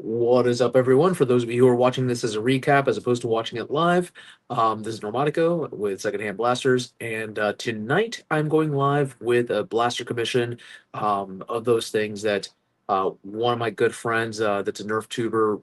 What is up, everyone? For those of you who are watching this as a recap as opposed to watching it live, this is Normatico with Secondhand Blasters, and tonight I'm going live with a blaster commission of those things that one of my good friends, that's a nerftuber,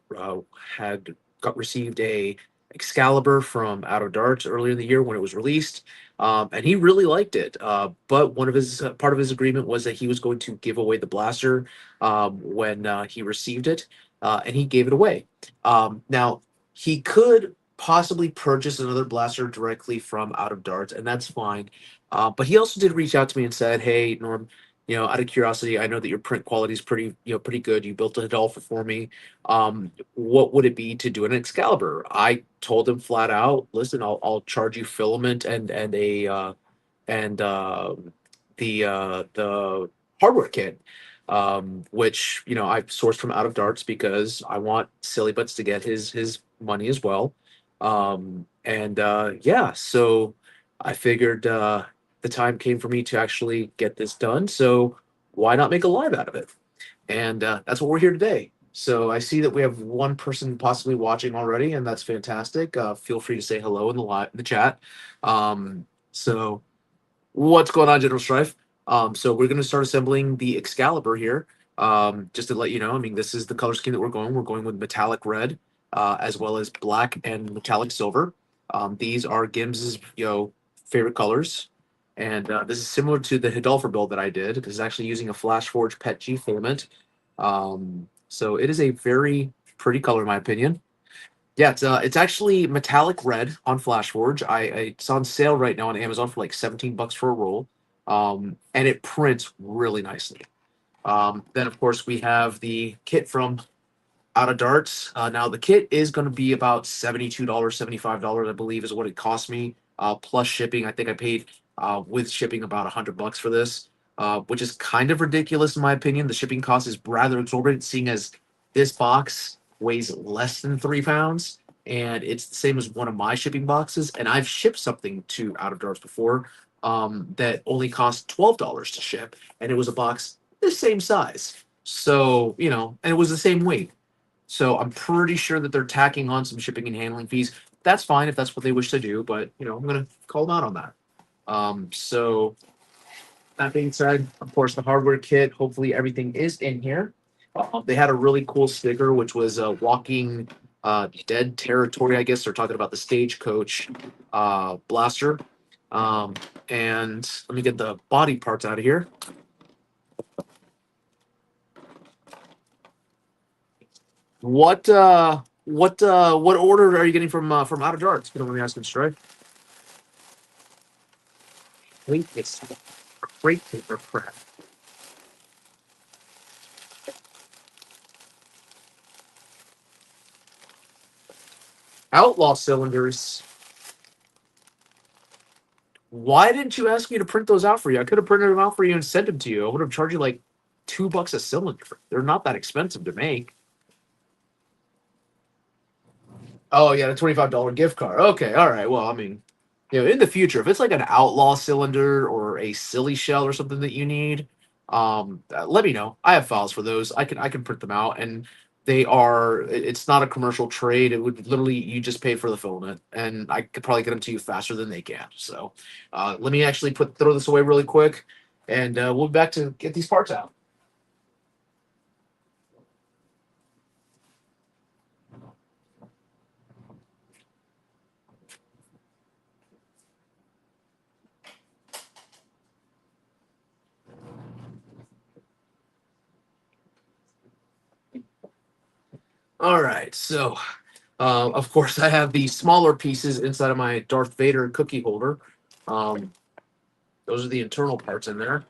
had received a Excalibur from Out of Darts earlier in the year when it was released, and he really liked it. But one of his part of his agreement was that he was going to give away the blaster when he received it, and he gave it away. Now, he could possibly purchase another blaster directly from Out of Darts, and that's fine. But he also did reach out to me and said, "Hey, Norm, out of curiosity, I know that your print quality is pretty good. You built a Hidalgo for me. What would it be to do an Excalibur?" I told him flat out, "Listen, I'll charge you filament and a and the hardware kit, which I've sourced from Out of Darts because I want Silly Butts to get his money as well. And yeah, so I figured the time came for me to actually get this done. So why not make a live out of it? And that's what we're here today. So I see that we have one person possibly watching already, and that's fantastic. Feel free to say hello in the chat. So what's going on, General Strife? So we're going to start assembling the Excalibur here. Just to let you know, I mean, this is the color scheme that we're going. We're going with metallic red, as well as black and metallic silver. These are Gims's, favorite colors. And this is similar to the Hidalgo build that I did. This is actually using a Flash Forge PET G filament. So it is a very pretty color, in my opinion. Yeah, it's actually metallic red on FlashForge. It's on sale right now on Amazon for like $17 for a roll, and it prints really nicely. Then of course we have the kit from Out of Darts. Now the kit is going to be about $72, $75, I believe, is what it cost me, plus shipping. I think I paid with shipping about $100 for this, which is kind of ridiculous in my opinion. The shipping cost is rather exorbitant, seeing as this box weighs less than 3 pounds, and it's the same as one of my shipping boxes. And I've shipped something to Out of Darts before that only cost $12 to ship, and it was a box the same size. So and it was the same weight. So I'm pretty sure that they're tacking on some shipping and handling fees. That's fine if that's what they wish to do, but I'm gonna call them out on that. So that being said, of course, the hardware kit. Hopefully, everything is in here. They had a really cool sticker, which was walking dead territory. I guess they're talking about the stagecoach blaster. And let me get the body parts out of here. What order are you getting from Out of Darts? You don't want me asking straight. Wait, it's crate paper crap. Outlaw cylinders. Why didn't you ask me to print those out for you? I could have printed them out for you and sent them to you. I would have charged you like $2 a cylinder. They're not that expensive to make. Oh yeah, the $25 gift card. Okay, all right. Well, I mean, in the future, if it's like an outlaw cylinder or a silly shell or something that you need, let me know. I have files for those. I can print them out, and it's not a commercial trade. It would literally, you just pay for the filament, and I could probably get them to you faster than they can. So, let me actually throw this away really quick, and we'll be back to get these parts out. All right, so of course I have the smaller pieces inside of my Darth Vader cookie holder. Um, those are the internal parts in there.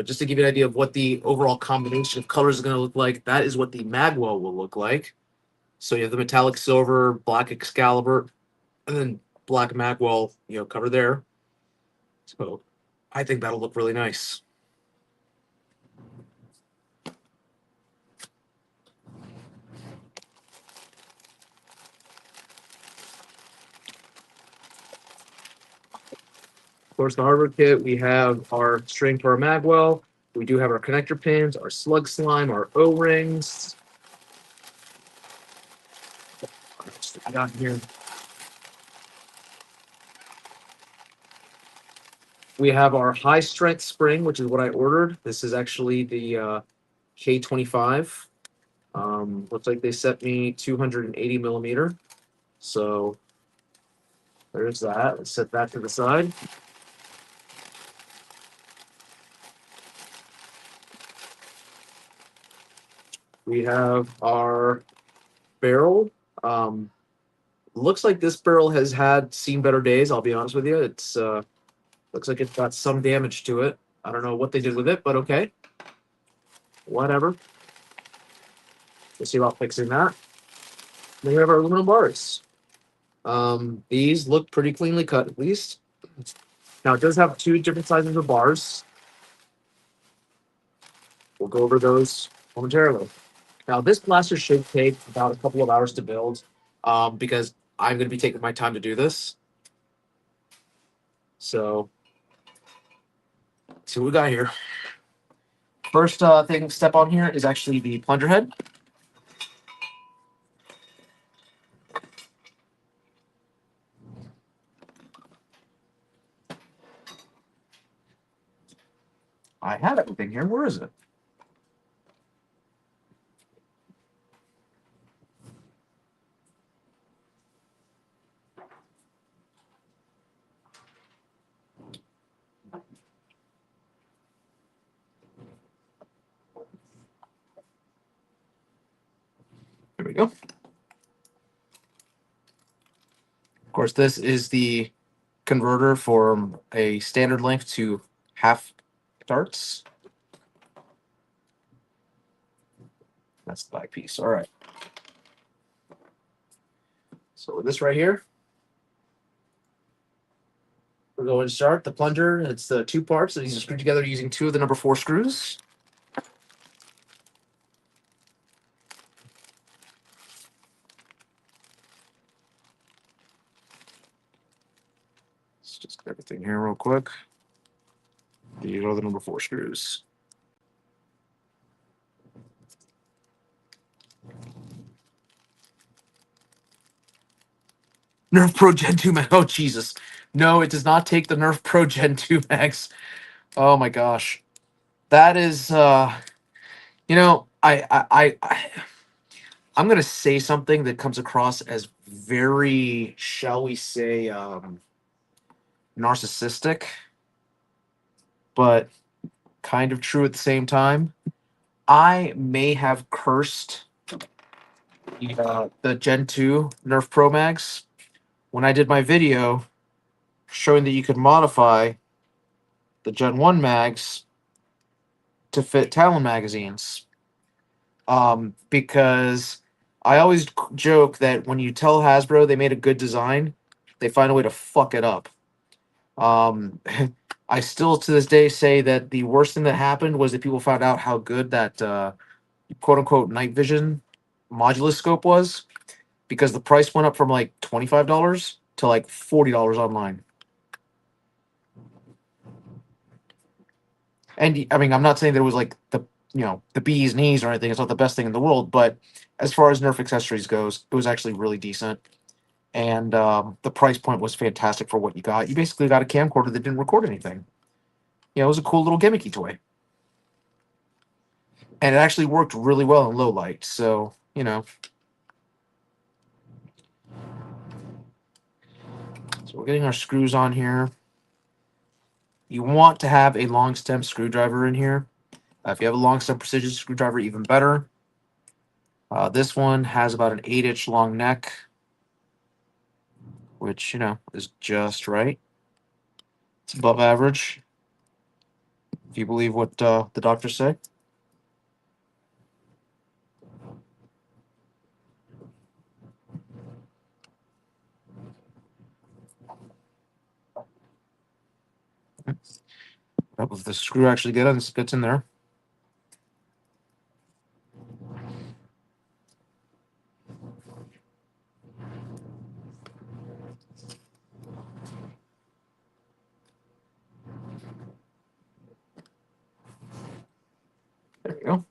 Just to give you an idea of what the overall combination of colors is going to look like, that is what the magwell will look like. So you have the metallic silver, black Excalibur, and then black magwell, cover there. So I think that'll look really nice. Of course, the hardware kit, we have our string for our magwell. We do have our connector pins, our slug slime, our O-rings. else I got here? We have our high strength spring, which is what I ordered. This is actually the K25. Looks like they sent me 280 millimeter. So there's that. Let's set that to the side. We have our barrel. Looks like this barrel has seen better days. I'll be honest with you. It's looks like it's got some damage to it. I don't know what they did with it, but okay, whatever. We'll see about fixing that. Then we have our aluminum bars. These look pretty cleanly cut, at least. Now it does have two different sizes of bars. We'll go over those momentarily. Now this blaster should take about a couple of hours to build, because I'm going to be taking my time to do this. So, see what we got here. First step on here is actually the plunger head. I have everything here. Where is it? There we go. Of course, this is the converter from a standard length to half darts. That's the back piece. All right. So with this right here, we're going to start the plunger. It's the two parts. So these are screwed together using two of the number 4 screws. Let's just get everything here real quick. These are the number 4 screws. Nerf Pro Gen 2 mag. Oh, Jesus. No, it does not take the Nerf Pro Gen 2 mags. Oh, my gosh. That is, you know, I'm going to say something that comes across as very, shall we say, narcissistic, but kind of true at the same time. I may have cursed the Gen 2 Nerf Pro mags when I did my video showing that you could modify the Gen 1 mags to fit Talon magazines. Because I always joke that when you tell Hasbro they made a good design, they find a way to fuck it up. I still to this day say that the worst thing that happened was that people found out how good that quote unquote night vision modulus scope was, because the price went up from like $25 to like $40 online. And I mean, I'm not saying that it was like the bee's knees or anything. It's not the best thing in the world, but as far as Nerf accessories goes, it was actually really decent. And the price point was fantastic for what you got. You basically got a camcorder that didn't record anything. It was a cool little gimmicky toy, and it actually worked really well in low light. So so we're getting our screws on here. You want to have a long stem screwdriver in here. If you have a long stem precision screwdriver, even better. This one has about an 8-inch long neck, which is just right. It's above average, if you believe what the doctors say. If the screw actually gets in there. There we go.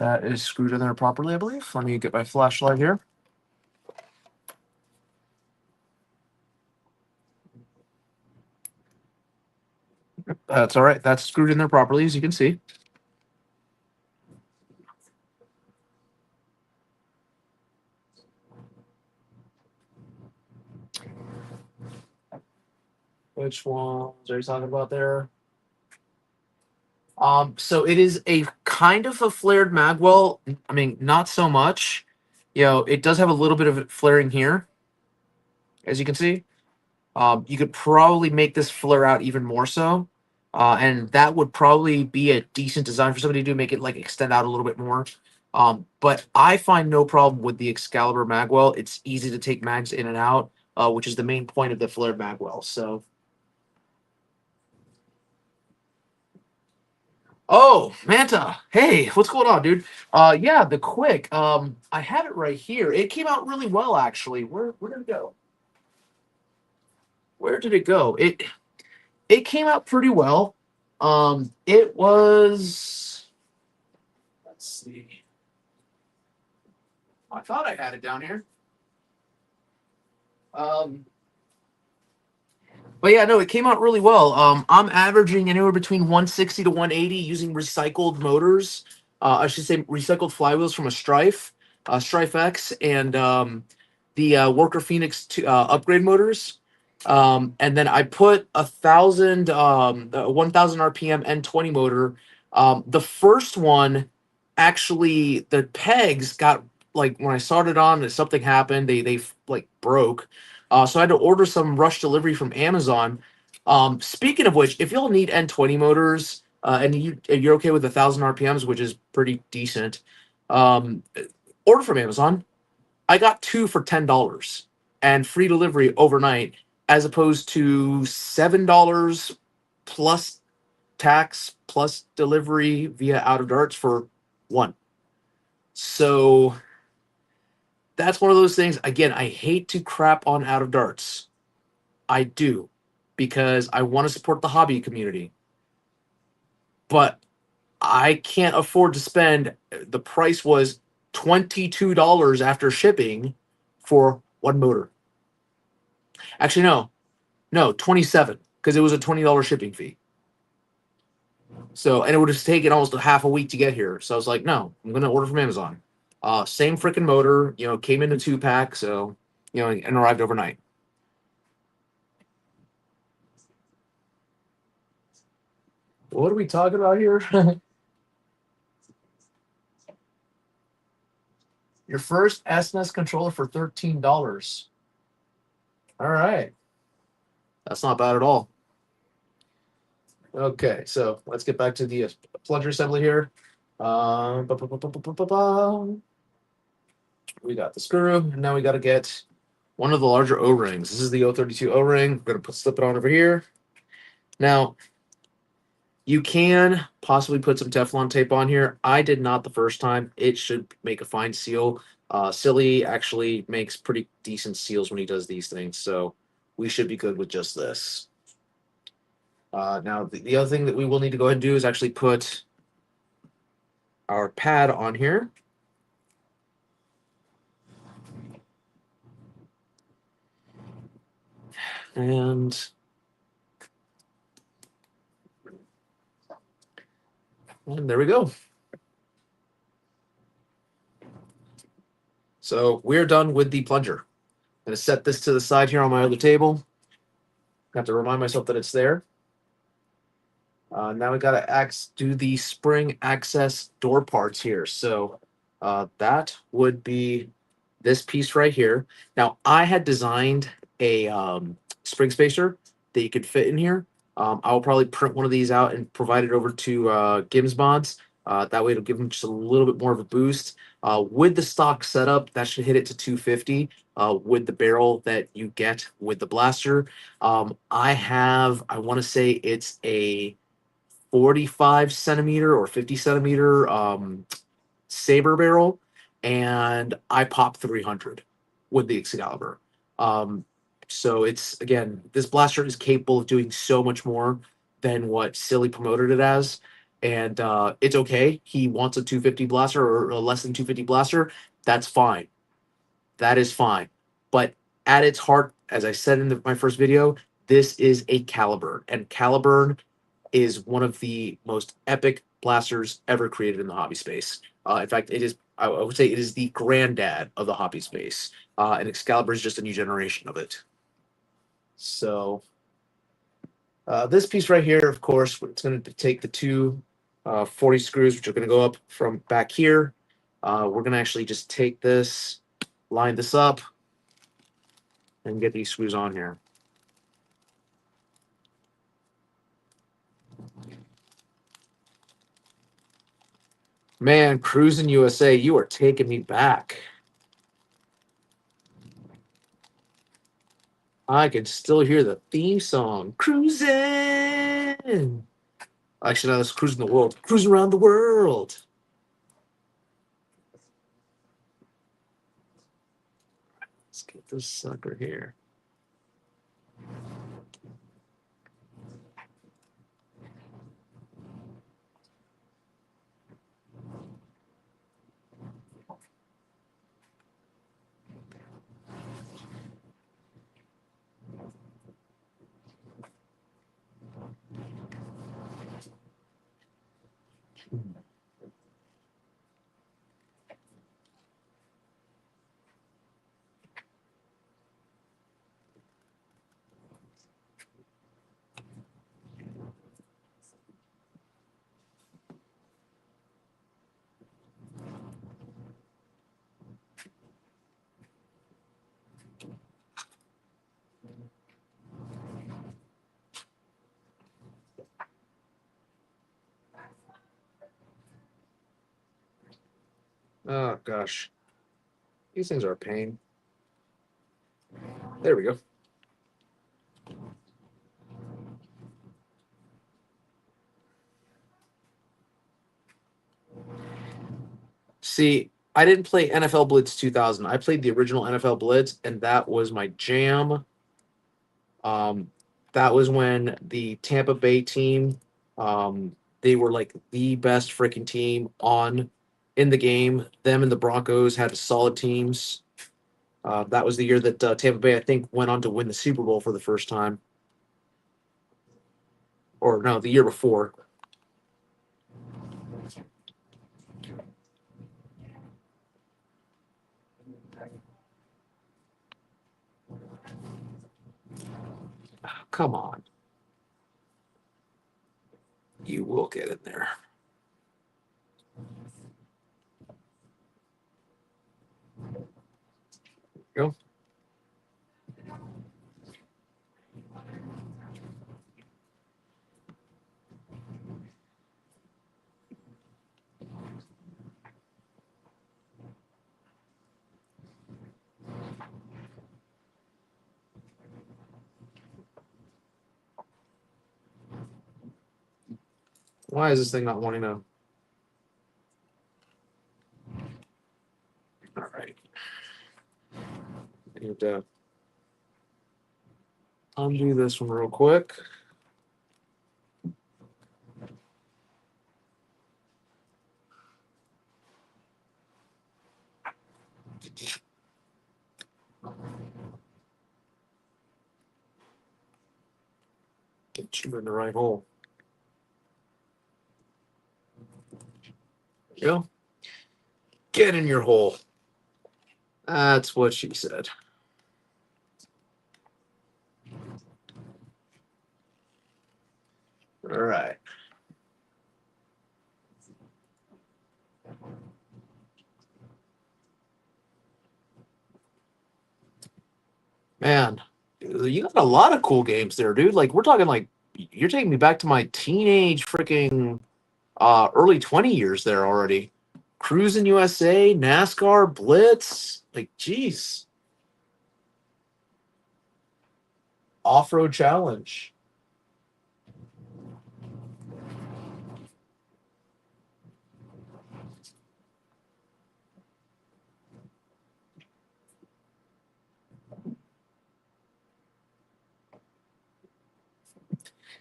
That is screwed in there properly, I believe. Let me get my flashlight here. That's all right. That's screwed in there properly, as you can see. Which ones are you talking about there? So it is a kind of a flared mag. Well, I mean, not so much. You know, it does have a little bit of flaring here, as you can see. You could probably make this flare out even more so. And that would probably be a decent design for somebody to make it like extend out a little bit more. But I find no problem with the Excalibur magwell. It's easy to take mags in and out, which is the main point of the flared magwell. So, oh, Manta, hey, what's going on, dude? Yeah, the quick. I have it right here. It came out really well, actually. Where did it go? Where did it go? It came out pretty well. It was. Let's see. I thought I had it down here. Um, but yeah, no, it came out really well. I'm averaging anywhere between 160 to 180 using recycled motors. I should say recycled flywheels from a Strife X, and the Worker Phoenix upgrade motors. And then I put 1,000 RPM N20 motor. The first one, actually, the pegs got like when I started on, something happened. They like broke. So I had to order some rush delivery from Amazon. Speaking of which, if y'all need N20 motors and you're okay with 1,000 RPMs, which is pretty decent, um, order from Amazon. I got two for $10 and free delivery overnight, as opposed to $7 plus tax plus delivery via Out of Darts for one. So that's one of those things. Again, I hate to crap on Out of Darts. I do, because I want to support the hobby community. But I can't afford to spend. The price was $22 after shipping for one motor. Actually, no, 27, because it was a $20 shipping fee. So, and it would have taken almost a half a week to get here. So I was like, no, I'm going to order from Amazon. Same freaking motor, came in a 2-pack. So, and arrived overnight. What are we talking about here? Your first SNES controller for $13. All right. That's not bad at all. Okay, so let's get back to the plunger assembly here. Ba, ba, ba, ba, ba, ba, ba. We got the screw, and now we got to get one of the larger O-rings. This is the O32 O-ring. We're going to slip it on over here. Now, you can possibly put some Teflon tape on here. I did not the first time. It should make a fine seal. Silly actually makes pretty decent seals when he does these things, so we should be good with just this. Now, the other thing that we will need to go ahead and do is actually put our pad on here. And there we go. So we're done with the plunger. I'm going to set this to the side here on my other table. I have to remind myself that it's there. Now we got to do the spring access door parts here. So that would be this piece right here. Now, I had designed a spring spacer that you could fit in here. I'll probably print one of these out and provide it over to Gimsmods. That way it'll give them just a little bit more of a boost. With the stock setup, that should hit it to 250 with the barrel that you get with the blaster. I want to say it's a 45 centimeter or 50 centimeter saber barrel, and I popped 300 with the Excalibur. So it's, again, this blaster is capable of doing so much more than what Silly promoted it as. and it's okay. He wants a 250 blaster or a less than 250 blaster. That's fine. That is fine. But at its heart, as I said in my first video, this is a Caliburn, and Caliburn is one of the most epic blasters ever created in the hobby space. In fact, it is. I would say it is the granddad of the hobby space, and Excalibur is just a new generation of it. So this piece right here, of course, it's going to take the two 40 screws, which are going to go up from back here. We're going to actually just take this, line this up, and get these screws on here. Man, Cruising USA, you are taking me back. I can still hear the theme song. Cruising. Actually, no, that's Cruising the World. Cruising around the world. Let's get this sucker here. Oh, gosh. These things are a pain. There we go. See, I didn't play NFL Blitz 2000. I played the original NFL Blitz, and that was my jam. That was when the Tampa Bay team, they were like the best freaking team on in the game. Them and the Broncos had solid teams. That was the year that Tampa Bay, I think, went on to win the Super Bowl for the first time. Or no, the year before. Come on. You will get in there. Go. Why is this thing not wanting to? All right. I need to undo this one real quick. Get you in the right hole. There you go. Get in your hole. That's what she said. All right. Man, you got a lot of cool games there, dude. Like we're talking like you're taking me back to my teenage freaking early 20 years there already. Cruising USA, NASCAR, Blitz, like geez. Off-road challenge.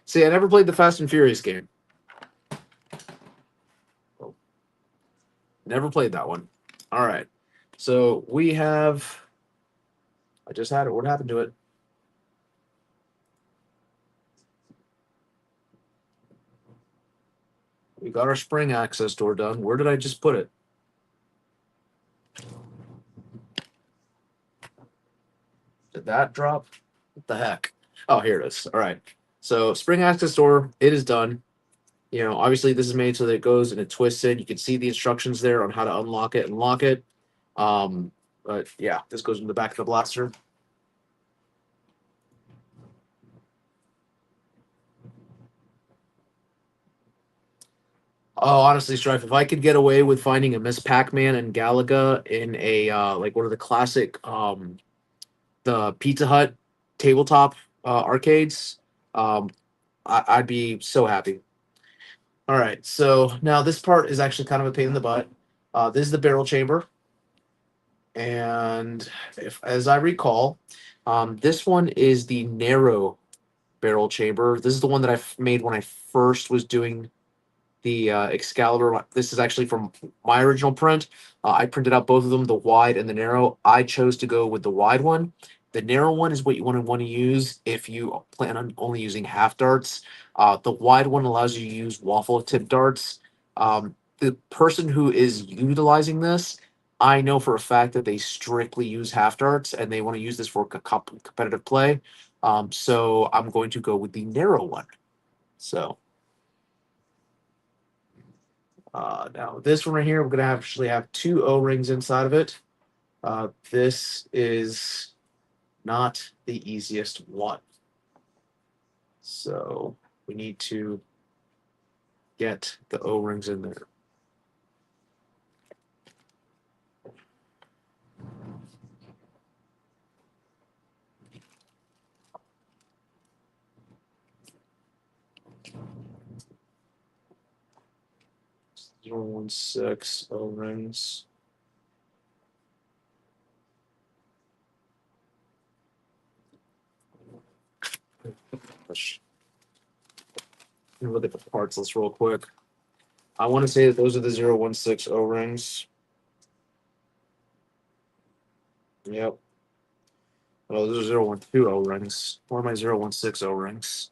See, I never played the Fast and Furious game. Never played that one. All right. So we have. I just had it. What happened to it? We got our spring access door done. Where did I just put it? Did that drop? What the heck? Oh, here it is. All right. So spring access door, it is done. You know, obviously this is made so that it goes and it twists in. You can see the instructions there on how to unlock it and lock it. But yeah, this goes in the back of the blaster. Oh, honestly, Strife, if I could get away with finding a Miss Pac-Man and Galaga in a like one of the classic the Pizza Hut tabletop arcades, um, I'd be so happy. All right, so now this part is actually kind of a pain in the butt. This is the barrel chamber, and if as I recall, this one is the narrow barrel chamber. This is the one that I made when I first was doing the Excalibur. This is actually from my original print. I printed out both of them, the wide and the narrow. I chose to go with the wide one. The narrow one is what you want to use if you plan on only using half darts. The wide one allows you to use waffle tip darts. The person who is utilizing this, I know for a fact that they strictly use half darts and they want to use this for competitive play. So I'm going to go with the narrow one. So. Now this one right here, we're gonna actually have two O-rings inside of it. This is not the easiest one. So we need to get the O-rings in there. Zero 016 O-rings. Let's look at the parts list real quick. I want to say that those are the 016 O-rings. Yep. Oh, those are 012 O-rings. Or my 016 O-rings.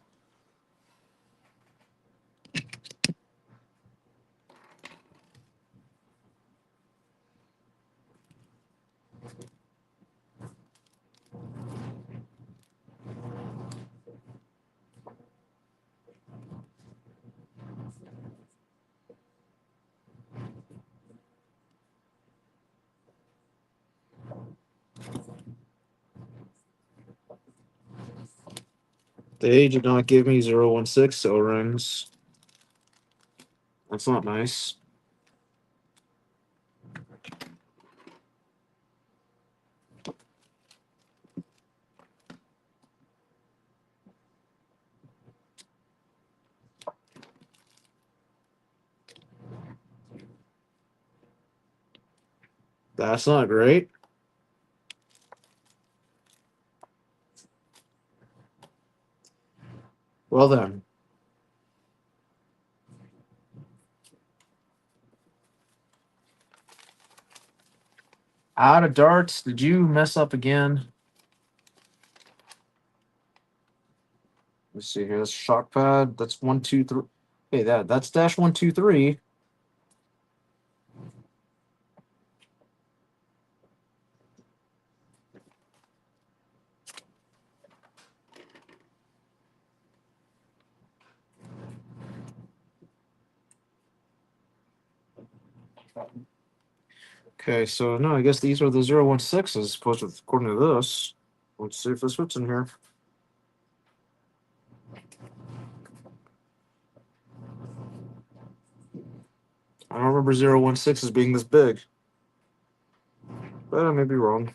They did not give me 016 O-rings. That's not nice. That's not great. Well then. Out of darts. Did you mess up again? Let's see here. That's shock pad. That's 1, 2, 3. Hey, that's dash 1, 2, 3. Okay, so no, I guess these are the 016s supposed to according to this. Let's see if this fits in here. I don't remember 016s being this big. But I may be wrong.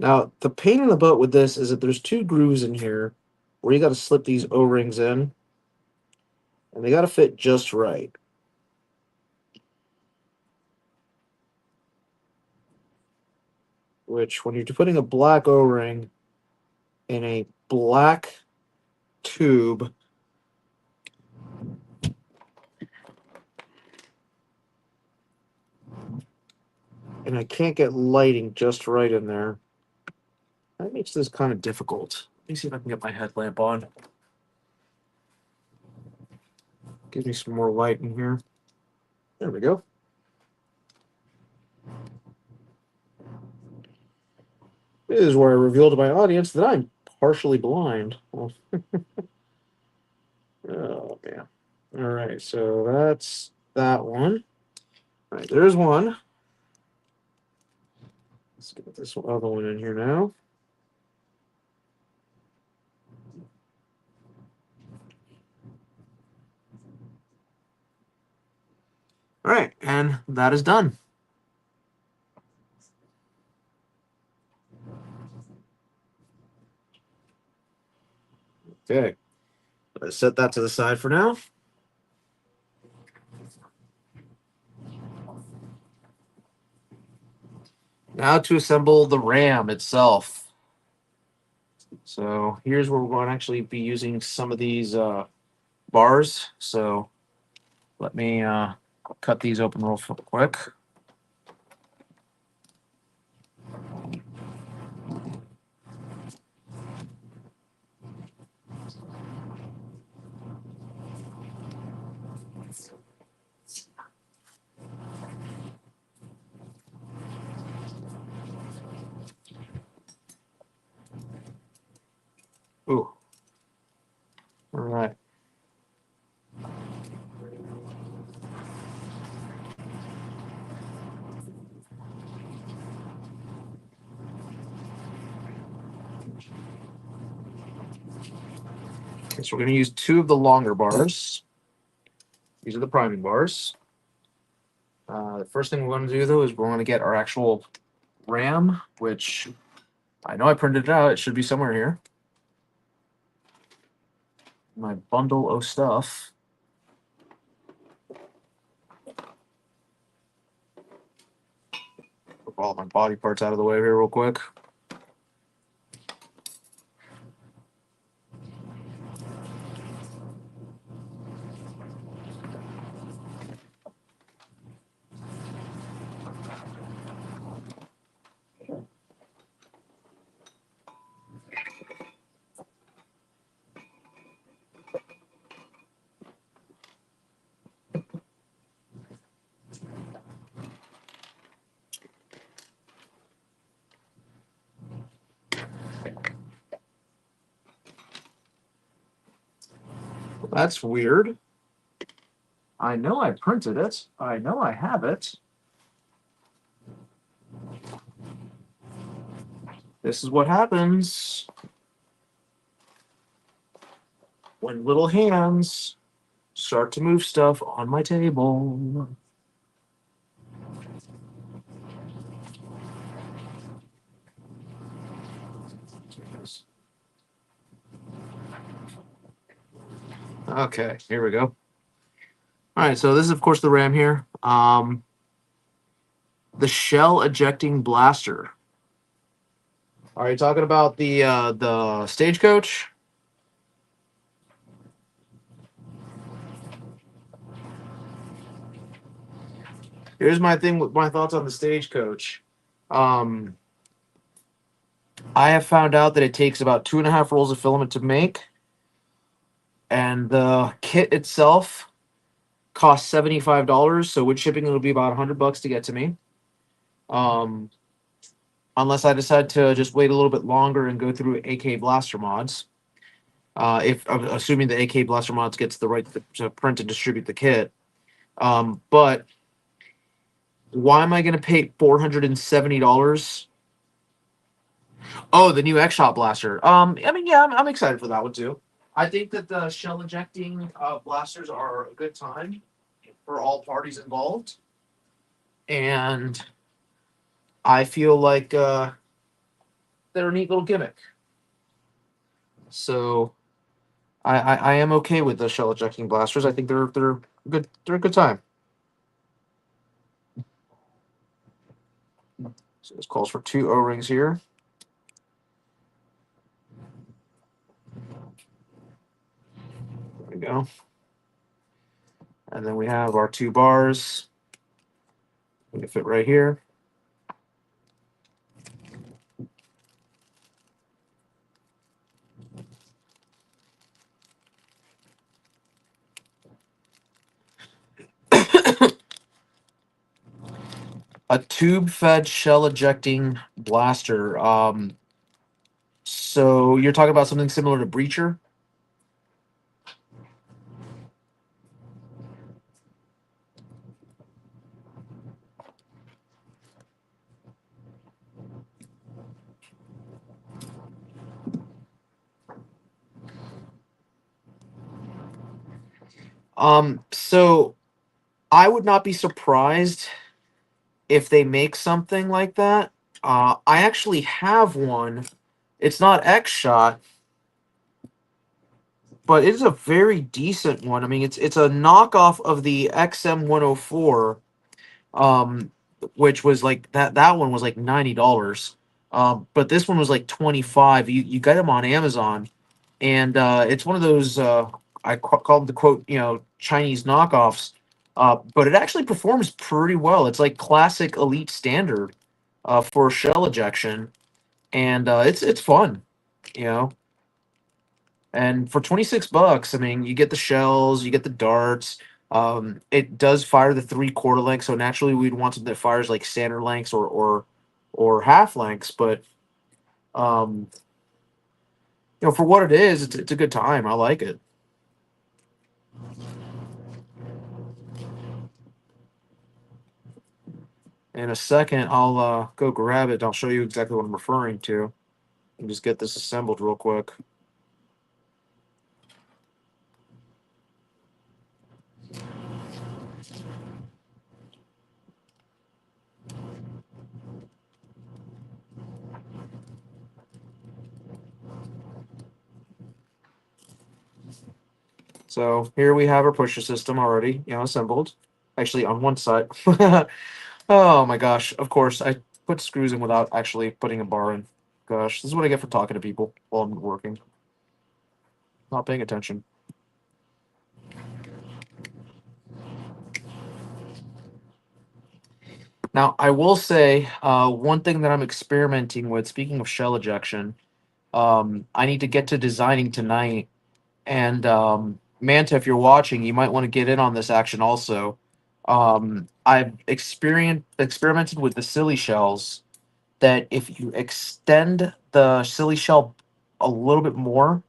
Now, the pain in the butt with this is that there's two grooves in here where you got to slip these O-rings in, and they got to fit just right. Which, when you're putting a black O-ring in a black tube, and I can't get lighting just right in there, that makes this kind of difficult. Let me see if I can get my headlamp on. Give me some more light in here. There we go. This is where I reveal to my audience that I'm partially blind. Oh, man. All right, so that's that one. All right, there's one. Let's get this other one in here now. All right, and that is done. Okay, let's set that to the side for now. Now to assemble the RAM itself. So here's where we're going to actually be using some of these bars. So let me cut these open real quick. Ooh. All right. Okay, so we're going to use two of the longer bars. These are the priming bars. The first thing we're going to do, though, is we're going to get our actual RAM, which I know I printed it out. It should be somewhere here. My bundle of stuff. Put all my body parts out of the way here real quick. That's weird. I know I printed it. I know I have it. This is what happens when little hands start to move stuff on my table. Okay, here we go. All right, so this is of course the RAM here. The shell ejecting blaster. Are you talking about the Stagecoach? Here's my thing with my thoughts on the Stagecoach. I have found out that it takes about 2.5 rolls of filament to make, and the kit itself costs $75. So with shipping, it'll be about $100 to get to me. Unless I decide to just wait a little bit longer and go through AK Blaster Mods. If I'm assuming the AK Blaster Mods gets the right to print and distribute the kit. But why am I going to pay $470? Oh, the new X Shot Blaster. I mean, yeah, I'm excited for that one too. I think that the shell ejecting blasters are a good time for all parties involved, and I feel like they're a neat little gimmick. So I am okay with the shell ejecting blasters. I think they're good. They're a good time. So this calls for 2 O-rings here. There we go. And then we have our 2 bars. We can fit right here. A tube-fed shell ejecting blaster. So you're talking about something similar to breacher? So I would not be surprised if they make something like that. I actually have one. It's not X shot, but it is a very decent one. I mean, it's a knockoff of the XM 104, which was like that one was like $90. But this one was like 25. You get them on Amazon, and it's one of those call them the quote Chinese knockoffs. But it actually performs pretty well. It's like classic elite standard for shell ejection, and it's fun, you know. And for 26 bucks, I mean, you get the shells, you get the darts. It does fire the 3/4 length, so naturally we'd want something that fires like standard lengths or half lengths. But um, for what it is, it's a good time. I like it. In a second, I'll go grab it. I'll show you exactly what I'm referring to, and just get this assembled real quick. So here we have our pusher system already, assembled. Actually, on one side. Oh my gosh! Of course, I put screws in without actually putting a bar in. Gosh, this is what I get for talking to people while I'm working, not paying attention. Now, I will say one thing that I'm experimenting with. Speaking of shell ejection, I need to get to designing tonight. And Manta, if you're watching, you might want to get in on this action also. I've experimented with the silly shells. That if you extend the silly shell a little bit more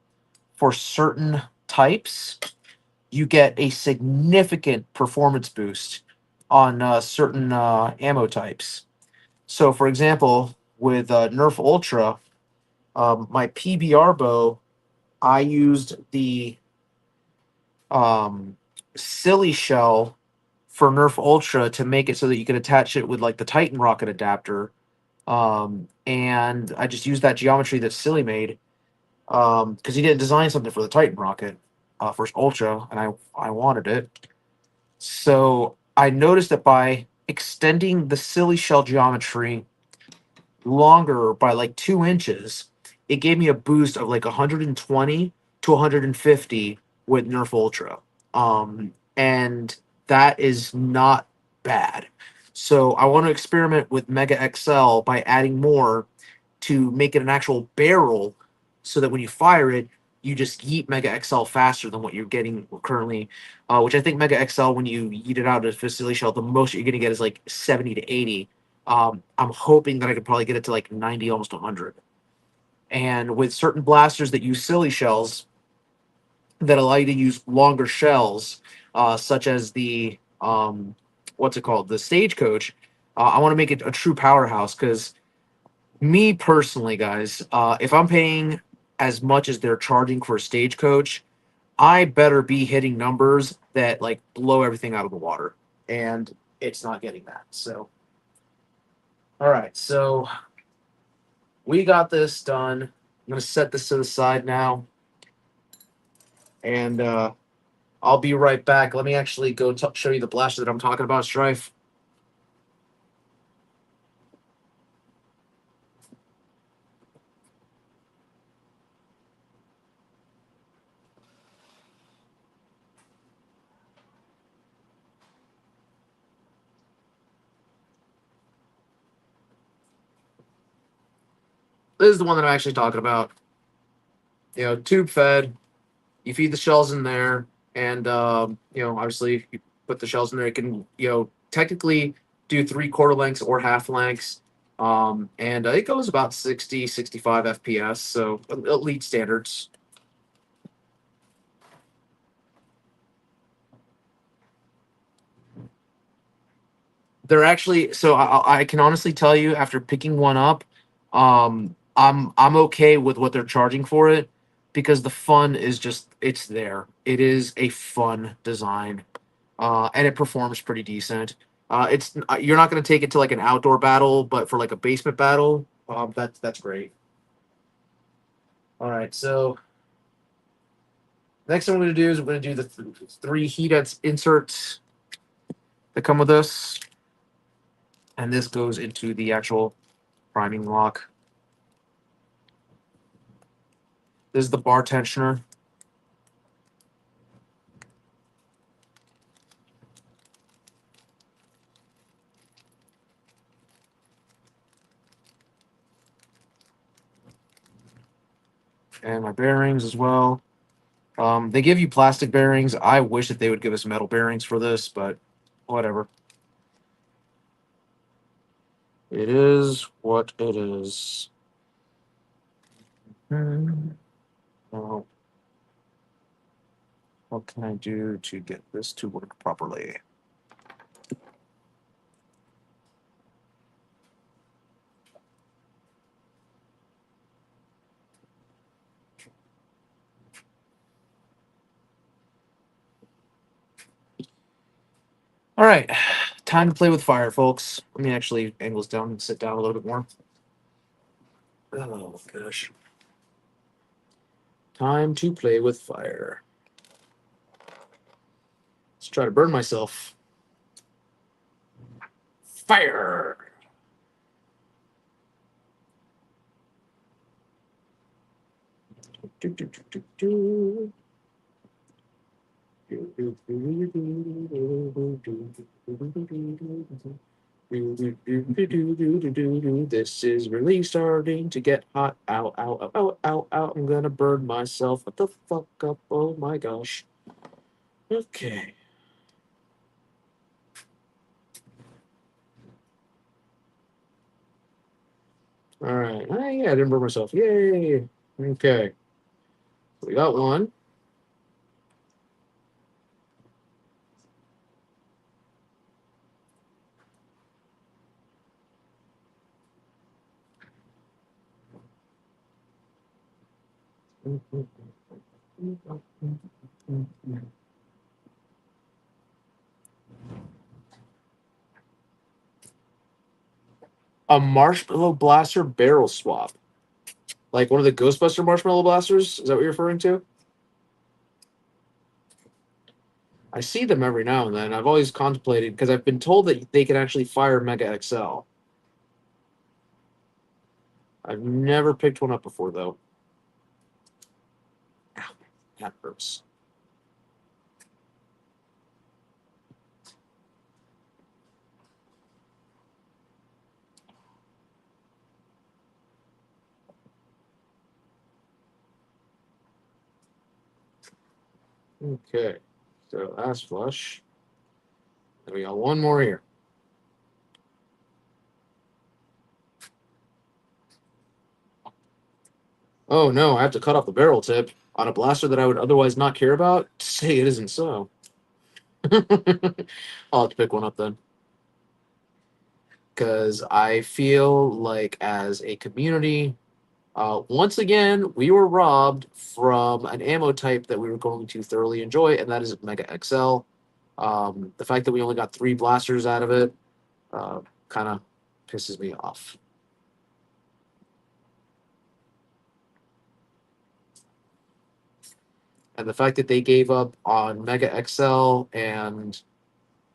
for certain types, you get a significant performance boost on certain ammo types. So, for example, with Nerf Ultra, my PBR bow, I used the um, silly shell for Nerf Ultra to make it so that you could attach it with like the Titan rocket adapter. And I just used that geometry that Silly made because he didn't design something for the Titan rocket for Ultra, and I wanted it. So I noticed that by extending the Silly shell geometry longer by like 2 inches, it gave me a boost of like 120 to 150 with Nerf Ultra. And that is not bad. So I want to experiment with Mega XL by adding more to make it an actual barrel so that when you fire it, you just yeet Mega XL faster than what you're getting currently, which I think Mega XL, when you yeet it out of the facility shell, the most you're going to get is like 70 to 80. I'm hoping that I could probably get it to like 90, almost 100. And with certain blasters that use silly shells that allow you to use longer shells, such as the what's it called, the Stagecoach, I want to make it a true powerhouse because me personally, guys, if I'm paying as much as they're charging for a Stagecoach, I better be hitting numbers that like blow everything out of the water, and it's not getting that. So, all right, so we got this done. I'm gonna set this to the side now, and I'll be right back. Let me actually go show you the blaster that I'm talking about, Strife. This is the one that I'm actually talking about. Tube fed. You feed the shells in there, and obviously, if you put the shells in there, it can technically do 3/4 lengths or half lengths. And it goes about 60, 65 FPS, so elite standards. They're actually so I can honestly tell you after picking one up, I'm okay with what they're charging for it because the fun is just it's there. It is a fun design, and it performs pretty decent. It's you're not going to take it to like an outdoor battle, but for like a basement battle, that's great. All right, so next thing we're going to do is we're going to do the three heat inserts that come with this, and this goes into the actual priming lock. This is the bar tensioner. And my bearings as well. They give you plastic bearings. I wish that they would give us metal bearings for this, but whatever. It is what it is. Well, what can I do to get this to work properly? All right, time to play with fire, folks. Let me actually angle this down and sit down a little bit more. Oh gosh. Time to play with fire. Let's try to burn myself. Fire! Do, do, do, do, do. This is really starting to get hot. Ow, ow, ow, ow, ow, ow. I'm gonna burn myself. What the fuck up? Oh my gosh. Okay. All right. Ah, yeah, I didn't burn myself. Yay. Okay. We got one. A marshmallow blaster barrel swap. Like one of the Ghostbuster marshmallow blasters? Is that what you're referring to? I see them every now and then. I've always contemplated because I've been told that they can actually fire Mega XL. I've never picked one up before though. Ow, that hurts. Okay, so last flush. And we got one more here. Oh no, I have to cut off the barrel tip on a blaster that I would otherwise not care about. Say it isn't so. I'll have to pick one up then. Because I feel like as a community, once again, we were robbed from an ammo type that we were going to thoroughly enjoy, and that is Mega XL. The fact that we only got three blasters out of it kind of pisses me off. And the fact that they gave up on Mega XL and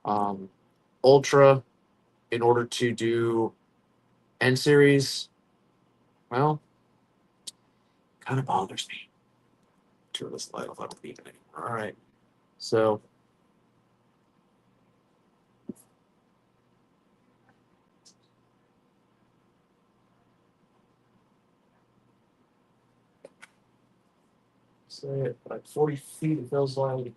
um, Ultra in order to do N series, well, kind of bothers me. Turn this light off. I don't need it anymore. All right. So, say it like 40 feet, it feels like.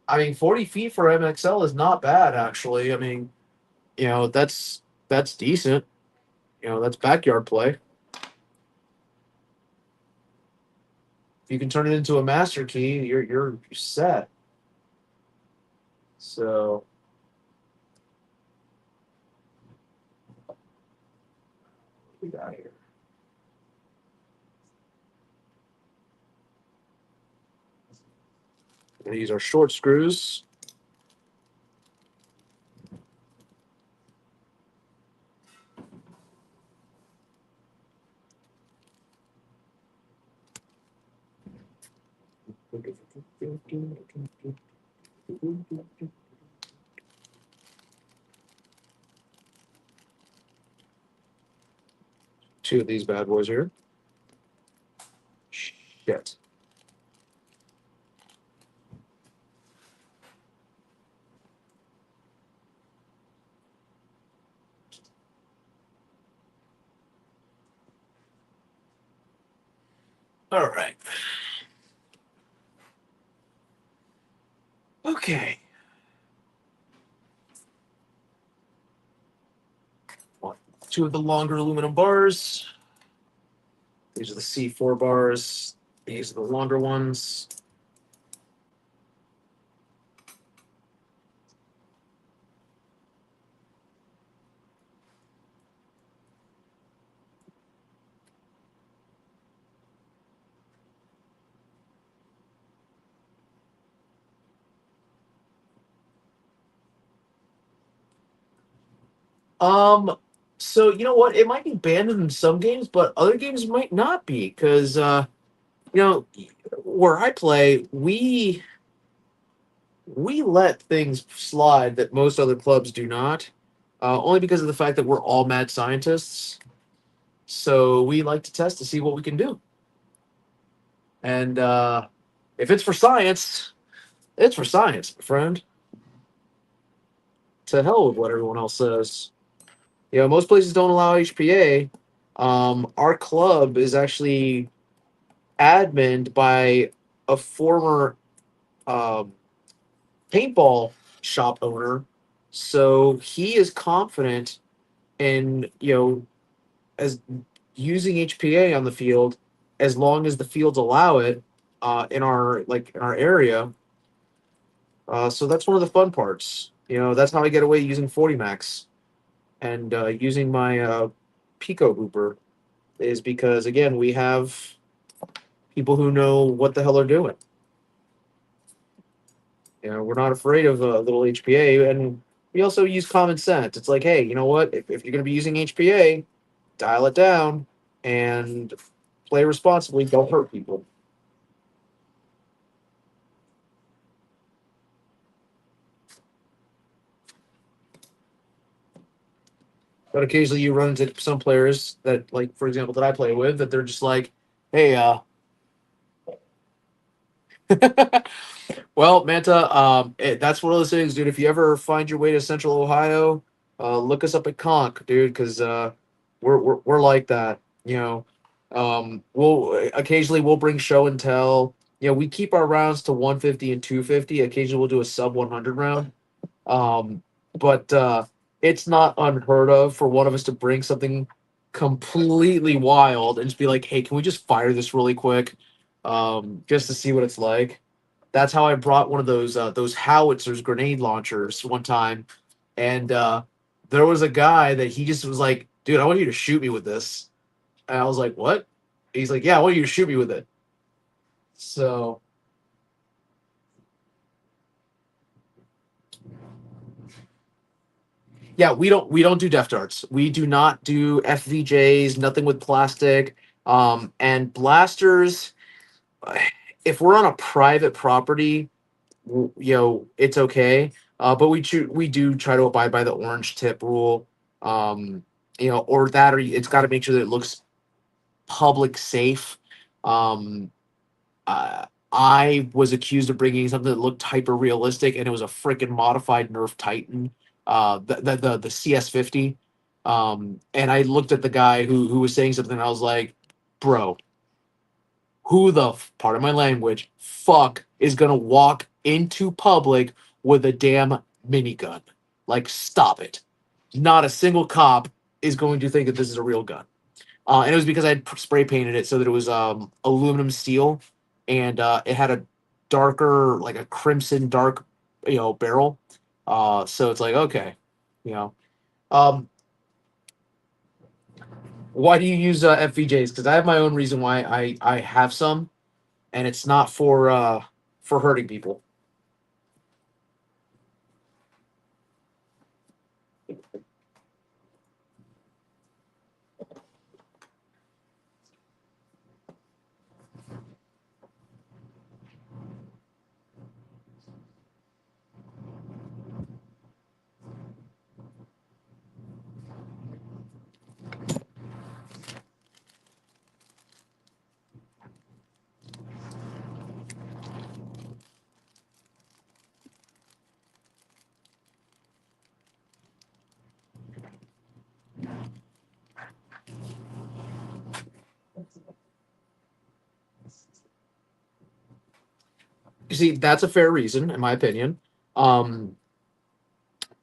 I mean, 40 feet for MXL is not bad, actually. I mean, that's decent. That's backyard play. If you can turn it into a master key, you're set. So what we got here. We're gonna use our short screws. Two of these bad boys here. Shit. All right. Okay. One, two of the longer aluminum bars. These are the C4 bars. These are the longer ones. So you know what? It might be banned in some games, but other games might not be because you know, where I play, we let things slide that most other clubs do not, only because of the fact that we're all mad scientists. So we like to test to see what we can do, and if it's for science, it's for science, my friend. To hell with what everyone else says. Most places don't allow HPA. Our club is actually adminned by a former um, paintball shop owner, so he is confident in as using HPA on the field as long as the fields allow it in our area. So that's one of the fun parts. That's how I get away using 40 max and using my Pico Hooper is because again we have people who know what the hell they're doing. We're not afraid of a little HPA, and we also use common sense. It's like, hey, you know what? If you're going to be using HPA, dial it down and play responsibly. Don't hurt people. But occasionally you run into some players that, like, for example, that I play with, that they're just like, hey, well, Manta, that's one of those things, dude. If you ever find your way to Central Ohio, look us up at Conk, dude, because we're like that. We'll occasionally we'll bring show and tell. We keep our rounds to 150 and 250. Occasionally we'll do a sub 100 round. But it's not unheard of for one of us to bring something completely wild and just be like, hey, can we just fire this really quick, just to see what it's like. That's how I brought one of those howitzers grenade launchers one time, and there was a guy that he just was like, "Dude, I want you to shoot me with this," and I was like, "What?" He's like, "Yeah, I want you to shoot me with it." So Yeah, we don't do def darts. We do not do FVJs, nothing with plastic. And blasters, if we're on a private property, it's okay. But we do try to abide by the orange tip rule. Or that, or it's got to make sure that it looks public safe. Um, I was accused of bringing something that looked hyper realistic, and it was a freaking modified Nerf Titan, the CS50. And I looked at the guy who was saying something, and I was like, "Bro, who the part of my language fuck is gonna walk into public with a damn minigun? Like, stop it! Not a single cop is going to think that this is a real gun." And it was because I had spray painted it so that it was aluminum steel, and it had a darker, like a crimson dark, barrel. So it's like, okay, you know. Um, why do you use FVJs? Because I have my own reason why I have some, and it's not for hurting people. You see, that's a fair reason, in my opinion. Um,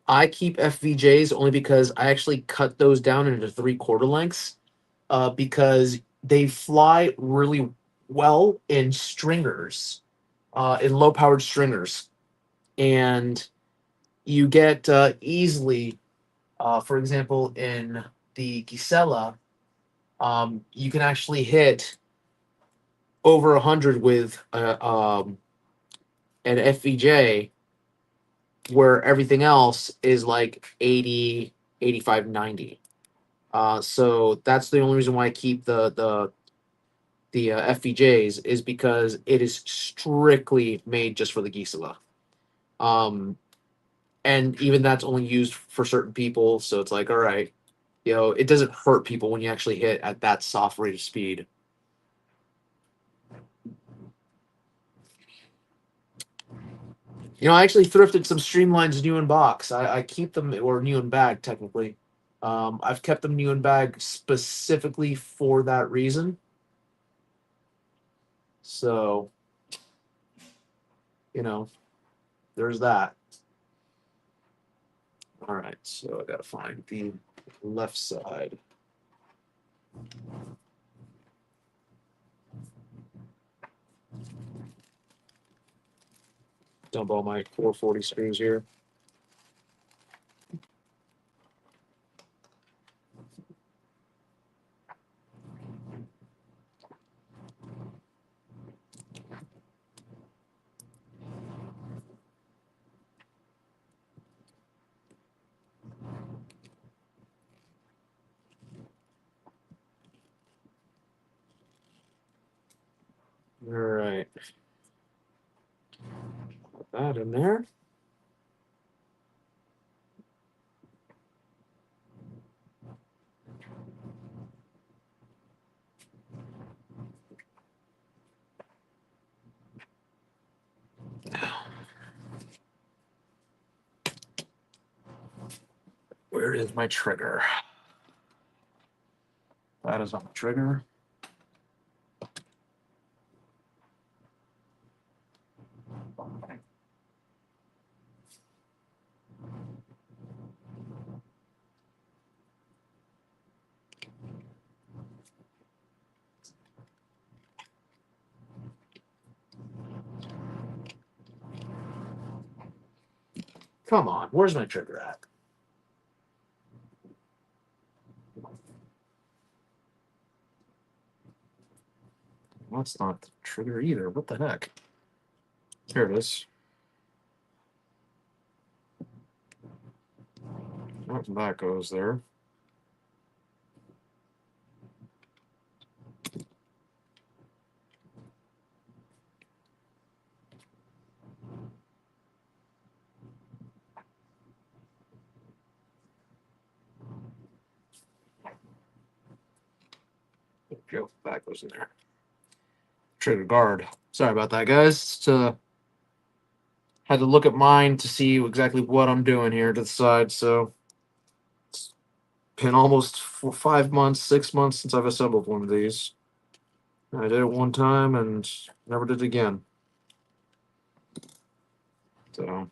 I keep FVJs only because I actually cut those down into 3/4 lengths, because they fly really well in stringers, in low powered stringers. And you get easily, for example, in the Gisela, you can actually hit over 100 with an FVJ, where everything else is like 80, 85, 90. So that's the only reason why I keep the FVJs, is because it is strictly made just for the Gisela. Um, and even that's only used for certain people. So it's like, all right, it doesn't hurt people when you actually hit at that soft rate of speed. I actually thrifted some Streamlines new in box. I keep them, or new in bag technically. I've kept them new in bag specifically for that reason. So, you know, there's that. All right, so I gotta find the left side. Dump all my 440 screws here. All right, put that in there. Where is my trigger? That is on the trigger. Come on, where's my trigger at? That's not the trigger either. What the heck? Here it is. That goes there. Go. That goes in there. Trigger guard. Sorry about that, guys. Had to look at mine to see exactly what I'm doing here to the side. So it's been almost 5 months, 6 months since I've assembled one of these. I did it one time and never did it again. So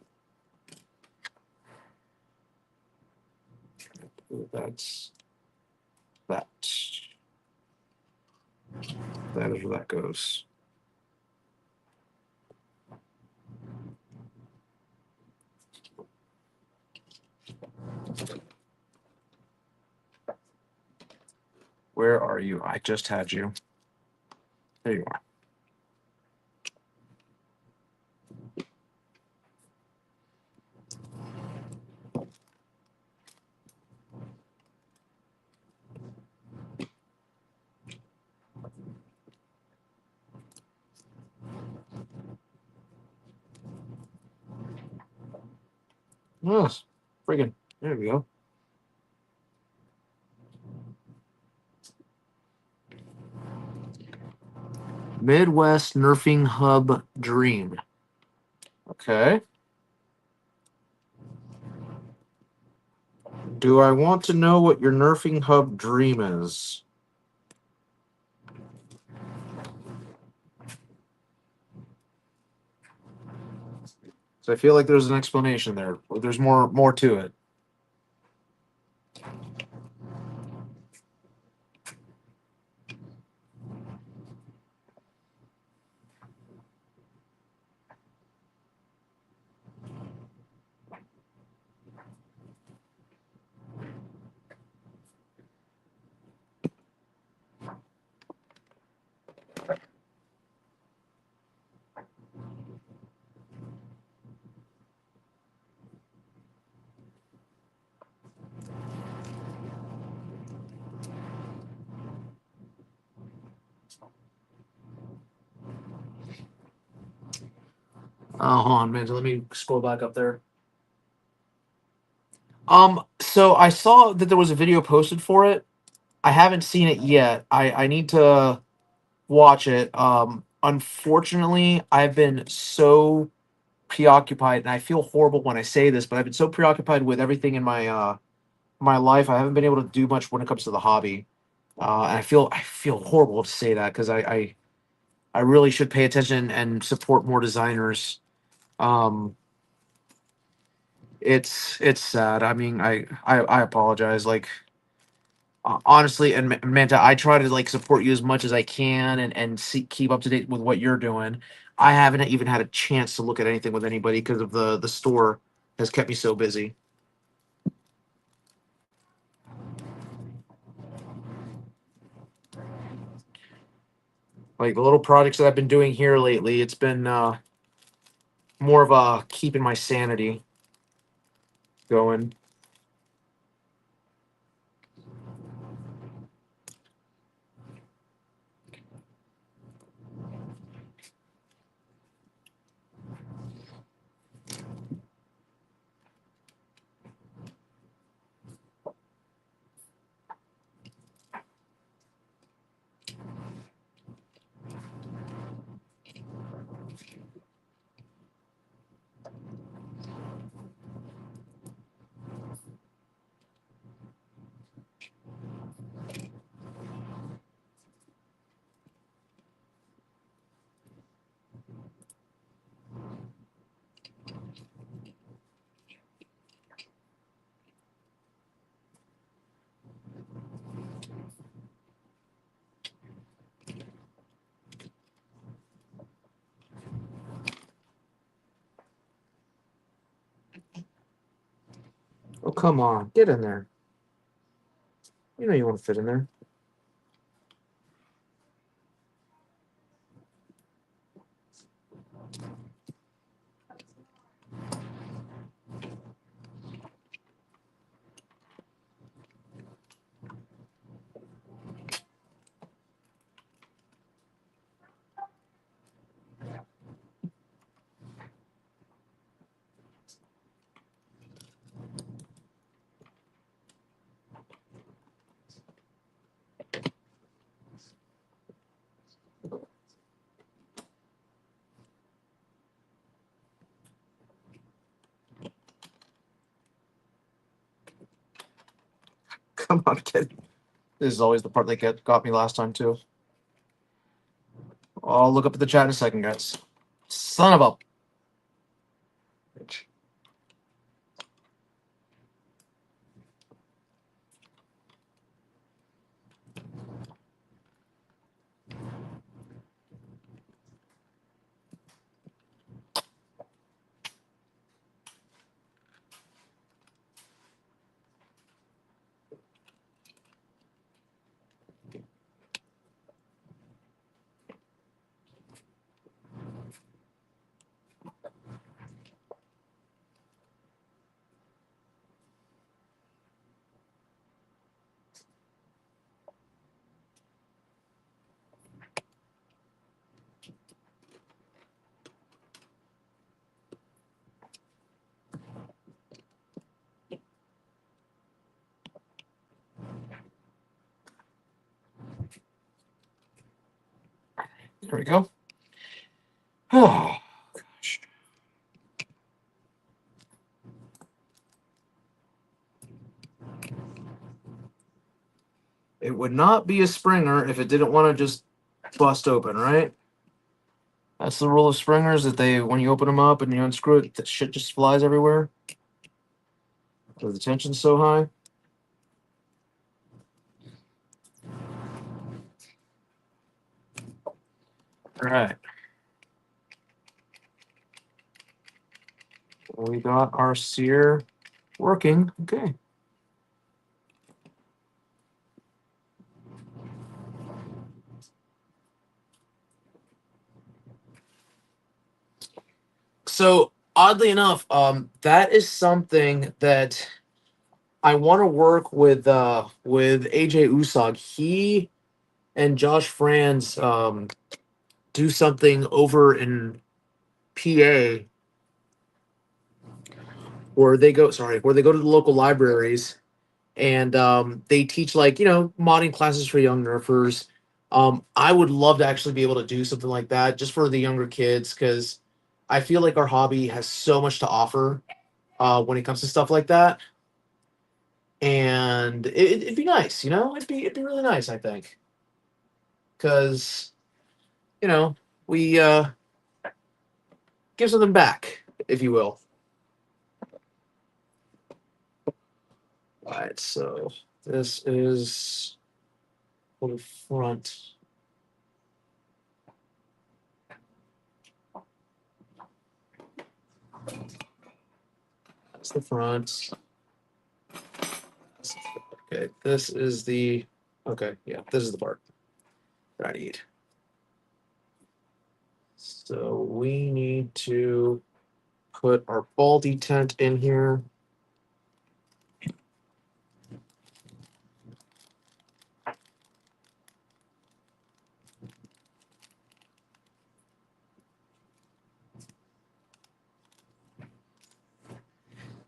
that's that. That is where that goes. Where are you? I just had you. There you are. Yes. Friggin'. There we go. Midwest Nerfing Hub Dream. Okay. Do I want to know what your Nerfing Hub Dream is? So I feel like there's an explanation there. Or there's more to it. Hold on, man. Let me scroll back up there. So I saw that there was a video posted for it. I haven't seen it yet. I need to watch it. Unfortunately, I've been so preoccupied, and I feel horrible when I say this, but I've been so preoccupied with everything in my life. I haven't been able to do much when it comes to the hobby. And I feel horrible to say that because I really should pay attention and support more designers. Um, it's sad. I mean, I apologize. Like honestly, and Manta, I try to like support you as much as I can and keep up to date with what you're doing. I haven't even had a chance to look at anything with anybody because of the store has kept me so busy. Like the little projects that I've been doing here lately, it's been more of a keeping my sanity going. Oh come on, get in there. You know you want to fit in there. Come on, kid. This is always the part that got me last time too. I'll look up at the chat in a second, guys. Son of a bitch. There we go. Oh, gosh. It would not be a Springer if it didn't want to just bust open, right? That's the rule of Springers, that when you open them up and you unscrew it, the shit just flies everywhere. Because the tension's so high. All right. We got our sear working. Okay. So oddly enough, that is something that I want to work with AJ Usag. He and Josh Franz do something over in PA where they go to the local libraries and they teach, like, modding classes for young nerfers. I would love to actually be able to do something like that just for the younger kids, because I feel like our hobby has so much to offer when it comes to stuff like that, and it'd be nice, it'd be really nice, I think, because we give something back, if you will. All right, so this is for the front. That's the front. Okay, this is the. Okay, yeah, this is the part that I need. So we need to put our ball detent in here.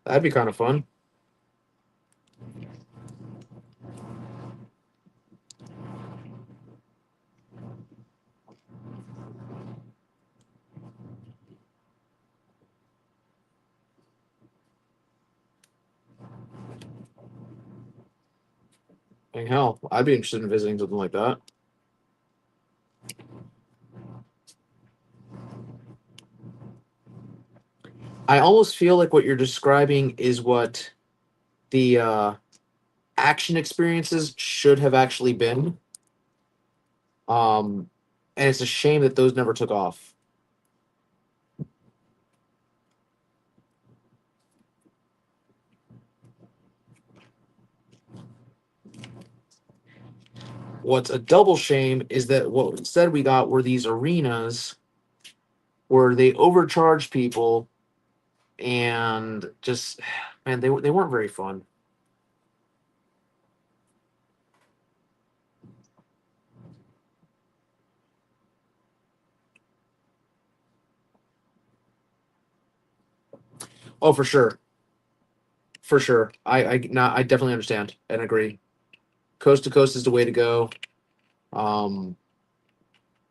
That'd be kind of fun. Dang, hell, I'd be interested in visiting something like that. I almost feel like what you're describing is what the action experiences should have actually been. And it's a shame that those never took off. What's a double shame is that what instead we got were these arenas where they overcharge people and just, man, they weren't very fun. Oh, for sure. For sure. I definitely understand and agree. Coast to coast is the way to go. Um,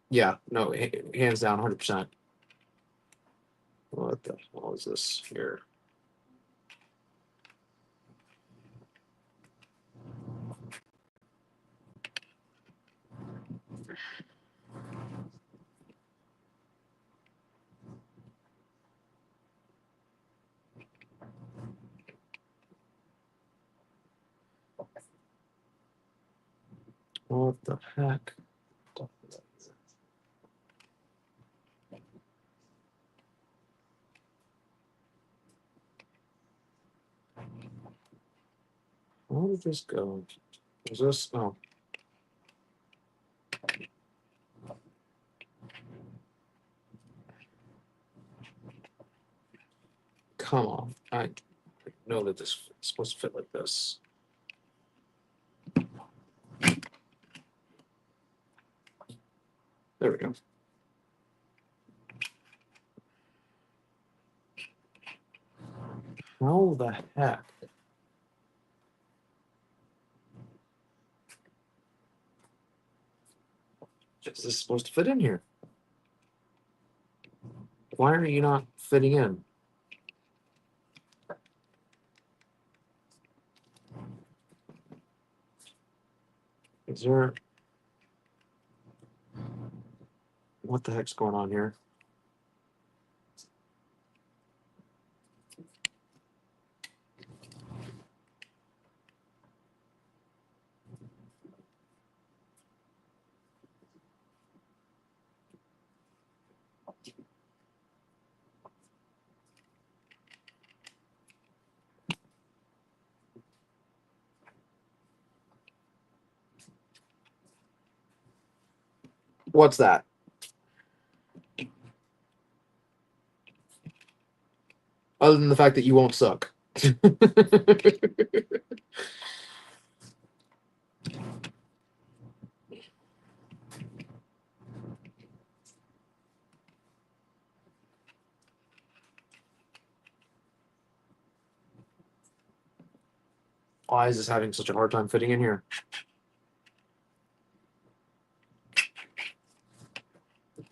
yeah, no, hands down, 100%. What the hell is this here? What the heck? Where did this go? Is this? Oh. Come on. I know that this is supposed to fit like this. There we go. How the heck? Is this supposed to fit in here? Why are you not fitting in? Is there... What the heck's going on here? What's that? Other than the fact that you won't suck. Why is this having such a hard time fitting in here?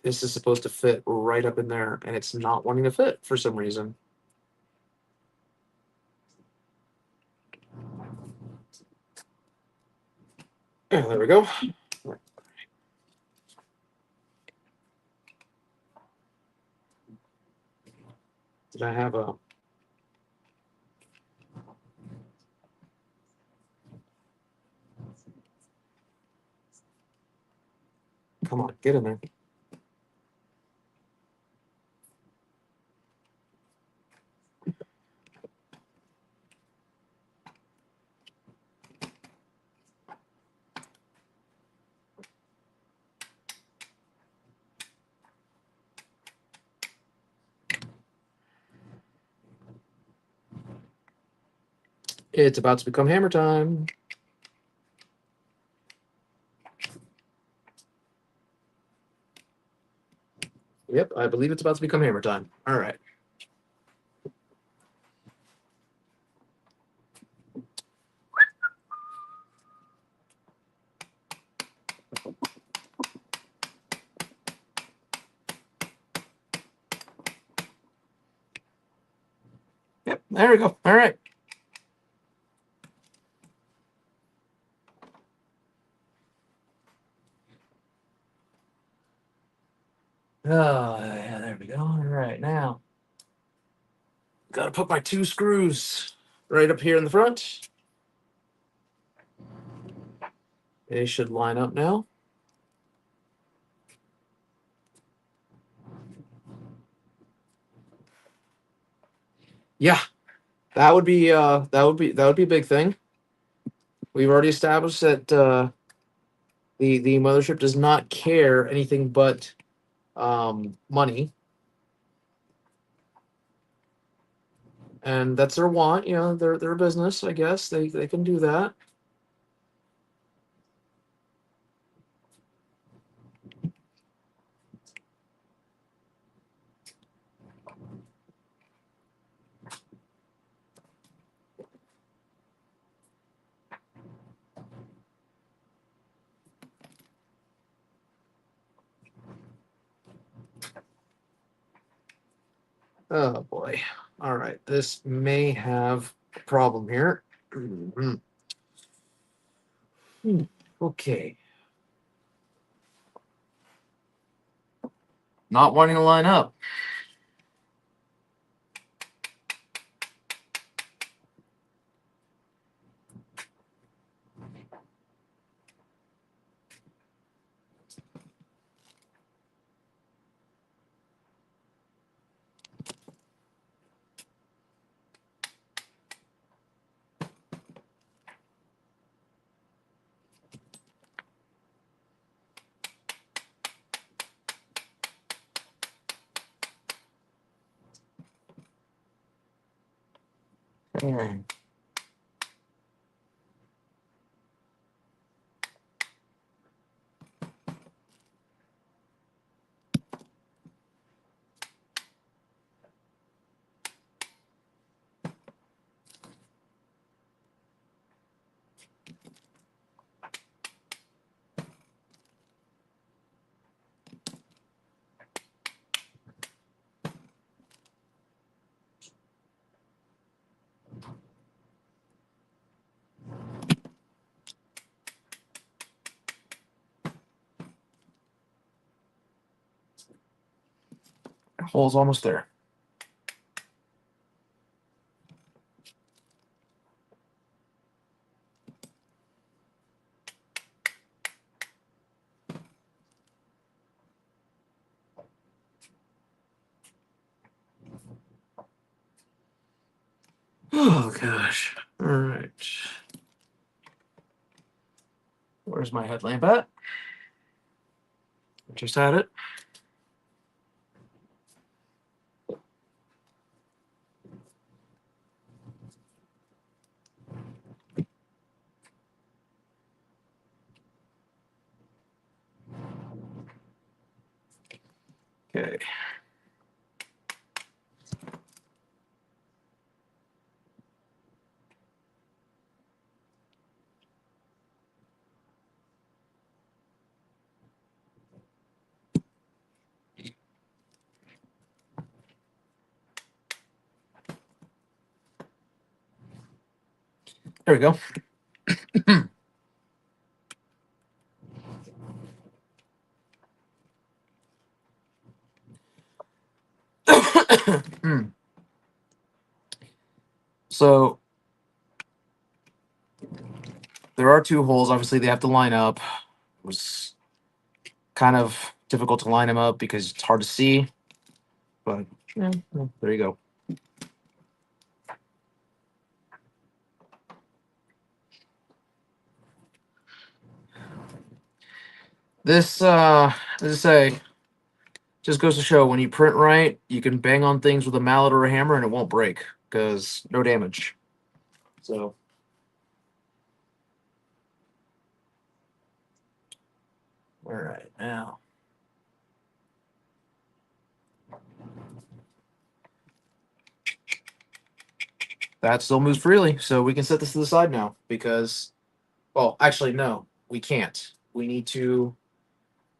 This is supposed to fit right up in there, and it's not wanting to fit for some reason. Yeah, there we go. Did I have a... Come on, get in there. It's about to become hammer time. Yep, I believe it's about to become hammer time. All right. Yep, there we go. All right. Oh, yeah, there we go. All right, now got to put my 2 screws right up here in the front. They should line up now. Yeah, that would be a big thing. We've already established that the mothership does not care anything but money, and that's their want. You know, their business. I guess they can do that. Oh boy. All right, this may have a problem here. Okay. Not wanting to line up. Yeah. Hole's almost there. Oh gosh. All right. Where's my headlamp at? Just had it. Okay. There we go. So there are two holes. Obviously, they have to line up. It was kind of difficult to line them up because it's hard to see. But yeah, well, there you go. This, as I say, just goes to show when you print right, you can bang on things with a mallet or a hammer and it won't break because no damage. So, all right, now that still moves freely. So we can set this to the side now because, well, actually, no, we can't. We need to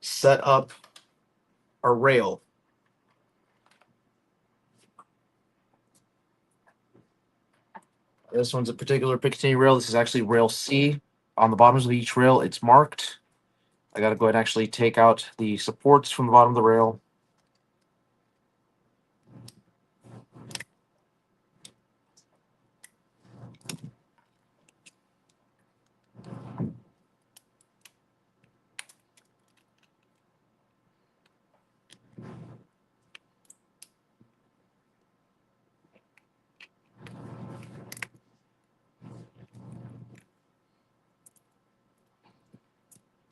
set up a rail. This one's a particular Picatinny rail. This is actually rail C. On the bottoms of each rail, it's marked. I got to go ahead and actually take out the supports from the bottom of the rail.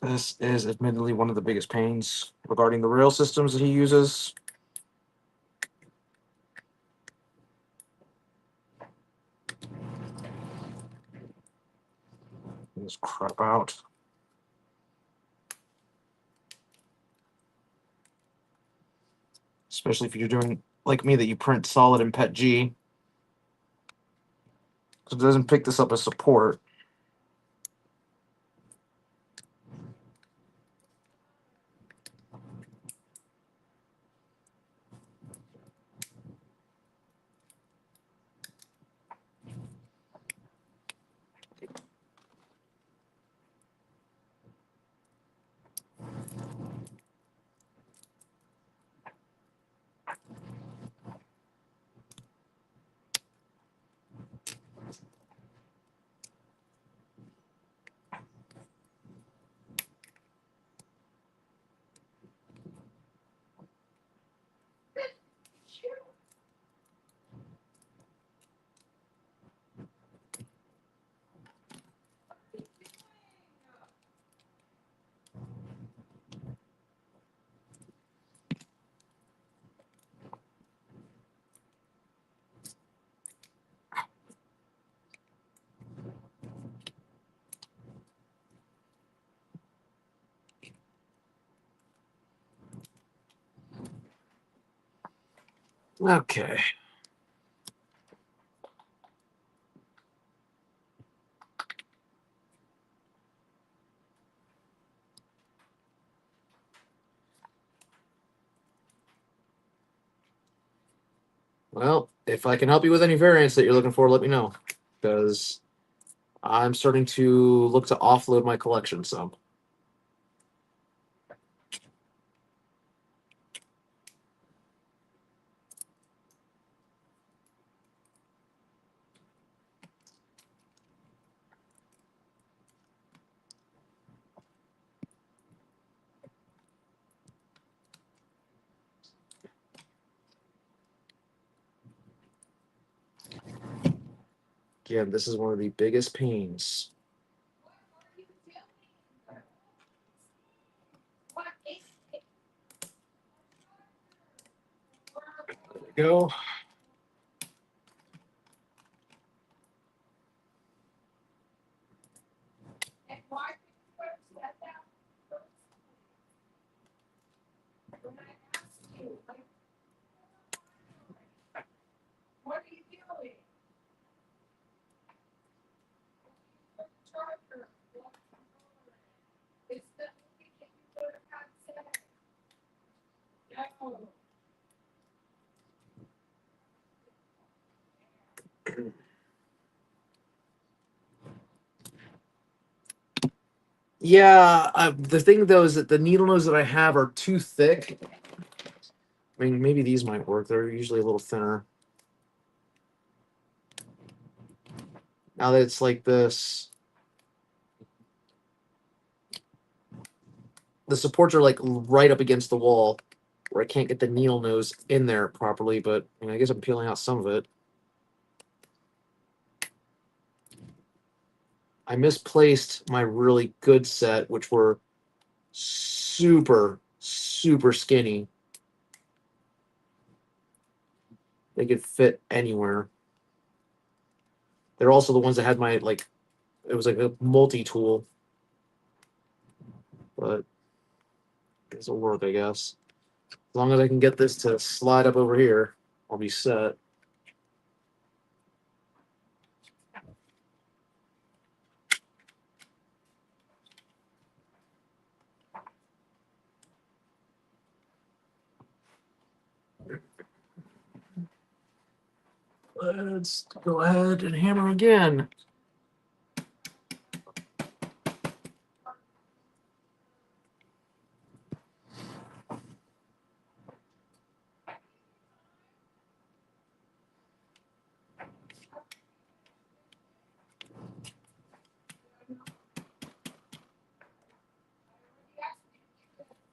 This is admittedly one of the biggest pains regarding the rail systems that he uses. Get this crap out. Especially if you're doing like me that you print solid in PETG. Because it doesn't pick this up as support. Okay. Well, if I can help you with any variants that you're looking for, let me know. Because I'm starting to look to offload my collection some. Again, this is one of the biggest pains. There we go. Yeah, the thing though is that the needle nose that I have are too thick. I mean, maybe these might work. They're usually a little thinner. Now that it's like this, the supports are like right up against the wall where I can't get the needle nose in there properly, but I mean, I guess I'm peeling out some of it. I misplaced my really good set, which were super, super skinny. They could fit anywhere. They're also the ones that had my like it was like a multi-tool, but this will work, I guess. As long as I can get this to slide up over here, I'll be set. Let's go ahead and hammer again.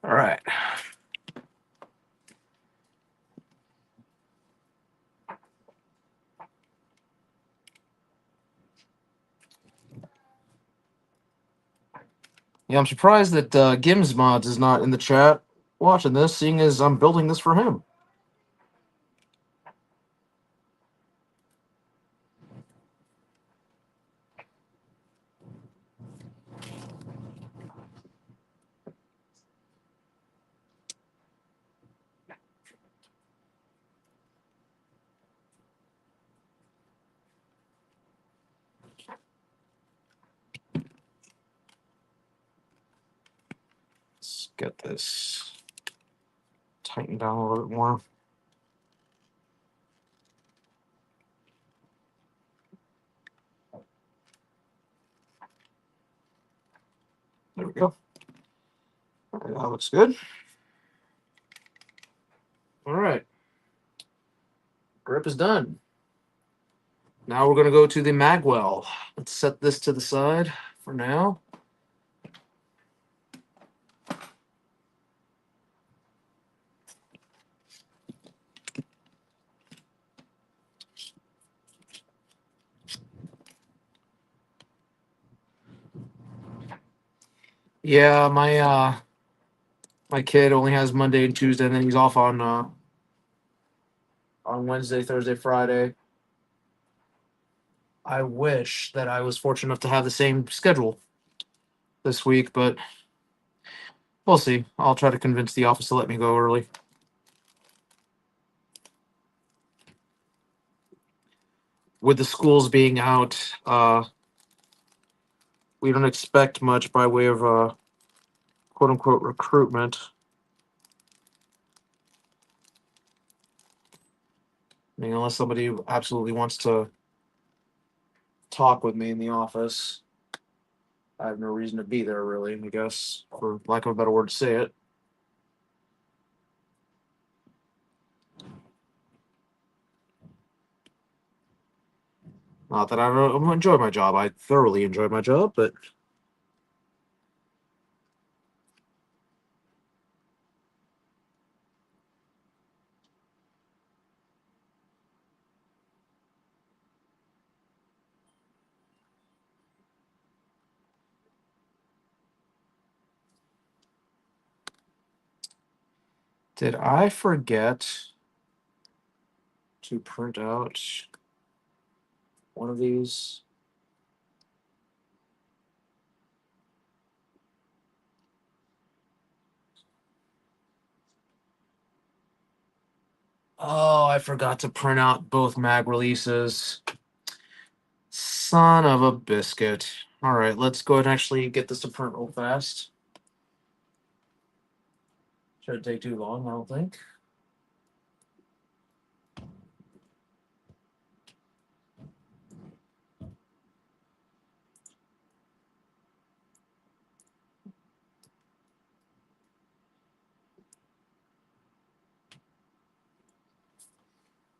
All right. Yeah, I'm surprised that Gimsmods is not in the chat watching this, seeing as I'm building this for him. Let's get this tightened down a little bit more. There we go. All right, that looks good. All right. Grip is done. Now we're going to go to the magwell. Let's set this to the side for now. Yeah, my kid only has Monday and Tuesday, and then he's off on Wednesday, Thursday, Friday. I wish that I was fortunate enough to have the same schedule this week, but we'll see. I'll try to convince the office to let me go early. with the schools being out, we don't expect much by way of quote unquote recruitment. I mean, unless somebody absolutely wants to talk with me in the office, I have no reason to be there, really, I guess, for lack of a better word to say it. Not that I don't enjoy my job. I thoroughly enjoy my job, but did I forget to print out one of these? Oh, I forgot to print out both mag releases. Son of a biscuit. All right, let's go ahead and actually get this to print real fast. Shouldn't take too long, I don't think.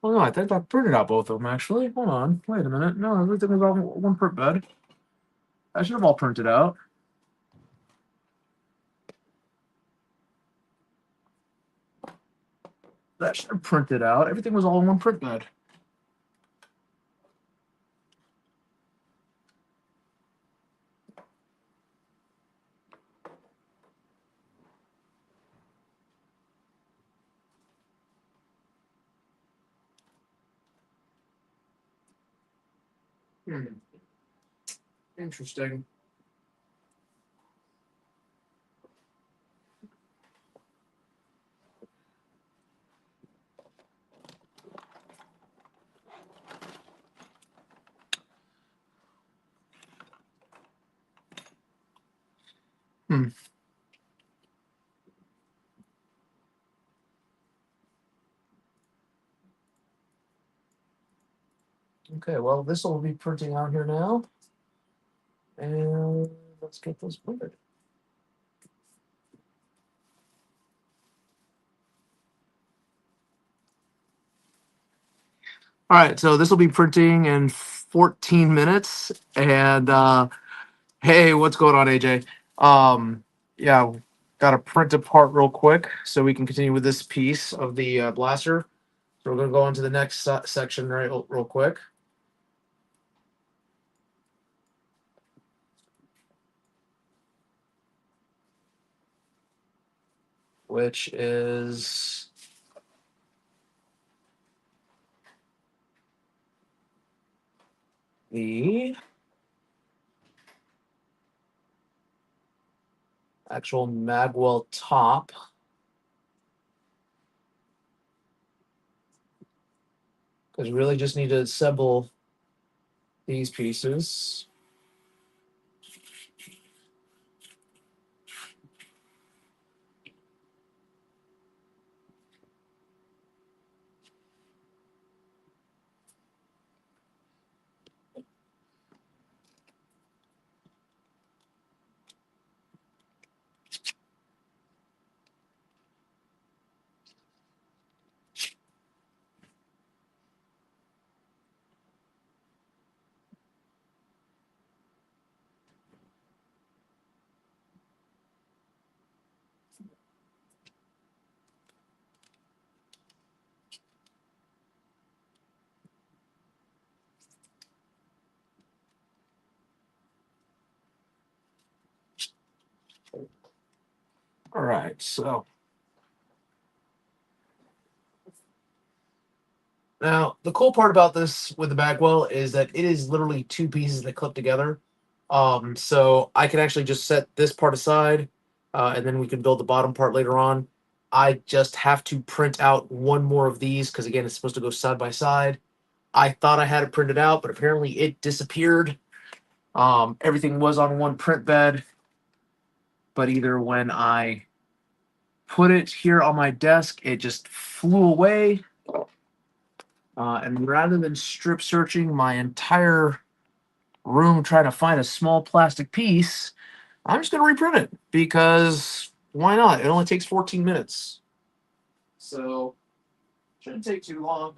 Oh no, I think I printed out both of them actually. Hold on, wait a minute. No, everything was on one print bed. I should have all printed out. That should have printed out. Everything was all in one print bed. Hmm. Interesting. Hmm. Okay, well, this will be printing out here now. And let's get this printed. All right, so this will be printing in 14 minutes. And hey, what's going on, AJ? Yeah, got to print apart real quick so we can continue with this piece of the blaster. So we're gonna go on to the next section real quick, which is the actual magwell top. Because we really just need to assemble these pieces. All right, so now the cool part about this with the Bagwell is that it is literally two pieces that clip together. So I can actually just set this part aside, and then we can build the bottom part later on. I just have to print out one more of these because again, it's supposed to go side by side. I thought I had it printed out, but apparently it disappeared. Everything was on one print bed, but either when I put it here on my desk, it just flew away. And rather than strip searching my entire room trying to find a small plastic piece, I'm just going to reprint it because why not? It only takes 14 minutes. So, shouldn't take too long.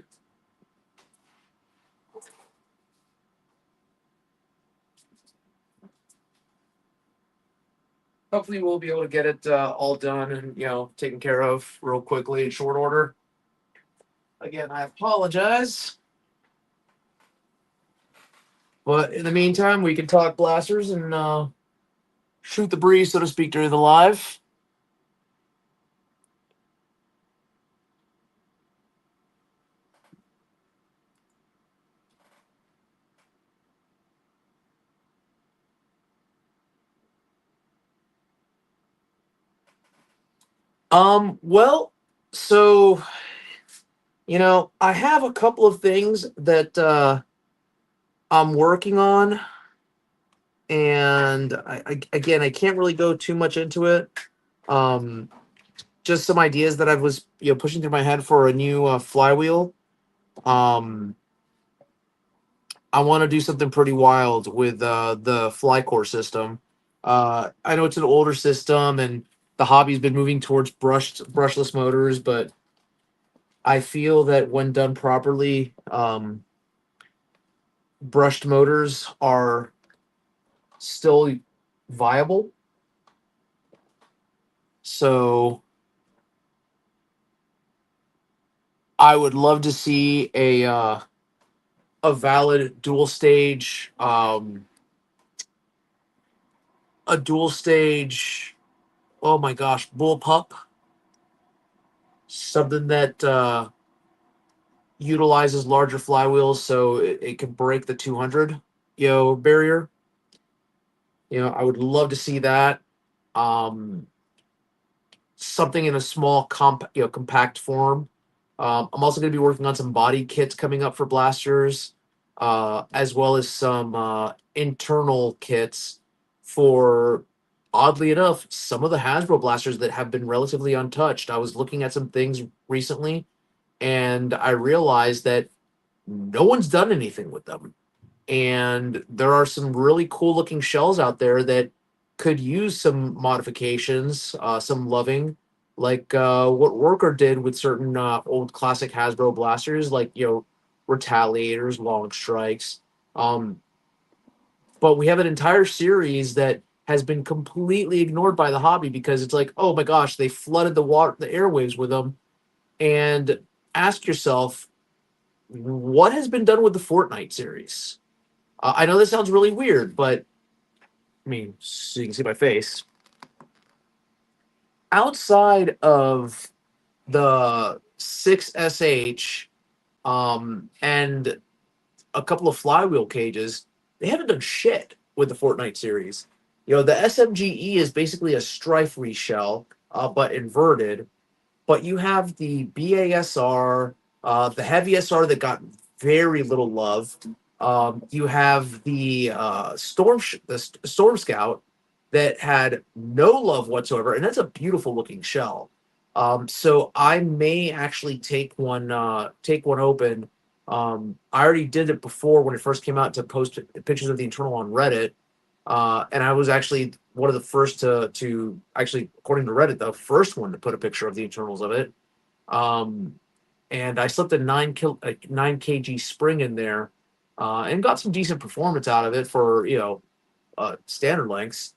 Hopefully, we'll be able to get it all done and, taken care of real quickly in short order. Again, I apologize. But in the meantime, we can talk blasters and shoot the breeze, so to speak, during the live. Well, so I have a couple of things that I'm working on, and again, I can't really go too much into it. Um, just some ideas that I was pushing through my head for a new flywheel. Um, I want to do something pretty wild with the Flycore system. I know it's an older system, and the hobby's been moving towards brushless motors, but I feel that when done properly, brushed motors are still viable. So I would love to see a valid dual stage. Oh my gosh, bullpup, something that utilizes larger flywheels so it can break the 200 barrier. I would love to see that. Um, Something in a small compact form. I'm also going to be working on some body kits coming up for blasters, as well as some internal kits for, oddly enough, some of the Hasbro blasters that have been relatively untouched. I was looking at some things recently, and I realized that no one's done anything with them. And there are some really cool looking shells out there that could use some modifications, some loving, like what Worker did with certain old classic Hasbro blasters, like retaliators, long strikes. Um, but we have an entire series that has been completely ignored by the hobby because it's like, oh my gosh, they flooded the airwaves with them. And ask yourself, what has been done with the Fortnite series? I know this sounds really weird, but I mean, so you can see my face. Outside of the 6SH and a couple of flywheel cages, they haven't done shit with the Fortnite series. The SMGE is basically a Strife reshell, but inverted. But you have the BASR, the heavy SR that got very little love. You have the Storm Scout that had no love whatsoever, and that's a beautiful looking shell. So I may actually take one open. I already did it before when it first came out to post pictures of the internal on Reddit. And I was actually one of the first to actually, according to Reddit, the first one to put a picture of the internals of it. Um, and I slipped a 9 kg spring in there, and got some decent performance out of it for standard lengths.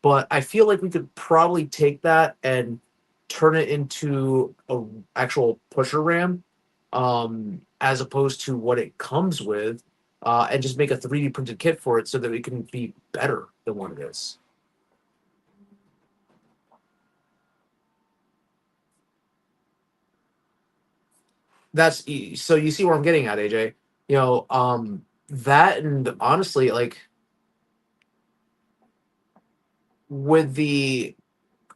But I feel like we could probably take that and turn it into a actual pusher ram, as opposed to what it comes with, and just make a 3D printed kit for it so that it can be better than what it is. So you see where I'm getting at, AJ. That, and honestly, like, with the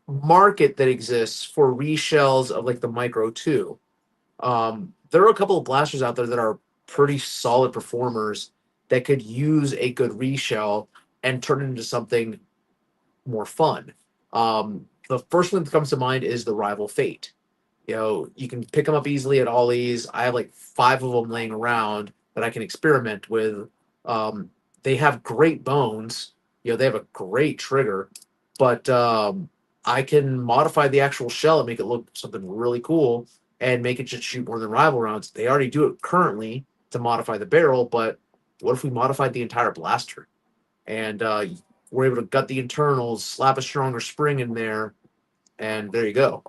market that exists for reshells of like the Micro 2, there are a couple of blasters out there that are pretty solid performers that could use a good reshell and turn it into something more fun. The first one that comes to mind is the Rival Fate. You know, you can pick them up easily at Ollie's. I have like five of them laying around that I can experiment with. Um, they have great bones. You know, they have a great trigger, but I can modify the actual shell and make it look something really cool and make it just shoot more than rival rounds. They already do it currently to modify the barrel, but what if we modified the entire blaster and we're able to gut the internals, slap a stronger spring in there, and there you go.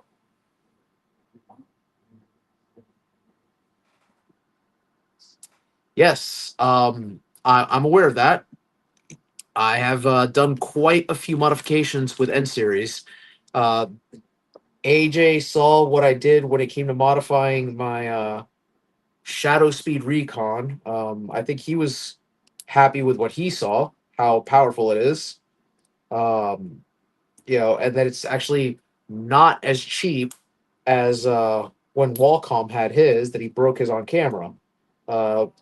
Yes, I'm aware of that. I have done quite a few modifications with N series. Uh, AJ saw what I did when it came to modifying my Shadow Speed Recon. I think he was happy with what he saw, how powerful it is. Um, you know, and that it's actually not as cheap as when Wacom had his, that he broke his on camera.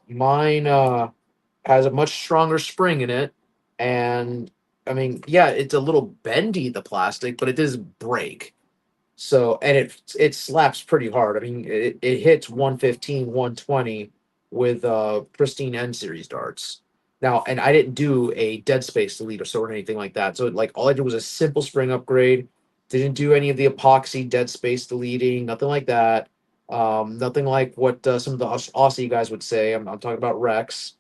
Mine has a much stronger spring in it, and I mean, yeah, it's a little bendy, the plastic, but it does break. So, and it slaps pretty hard. I mean, it hits 115, 120 with pristine N series darts. Now, and I didn't do a dead space delete or sort or anything like that. So, like, all I did was a simple spring upgrade. Didn't do any of the epoxy dead space deleting, nothing like that. Nothing like what some of the Aussie guys would say. I'm talking about Rex.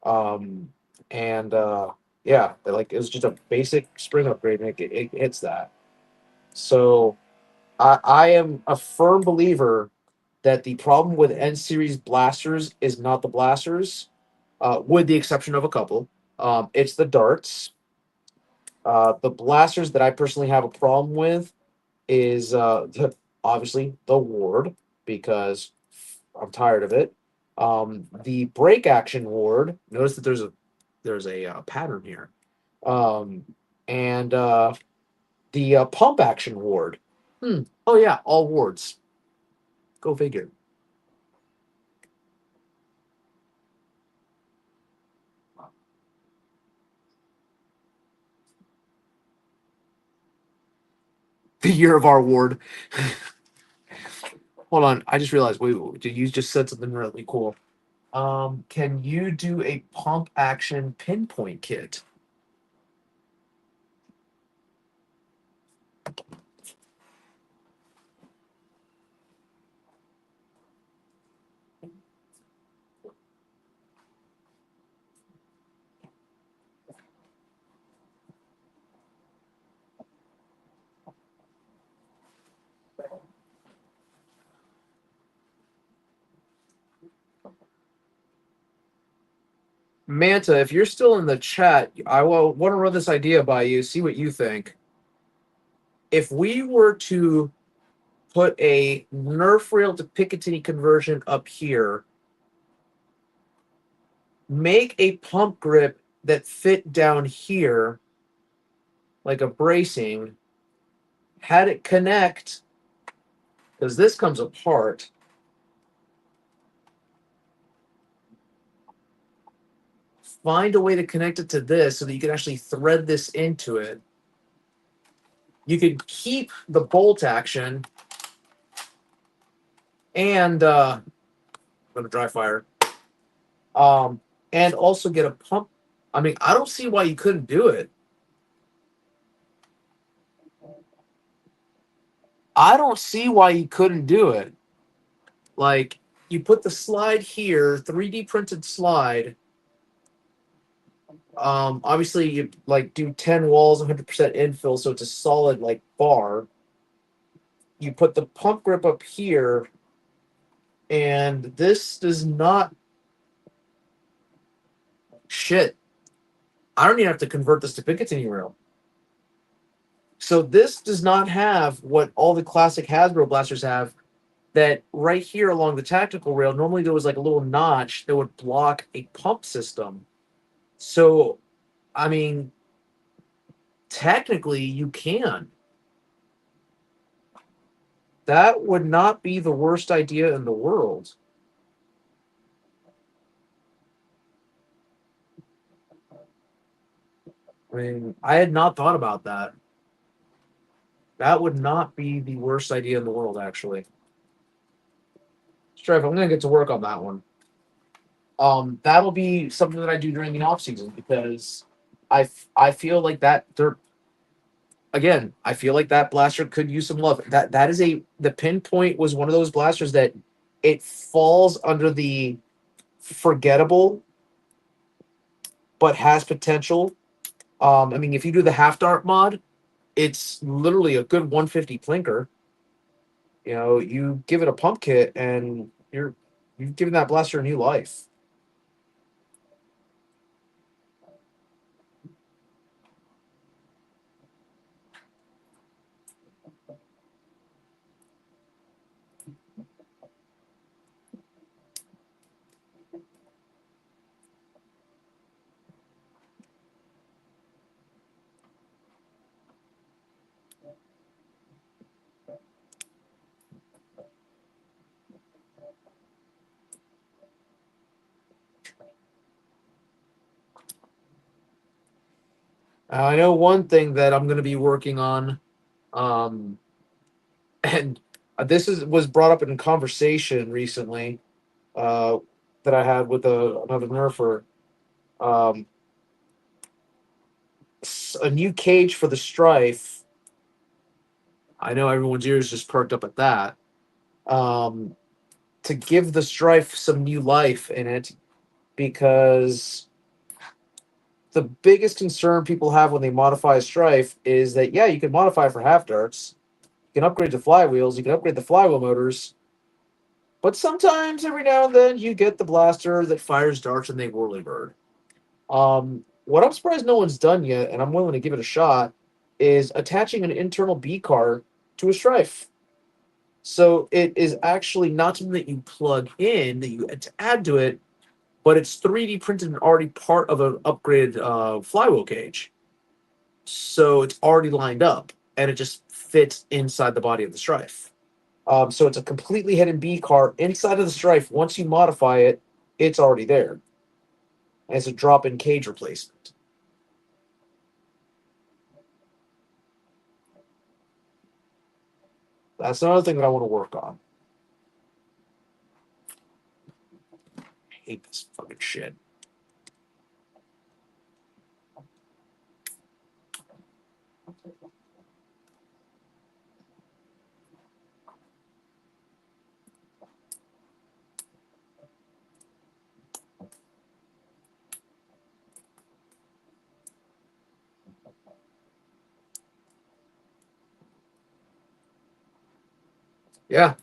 Um, and yeah, like it was just a basic spring upgrade, and it hits that. So I am a firm believer that the problem with N series blasters is not the blasters, with the exception of a couple. It's the darts. The blasters that I personally have a problem with is obviously the ward because I'm tired of it. The break action ward. Notice that there's a pattern here. Um, and the pump action ward. Oh yeah, all wards. Go figure. The year of our ward. Hold on, I just realized. Wait, you just said something really cool. Can you do a pump action pinpoint kit? Manta, if you're still in the chat, I will want to run this idea by you. See what you think. If we were to put a Nerf rail to Picatinny conversion up here, make a pump grip that fit down here like a bracing, had it connect because this comes apart. Find a way to connect it to this so that you can actually thread this into it. You could keep the bolt action and I'm gonna dry fire. Um, and also get a pump. I mean, I don't see why you couldn't do it. I don't see why you couldn't do it. Like, you put the slide here, 3D printed slide. Obviously, you like do 10 walls, 100% infill, so it's a solid like bar. You put the pump grip up here, and this does not. Shit, I don't even have to convert this to Picatinny rail. So this does not have what all the classic Hasbro blasters have. That right here along the tactical rail, normally there was like a little notch that would block a pump system. So, I mean, technically you can. That would not be the worst idea in the world. I mean, I had not thought about that. That would not be the worst idea in the world, actually. Strife, I'm gonna get to work on that one. That'll be something that I do during the off season because I feel like that there again. I feel like that blaster could use some love. That is a the pinpoint was one of those blasters that it falls under the forgettable but has potential. I mean, if you do the half dart mod, it's literally a good 150 plinker. You know, you give it a pump kit and you've given that blaster a new life. I know one thing that I'm going to be working on, um, and this is was brought up in conversation recently uh, that I had with another nerfer. Um, a new cage for the Strife. I know everyone's ears just perked up at that. Um, to give the Strife some new life in it, because the biggest concern people have when they modify a Strife is that yeah, you can modify for half darts, you can upgrade the flywheels, you can upgrade the flywheel motors, but sometimes every now and then you get the blaster that fires darts and they whirly bird. What I'm surprised no one's done yet, and I'm willing to give it a shot, is attaching an internal B car to a Strife. So it is actually not something that you plug in, that you add to it, but it's 3D printed and already part of an upgraded flywheel cage. So it's already lined up and it just fits inside the body of the Strife. So it's a completely hidden B car inside of the Strife. Once you modify it, it's already there as a drop in cage replacement. That's another thing that I want to work on. I hate this fucking shit. Yeah,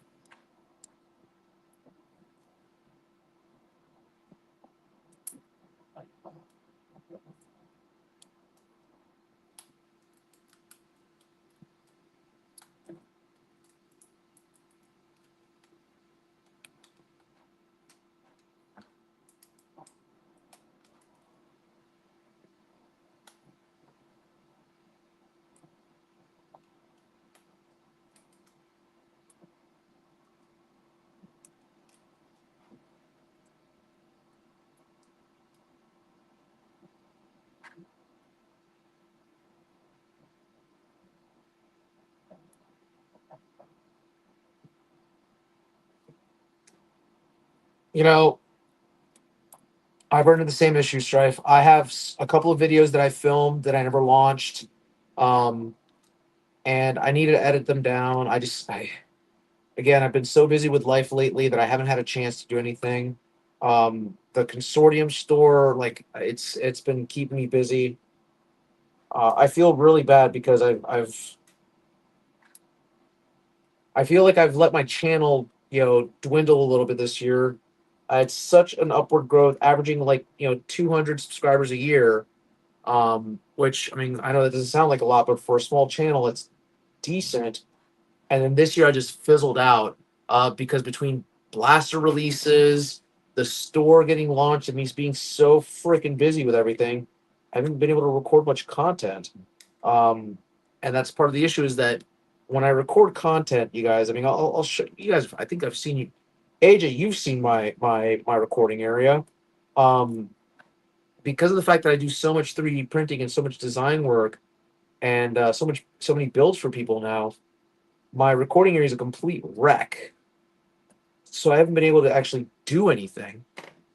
you know, I've run into the same issue, Strife. I have a couple of videos that I filmed that I never launched, um, and I need to edit them down. Again, I've been so busy with life lately that I haven't had a chance to do anything. The consortium store, like it's been keeping me busy. I feel really bad because I feel like I've let my channel dwindle a little bit this year. It's such an upward growth, averaging like 200 subscribers a year. Which I mean I know that doesn't sound like a lot, but for a small channel, it's decent. And then this year I just fizzled out because between blaster releases, the store getting launched, and me being so freaking busy with everything, I haven't been able to record much content. Um, and that's part of the issue is that when I record content, you guys, I mean, I'll show you guys. I think I've seen you, AJ. You've seen my recording area. Um, because of the fact that I do so much 3D printing and so much design work and so many builds for people now, my recording area is a complete wreck. So I haven't been able to actually do anything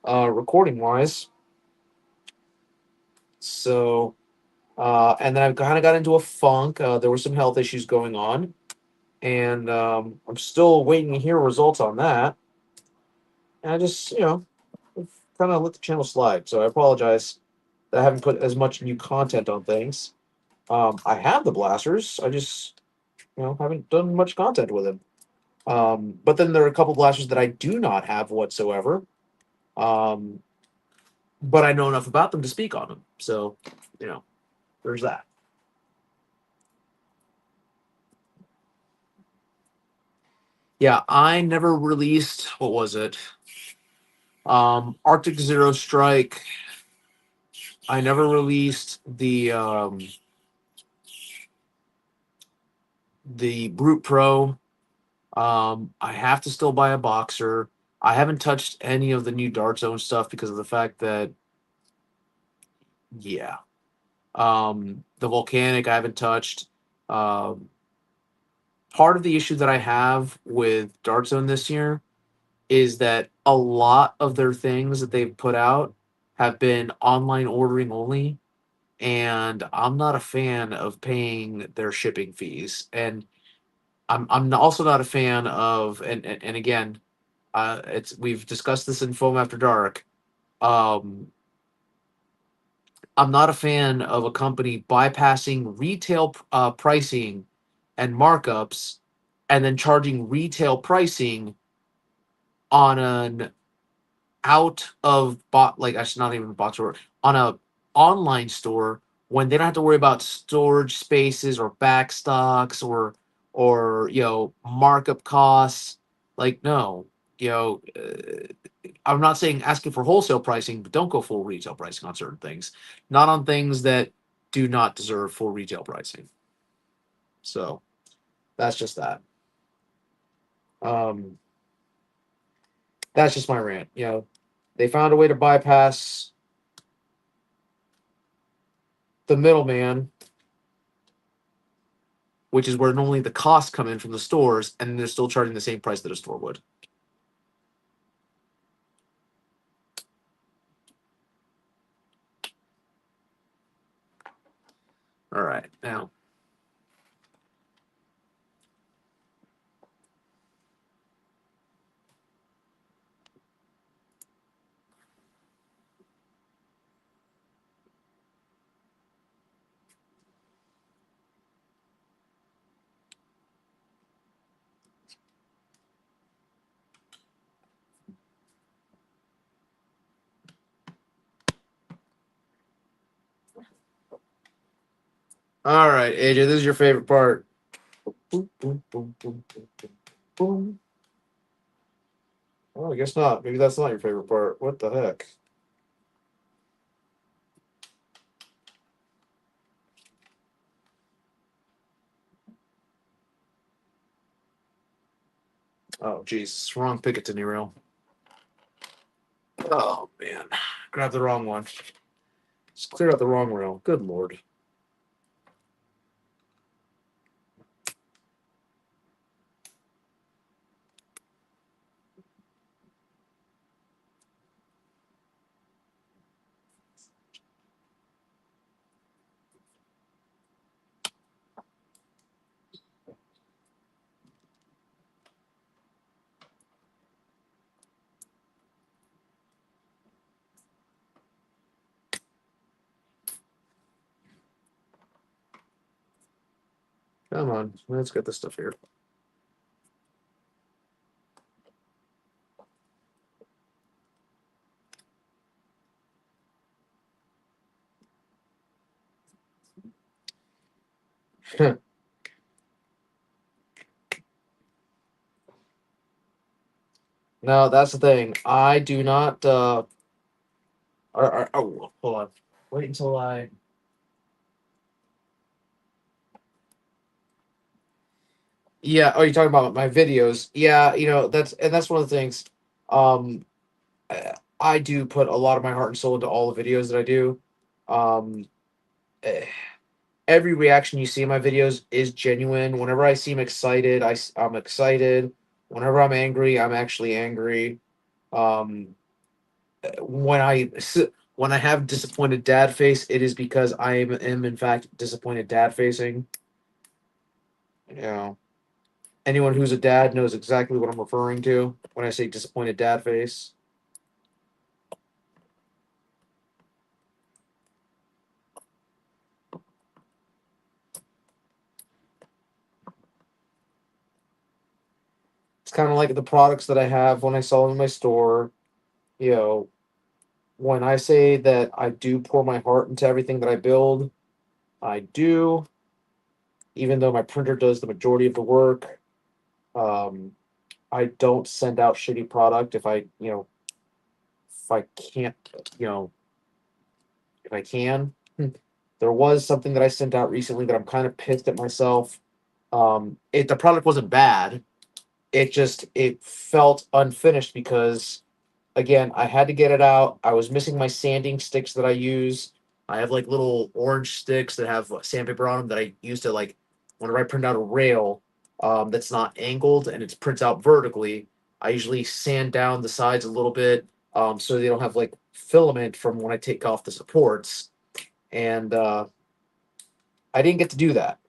recording wise. So and then I've kind of got into a funk. There were some health issues going on, and I'm still waiting to hear results on that. And I just, kind of let the channel slide. So I apologize that I haven't put as much new content on things. I have the blasters. I just, haven't done much content with them. But then there are a couple blasters that I do not have whatsoever. Um, but I know enough about them to speak on them. So, there's that. Yeah, I never released, what was it? Arctic Zero Strike. I never released the Brute Pro. I have to still buy a boxer. I haven't touched any of the new Dart Zone stuff because of the fact that, yeah. The Volcanic I haven't touched. Um, Part of the issue that I have with Dart Zone this year is that a lot of their things that they've put out have been online ordering only, and I'm not a fan of paying their shipping fees. And I'm also not a fan of, and again, it's we've discussed this in Foam After Dark. Um, I'm not a fan of a company bypassing retail pricing and markups, and then charging retail pricing on an out of bot like actually not even a box store, on a online store, when they don't have to worry about storage spaces or back stocks or markup costs. Like, no, I'm not saying asking for wholesale pricing, but don't go full retail pricing on certain things, not on things that do not deserve full retail pricing. So that's just that. um that's just my rant. They found a way to bypass the middleman, which is where normally the costs come in from the stores, and they're still charging the same price that a store would. All right, now. All right, AJ, this is your favorite part. Boom, boom, boom, boom, boom, boom, boom. Oh, I guess not. Maybe that's not your favorite part. What the heck? Oh, jeez, wrong Picatinny reel. Oh man, grabbed the wrong one. Just clear out the wrong reel. Good lord. Come on, let's get this stuff here. No, that's the thing. I do not. Oh, hold on. Wait until I. Yeah. Oh, you're talking about my videos. Yeah. That's one of the things. Um, I do put a lot of my heart and soul into all the videos that I do. Um, eh, every reaction you see in my videos is genuine. Whenever I seem excited, I'm excited. Whenever I'm angry, I'm actually angry. Um, when I when I have disappointed dad face, it is because am in fact disappointed dad facing. You know, anyone who's a dad knows exactly what I'm referring to when I say disappointed dad face. It's kind of like the products that I have when I sell them in my store. You know, when I say that I do pour my heart into everything that I build, I do, even though my printer does the majority of the work. Um, I don't send out shitty product if I can't, you know, if I can. There was something that I sent out recently that I'm kind of pissed at myself. The product wasn't bad. It felt unfinished because again, I had to get it out. I was missing my sanding sticks that I use. I have like little orange sticks that have sandpaper on them that I use to like whenever I print out a rail that's not angled and it prints out vertically. I usually sand down the sides a little bit so they don't have like filament from when I take off the supports. And I didn't get to do that.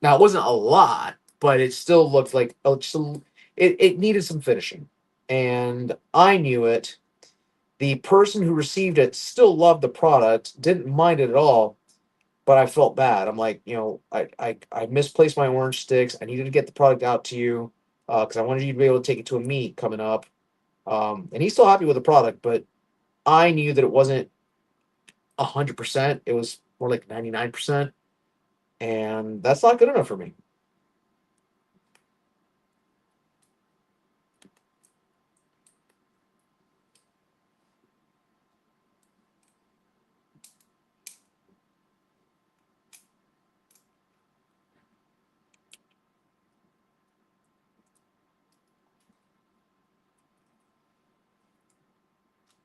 Now it wasn't a lot, but it still looked like it needed some finishing, and I knew it. The person who received it still loved the product, didn't mind it at all, but I felt bad. I'm like, I misplaced my orange sticks. I needed to get the product out to you because I wanted you to be able to take it to a meet coming up. And he's still happy with the product, but I knew that it wasn't 100%. It was more like 99%, and that's not good enough for me.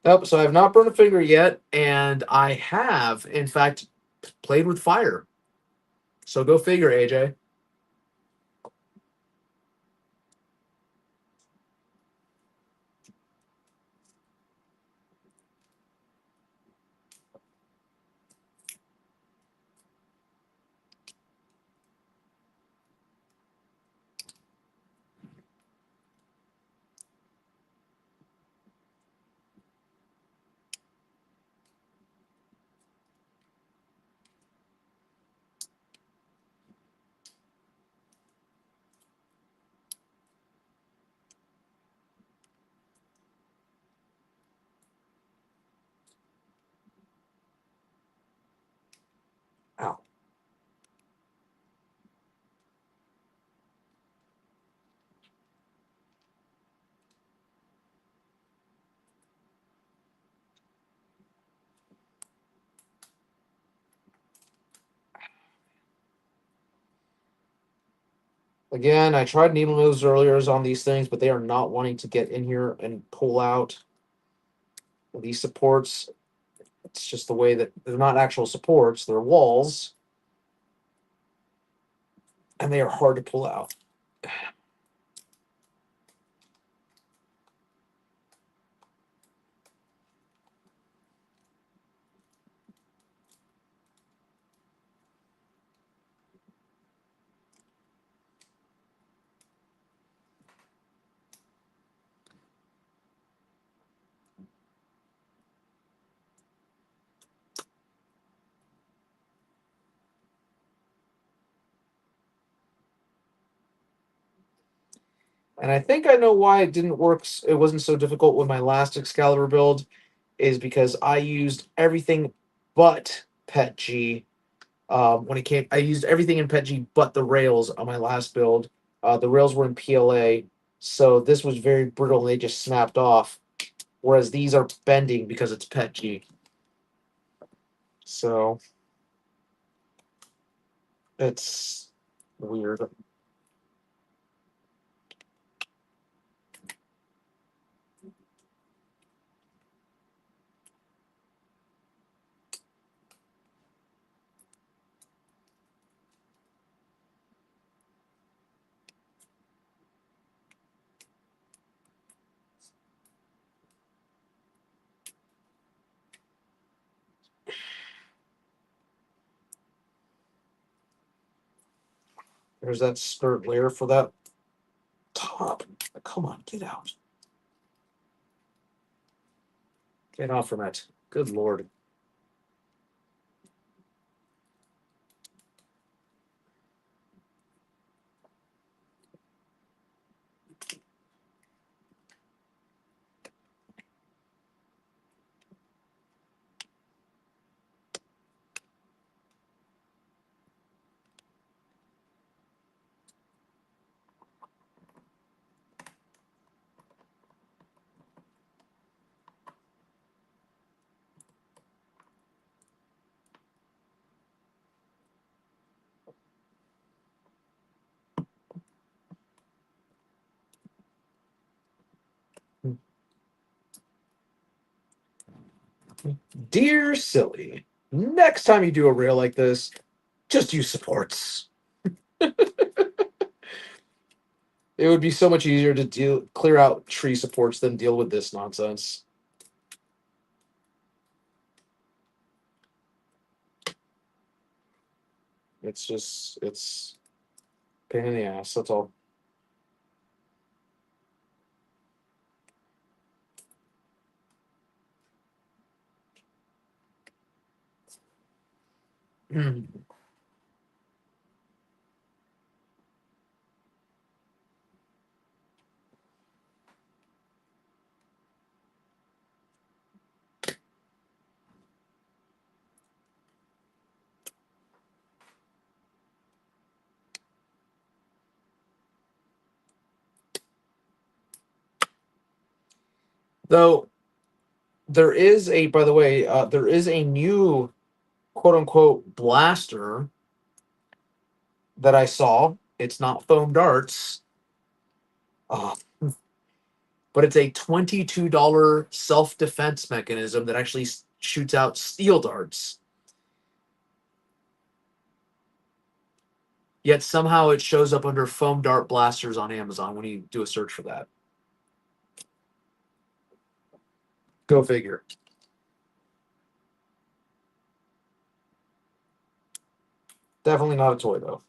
Nope. So I have not burned a finger yet, and I have, in fact, played with fire. So go figure, AJ. Ow. Again, I tried needle nose earlier on these things, but they are not wanting to get in here and pull out these supports. It's just the way that they're not actual supports, they're walls, and they are hard to pull out. And I think I know why it didn't work. It wasn't so difficult with my last Excalibur build, is because I used everything but Pet G. When it came, I used everything in Pet G but the rails on my last build. The rails were in PLA, so this was very brittle and they just snapped off. Whereas these are bending because it's Pet G. So it's weird. There's that skirt layer for that top. Come on, get out. Get off from it. Good lord. Dear Silly, next time you do a rail like this, just use supports. It would be so much easier to clear out tree supports than deal with this nonsense. It's pain in the ass. That's all. Though there is a, by the way, there is a new quote unquote blaster that I saw. It's not foam darts, uh, but it's a $22 self defense mechanism that actually shoots out steel darts. Yet somehow it shows up under foam dart blasters on Amazon when you do a search for that. Go figure. Definitely not a toy though.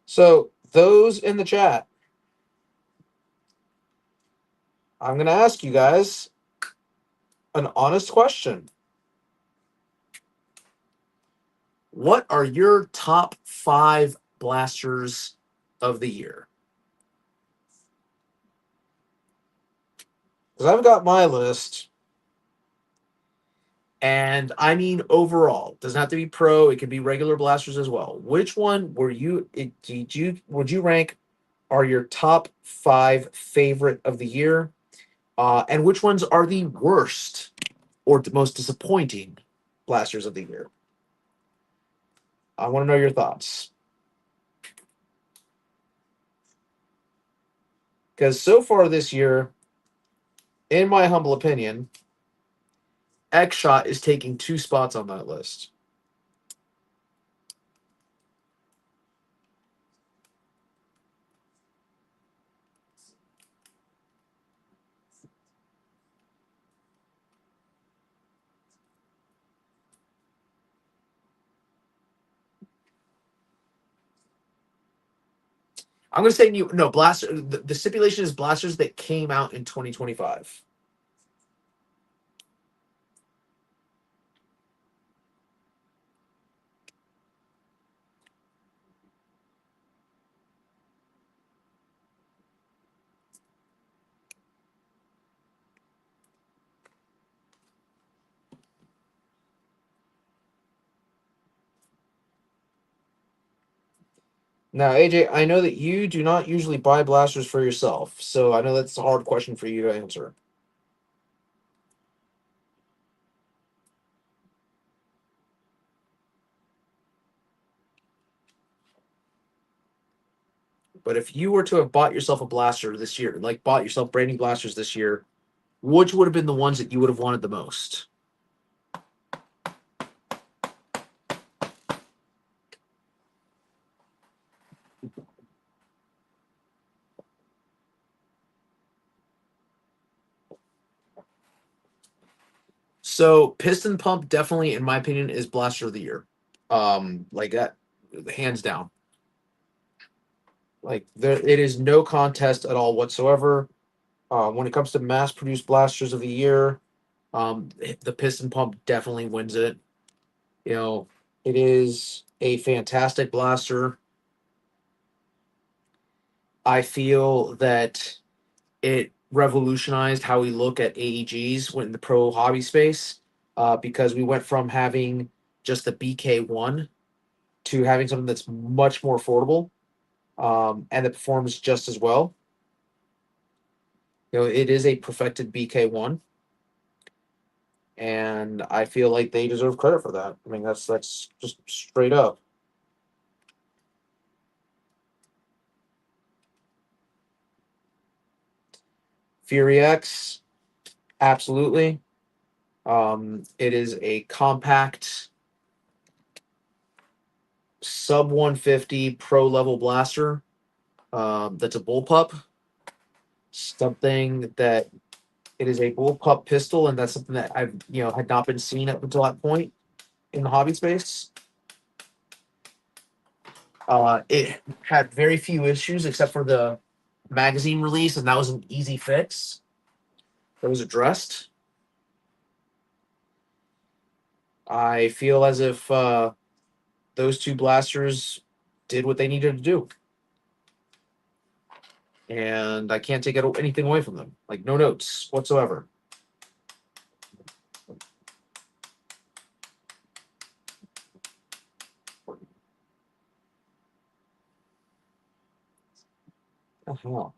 So those in the chat, I'm gonna ask you guys an honest question. What are your top 5 blasters of the year? Because I've got my list, and I mean overall. Doesn't have to be pro. It can be regular blasters as well. Which one would you rank are your top 5 favorite of the year? And which ones are the worst or the most disappointing blasters of the year? I want to know your thoughts. Because so far this year, in my humble opinion, X Shot is taking 2 spots on that list. I'm going to say no blaster. The stipulation is blasters that came out in 2025. Now, AJ, I know that you do not usually buy blasters for yourself, so I know that's a hard question for you to answer. But if you were to have bought yourself a blaster this year, like bought yourself brand new blasters this year, which would have been the ones that you would have wanted the most? So piston pump definitely, in my opinion, is blaster of the year. Like that, hands down. Like there, it is no contest at all whatsoever. When it comes to mass-produced blasters of the year, the piston pump definitely wins it. You know, it is a fantastic blaster. I feel that it revolutionized how we look at AEGs in the pro hobby space, because we went from having just the BK1 to having something that's much more affordable, and that performs just as well. It is a perfected BK1, and I feel like they deserve credit for that. I mean, that's just straight up. Fury X, absolutely. It is a compact sub 150 pro level blaster. That's a bullpup. Something that it is a bullpup pistol, and that's something that I've had not been seen up until that point in the hobby space. It had very few issues except for the magazine release, and that was an easy fix. That was addressed. I feel as if those two blasters did what they needed to do, and I can't take anything away from them. Like no notes whatsoever. Uh-huh.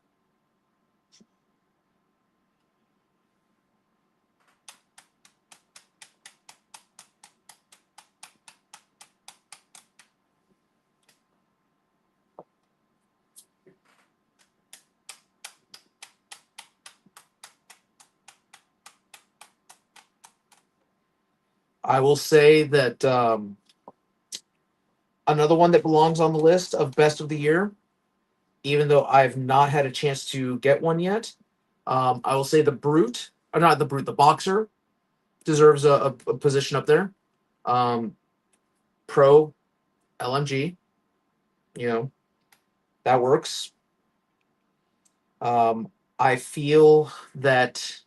I will say that another one that belongs on the list of best of the year, even though I've not had a chance to get one yet. I will say the Brute, or not the Brute, the Boxer deserves a position up there. Um, Pro LMG, you know, that works. I feel that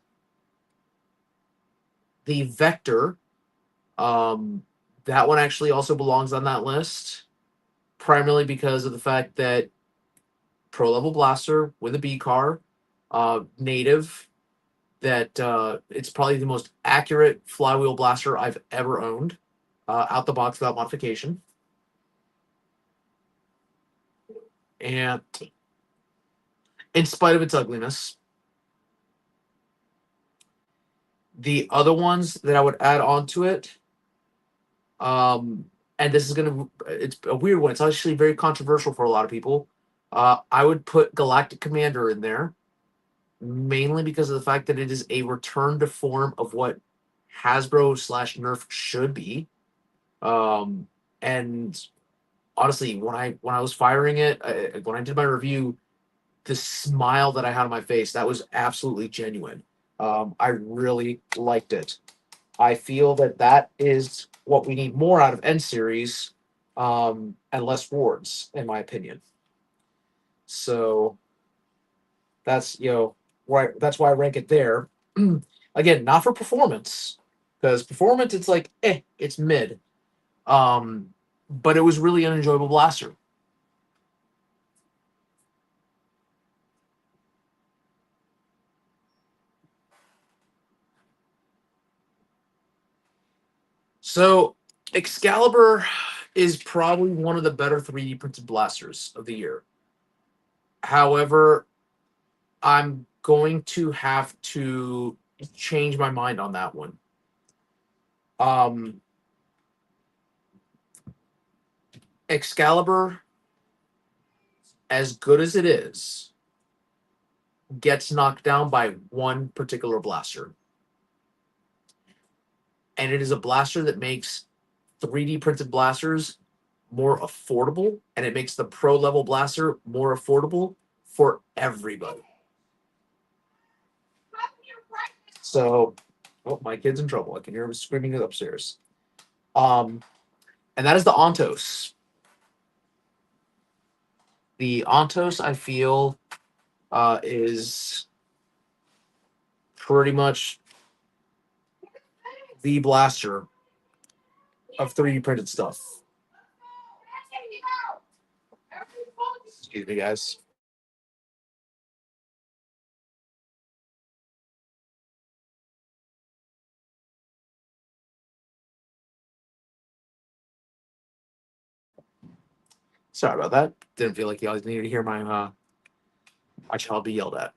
the Vector, um, that one actually also belongs on that list, primarily because of the fact that pro level blaster with a B car, native, that it's probably the most accurate flywheel blaster I've ever owned, out the box without modification. And in spite of its ugliness, the other ones that I would add on to it, um, and this is it's a weird one. It's actually very controversial for a lot of people. I would put Galactic Commander in there, mainly because of the fact that it is a return to form of what Hasbro slash Nerf should be. Um, and honestly, when I was firing it, when I did my review, the smile that I had on my face, that was absolutely genuine. I really liked it. I feel that that is what we need more out of N series, and less wards, in my opinion. So that's that's why I rank it there. Again, not for performance, because performance it's like it's mid. Um, but it was really an enjoyable blaster. So Excalibur is probably one of the better 3D printed blasters of the year. However, I'm going to have to change my mind on that one. Um, Excalibur, as good as it is, gets knocked down by one particular blaster. And it is a blaster that makes 3D printed blasters more affordable, and it makes the pro level blaster more affordable for everybody. So, oh, my kid's in trouble. I can hear him screaming upstairs. Um, and that is the Ontos. The Ontos, I feel, is pretty much the blaster of 3D printed stuff. Excuse me, guys. Sorry about that. Didn't feel like you always needed to hear my child be yelled at.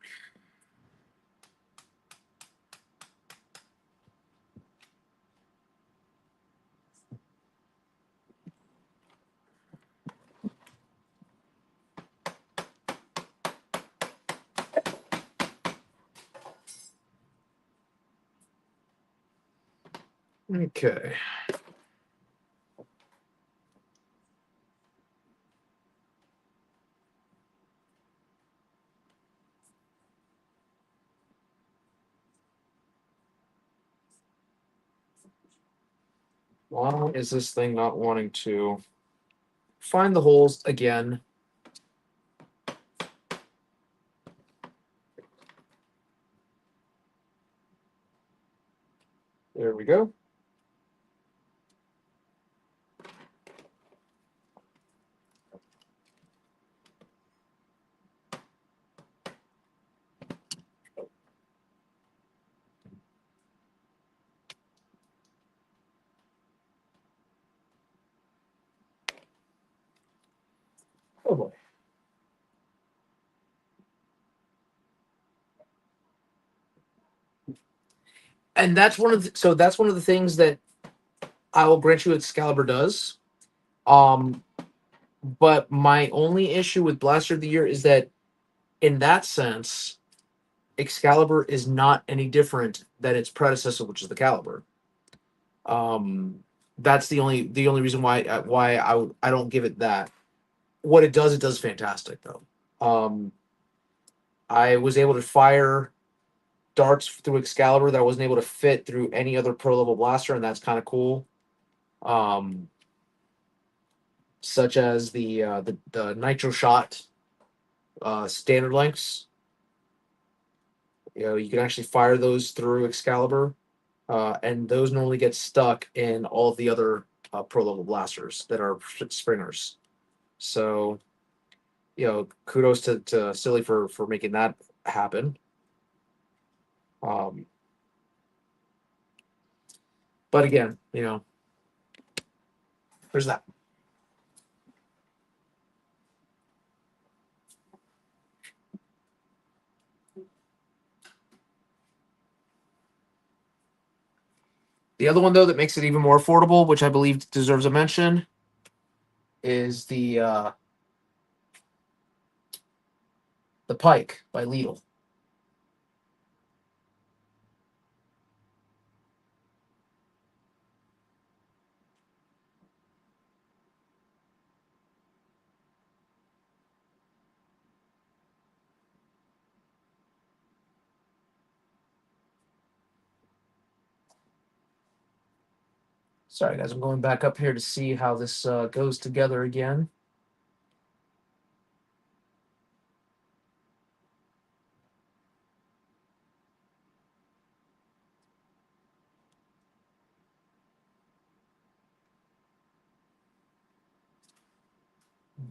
Okay. Why is this thing not wanting to find the holes again? There we go. Oh boy. And that's one of the things that I will grant you Excalibur does. Um, but my only issue with Blaster of the Year is that in that sense, Excalibur is not any different than its predecessor, which is the Caliber. Um, that's the only reason why I don't give it that. What it does fantastic though. I was able to fire darts through Excalibur that I wasn't able to fit through any other pro level blaster, and that's kind of cool. Um, Such as the Nitro Shot standard lengths. You know, you can actually fire those through Excalibur, and those normally get stuck in all of the other pro level blasters that are springers. So, kudos to Silly for making that happen. Um, but again, there's that. The other one though that makes it even more affordable, which I believe deserves a mention, is the Pike by Lidl. Sorry, guys, I'm going back up here to see how this goes together again.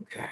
Okay.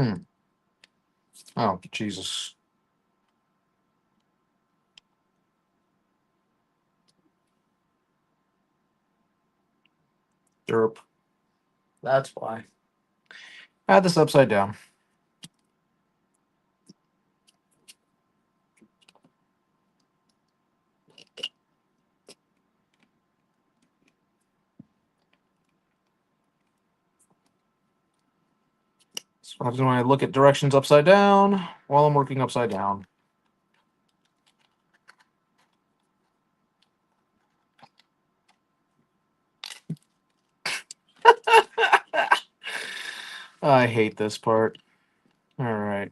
Hmm. Oh, Jesus. Derp. That's why. I had this upside down. So what happens when I look at directions upside down while I'm working upside down? I hate this part. All right.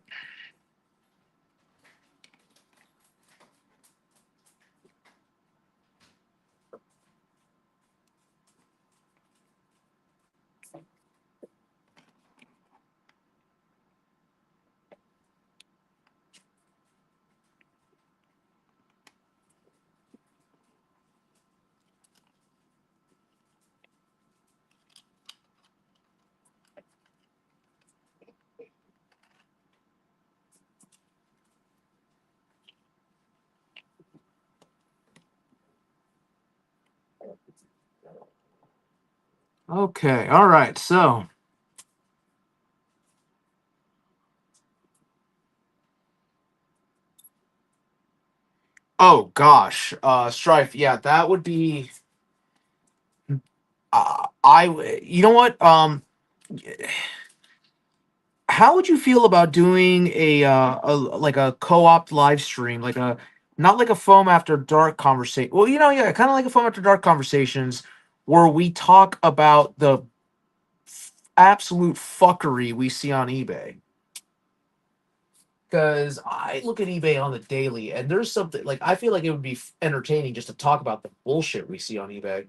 Okay. All right. So, oh gosh, Strife. Yeah, that would be. You know what? How would you feel about doing a like a co-op live stream, like a not like a foam after dark conversation? Well, yeah, kind of like a foam after dark conversations, where we talk about the absolute fuckery we see on eBay. Because I look at eBay on the daily, and there's something like I feel like it would be entertaining just to talk about the bullshit we see on eBay.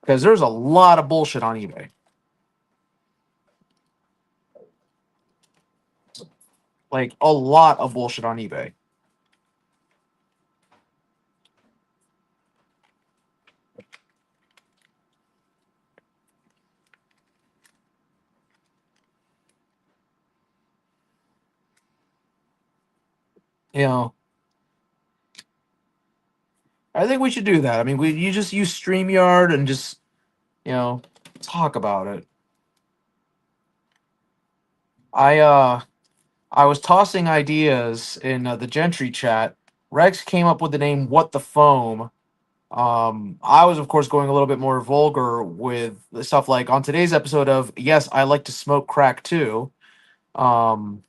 Because there's a lot of bullshit on eBay, like a lot of bullshit on eBay. You know, I think we should do that. I mean, you just use StreamYard and just you know talk about it. I uh I was tossing ideas in the Gentry chat. Rex came up with the name "What the Foam." I was, of course, going a little bit more vulgar with the stuff like on today's episode of Yes, I like to smoke crack too. Um,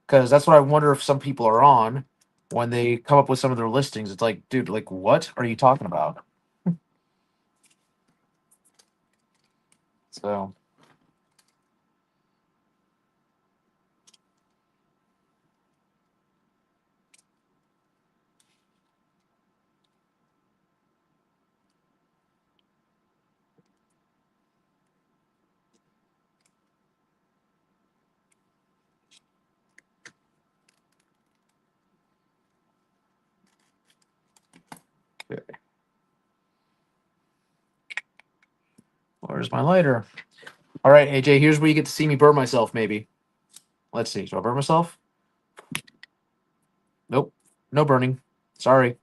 because that's what I wonder if some people are on when they come up with some of their listings. It's like, dude, like, what are you talking about? So, where's my lighter? All right, AJ, here's where you get to see me burn myself, maybe. Let's see. Do I burn myself? Nope. No burning. Sorry.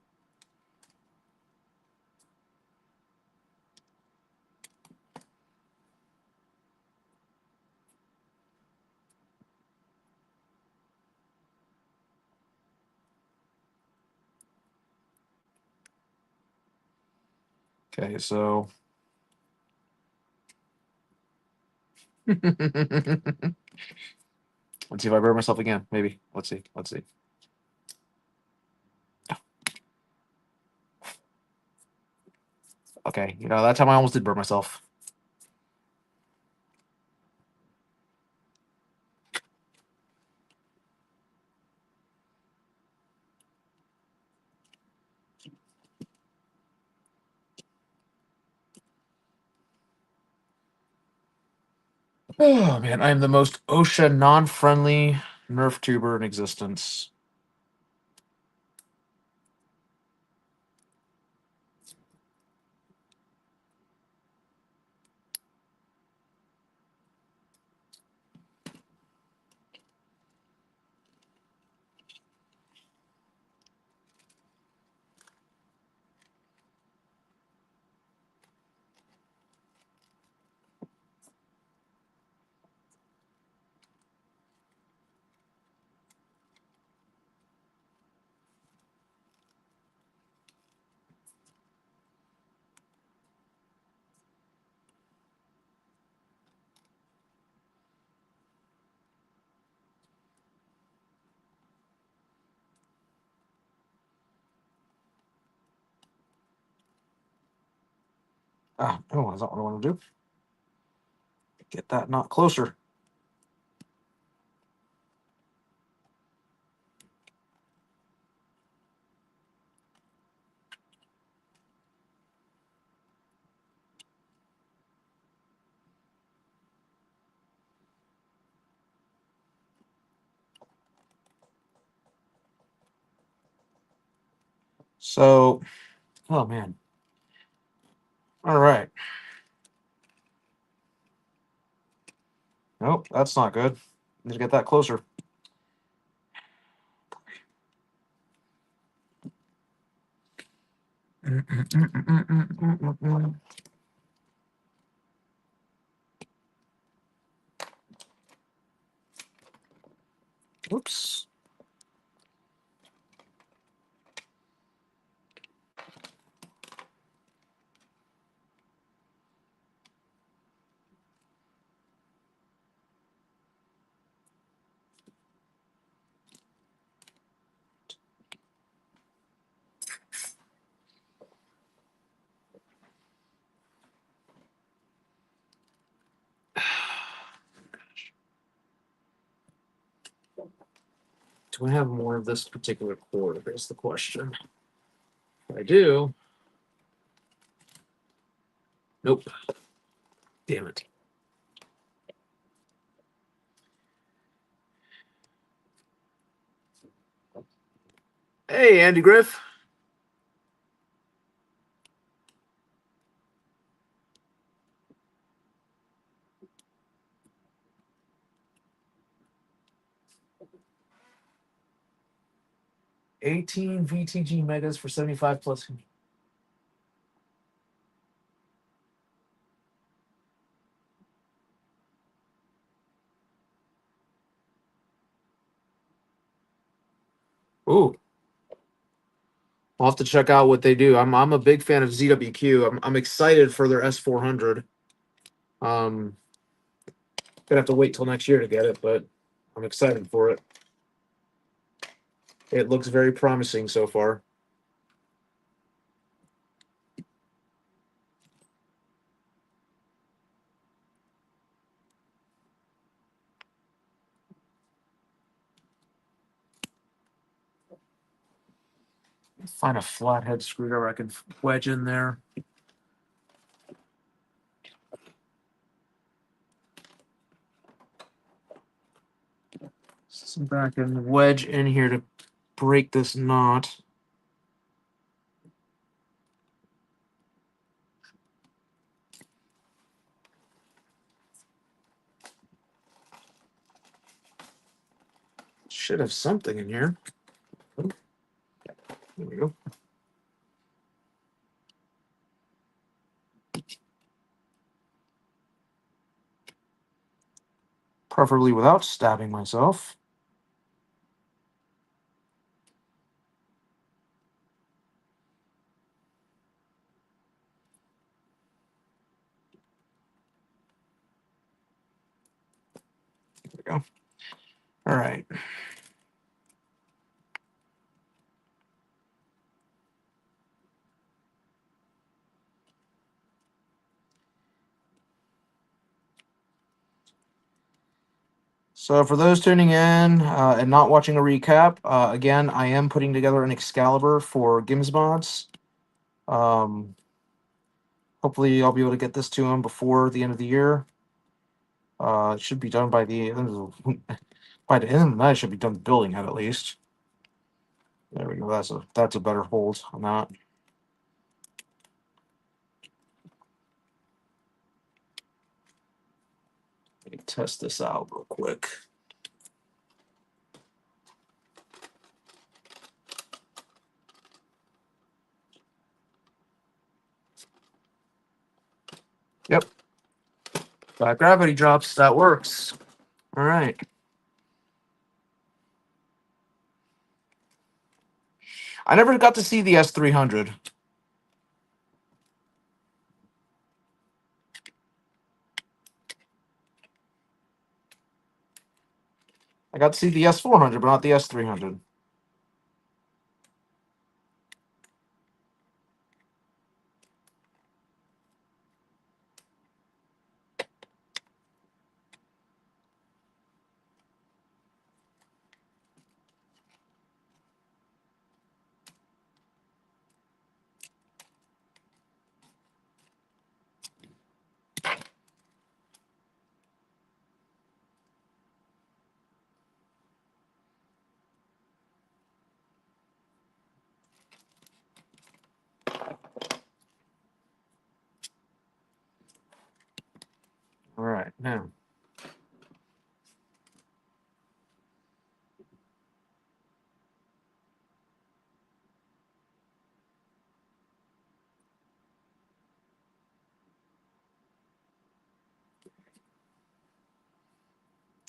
Okay, so. Let's see if I burn myself again. Maybe. Let's see. Let's see. Okay, that time I almost did burn myself. Oh man, I am the most OSHA non-friendly nerf tuber in existence. Ah, no, that's not what I want to do. Get that not closer. So, oh man. All right. Nope, that's not good. Need to get that closer. Oops. Do I have more of this particular cord? Is the question. If I do. Nope. Damn it. Hey, Andy Griff. $18 VTG megas for 75 plus. Ooh. I'll have to check out what they do. I'm a big fan of ZWQ. I'm excited for their S400. Gonna have to wait till next year to get it, but I'm excited for it. It looks very promising so far. Find a flathead screwdriver I can wedge in there. Sit back and wedge in here to break this knot. Should have something in here. Oh, there we go. Preferably without stabbing myself. There we go. All right. So for those tuning in and not watching a recap, again, I am putting together an Excalibur for Gimsmods. Hopefully I'll be able to get this to him before the end of the year. It should be done by the end of by the end of the night. I should be done building it at least. There we go. That's a better hold on that. Let me test this out real quick. Yep. Got gravity drops. That works. All right. I never got to see the S300. I got to see the S400, but not the S300. Now,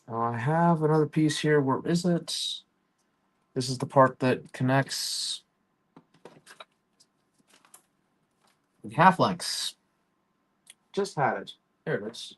I have another piece here. Where is it? This is the part that connects the half lengths. Just had it. There it is.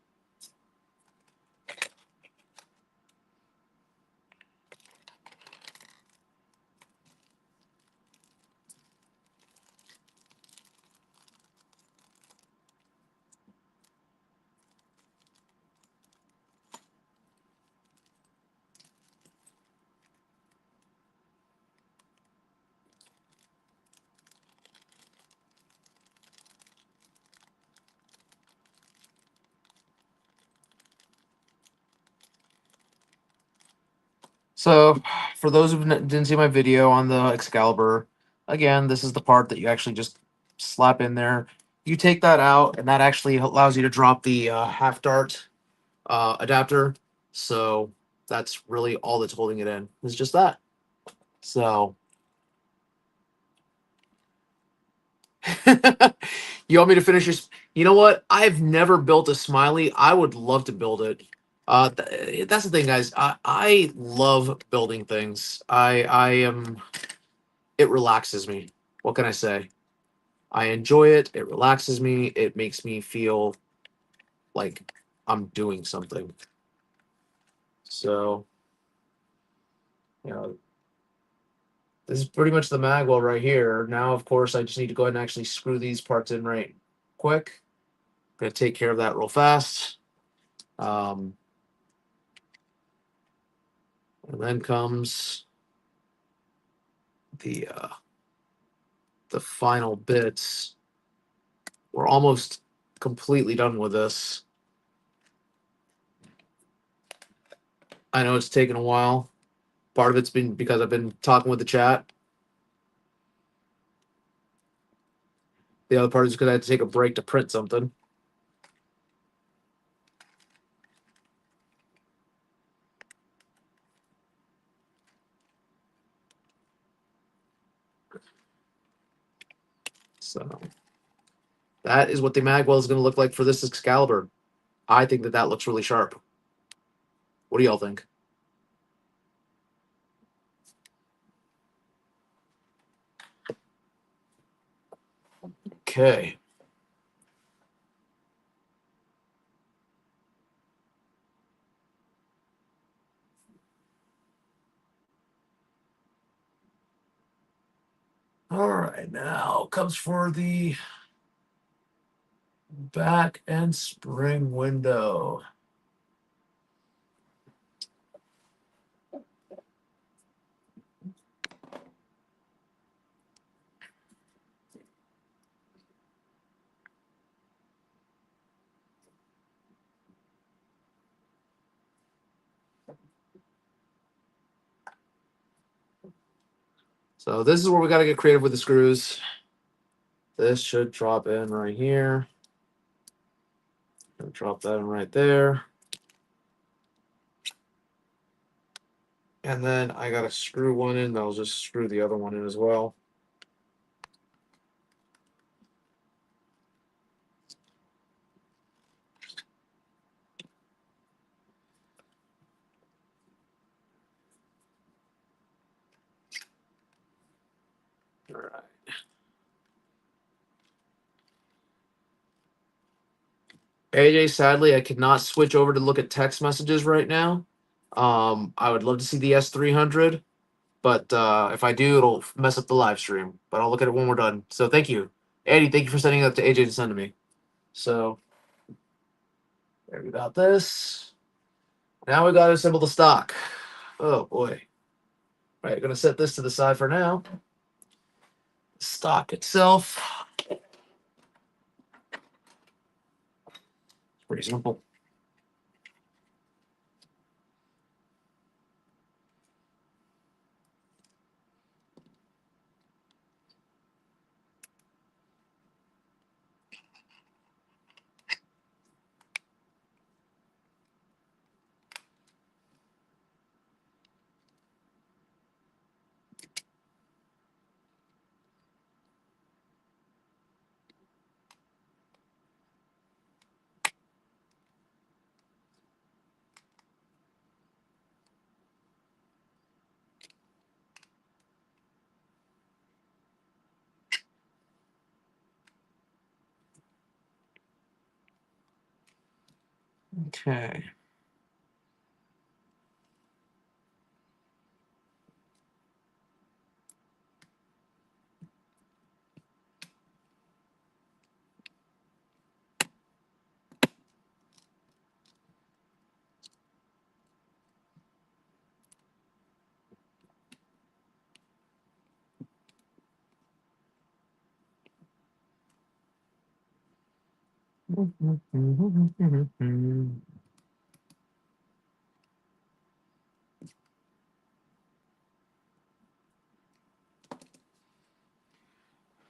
So, for those who didn't see my video on the Excalibur, again, this is the part that you actually just slap in there. You take that out, and that actually allows you to drop the half dart adapter. So that's really all that's holding it in. It's just that. So you want me to finish your? You know what? I've never built a smiley. I would love to build it. That's the thing, guys. I love building things. I am. It relaxes me. What can I say? I enjoy it. It relaxes me. It makes me feel like I'm doing something. So, you know, this is pretty much the magwell right here. Now, of course, I just need to go ahead and actually screw these parts in right quick. Gonna take care of that real fast. Um, and then comes the final bits. We're almost completely done with this. I know it's taken a while. Part of it's been because I've been talking with the chat. The other part is because I had to take a break to print something. So that is what the magwell is going to look like for this Excalibur. I think that that looks really sharp. What do y'all think? Okay. All right, now comes for the back and spring window. So this is where we got to get creative with the screws. This should drop in right here. Drop that in right there. And then I got to screw one in. I'll just screw the other one in as well. All right. AJ, sadly, I cannot switch over to look at text messages right now. I would love to see the S300, but if I do, it'll mess up the live stream. But I'll look at it when we're done. So thank you, Eddie. Thank you for sending it up to AJ to send to me. So there we got this. Now we got to assemble the stock. Oh boy! All right, gonna set this to the side for now. Stock itself, pretty simple. Okay.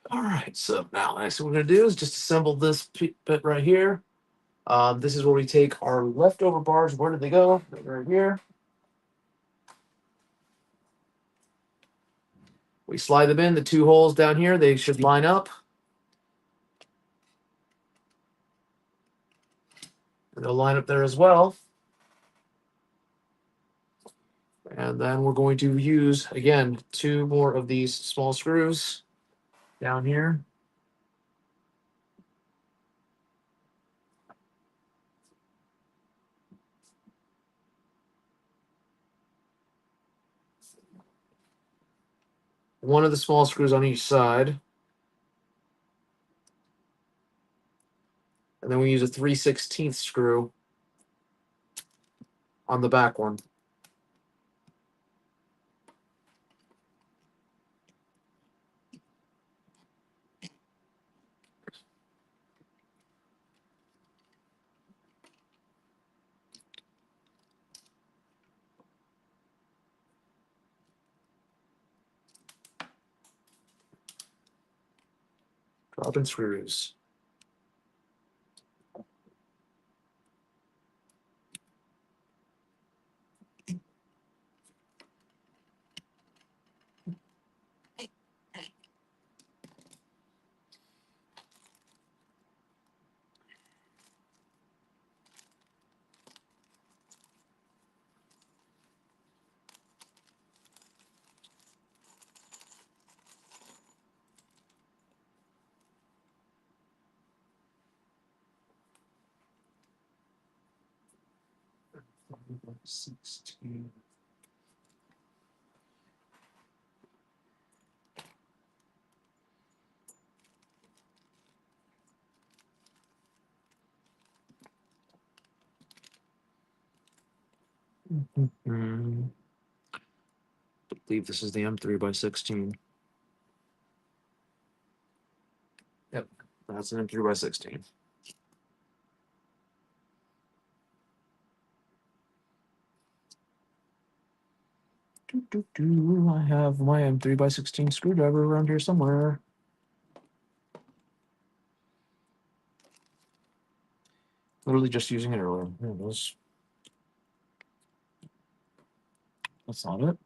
All right, so now next thing we're gonna do is just assemble this bit right here. This is where we take our leftover bars. Where did they go? They're right here. We slide them in the two holes down here. They should line up. And they'll line up there as well. And then we're going to use, again, two more of these small screws down here. One of the small screws on each side. And then we use a 3/16 screw on the back one. Drop-in screws. $16. I believe this is the M3x16. Yep, that's an M3x16. I have my M3x16 screwdriver around here somewhere. Literally just using it earlier. There it is. That's not it.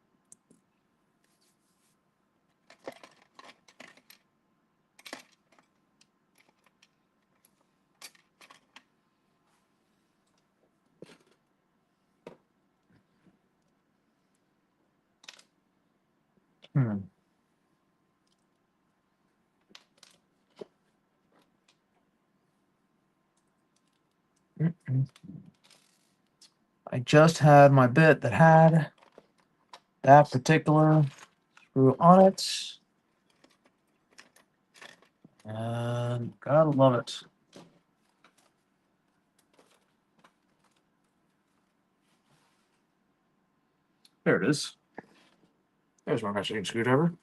Hmm. I just had my bit that had that particular screw on it. And gotta love it. There it is. There's my Mexican screwdriver.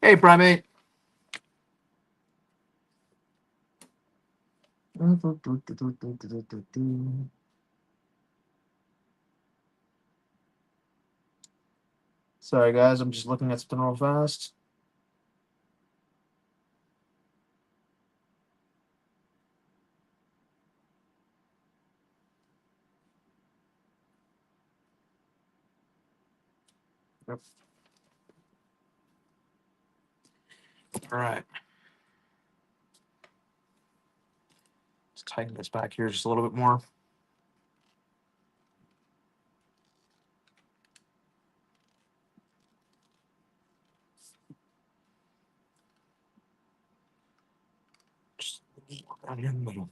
Hey, primate. Sorry, guys. I'm just looking at something real fast. Yep. All right. Let's tighten this back here just a little bit more. Just down here in the middle.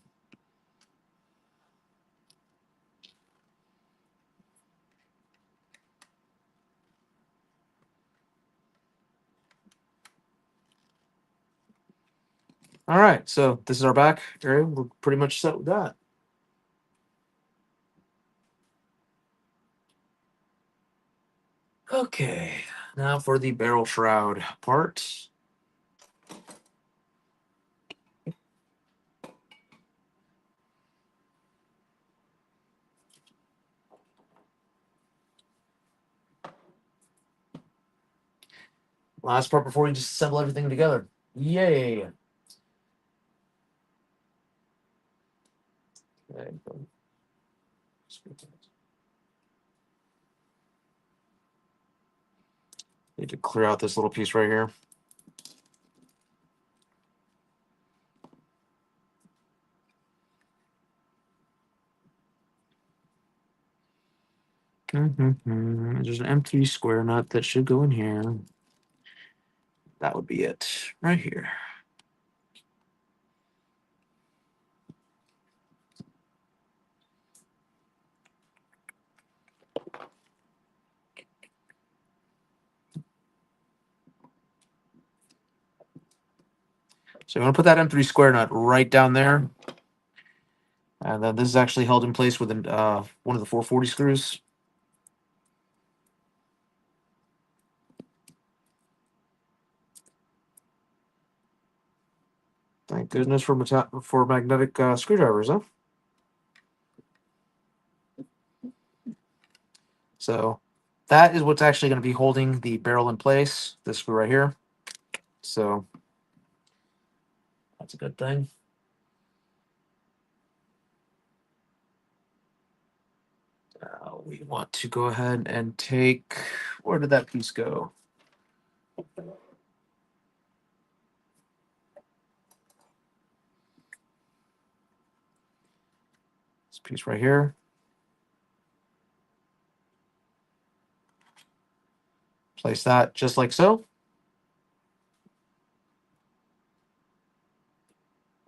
All right. So this is our back area. We're pretty much set with that. Okay. Now for the barrel shroud part. Last part before we just assemble everything together. Yay. Okay. Need to clear out this little piece right here. There's an M3 square nut that should go in here. That would be it right here. So I'm going to put that M3 square nut right down there. And then this is actually held in place with one of the 440 screws. Thank goodness for magnetic screwdrivers, huh? So that is what's actually going to be holding the barrel in place, this screw right here. So that's a good thing. We want to go ahead and take, where did that piece go? This piece right here. Place that just like so.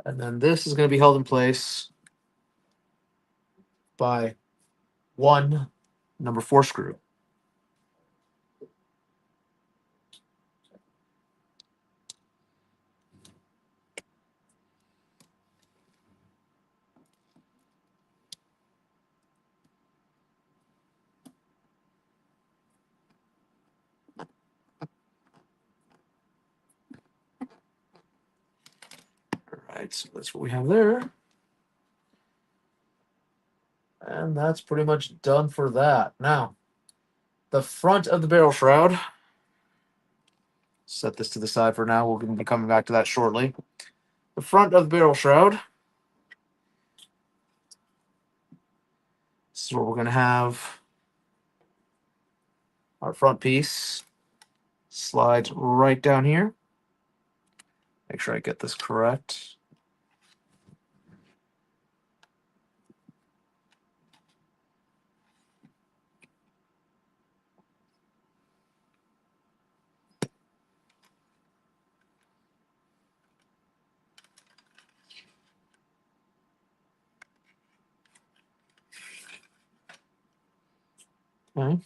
And then this is going to be held in place by one number 4 screw. All right, so that's what we have there. And that's pretty much done for that. Now, the front of the barrel shroud. Set this to the side for now. We're going to be coming back to that shortly. The front of the barrel shroud. This is where we're going to have our front piece. Slides right down here. Make sure I get this correct. Okay.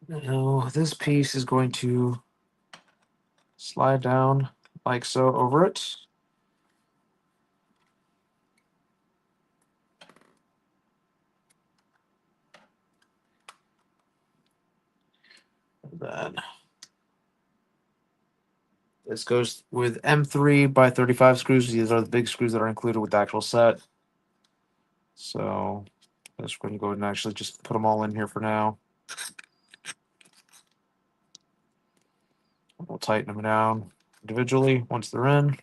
Now, this piece is going to slide down like so over it. Then this goes with M3 by 35 screws. These are the big screws that are included with the actual set. So I'm just going to go ahead and actually just put them all in here for now. We'll tighten them down individually once they're in.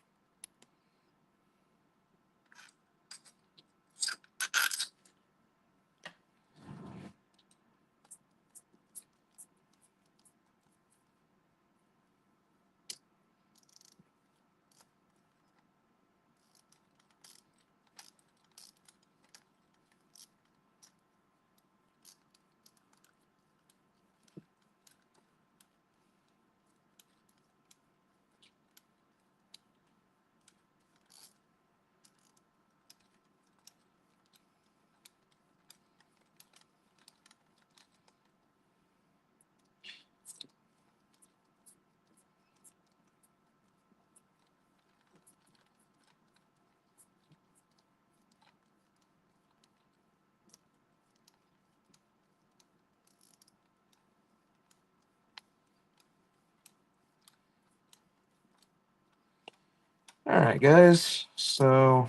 All right, guys. So,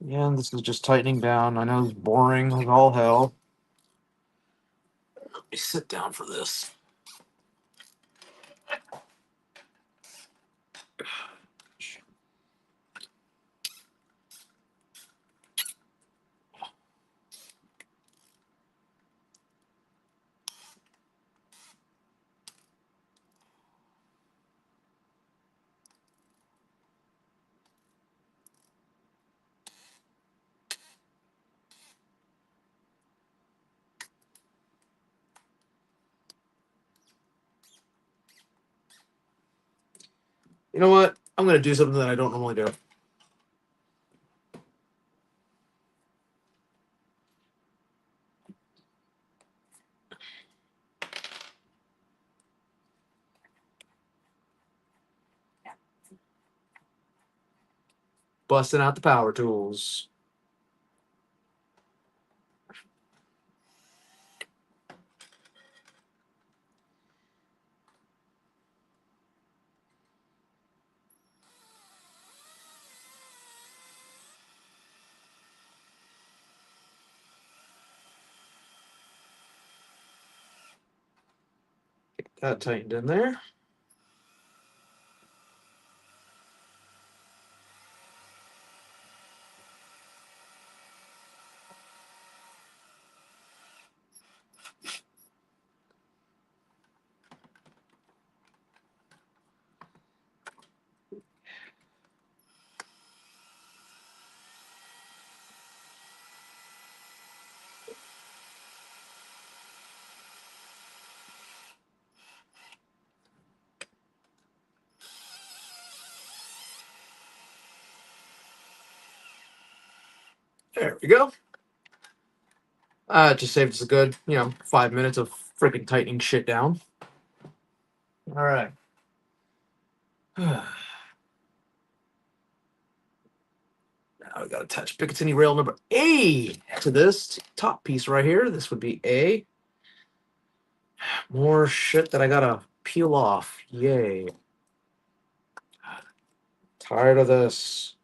again, this is just tightening down. I know it's boring like all hell. Let me sit down for this. You know what? I'm going to do something that I don't normally do. Busting out the power tools. Get that tightened in there. There we go. It just saved us a good, 5 minutes of freaking tightening shit down. All right. Now we got to attach Picatinny rail number A to this top piece right here. This would be A. More shit that I gotta peel off. Yay. Tired of this.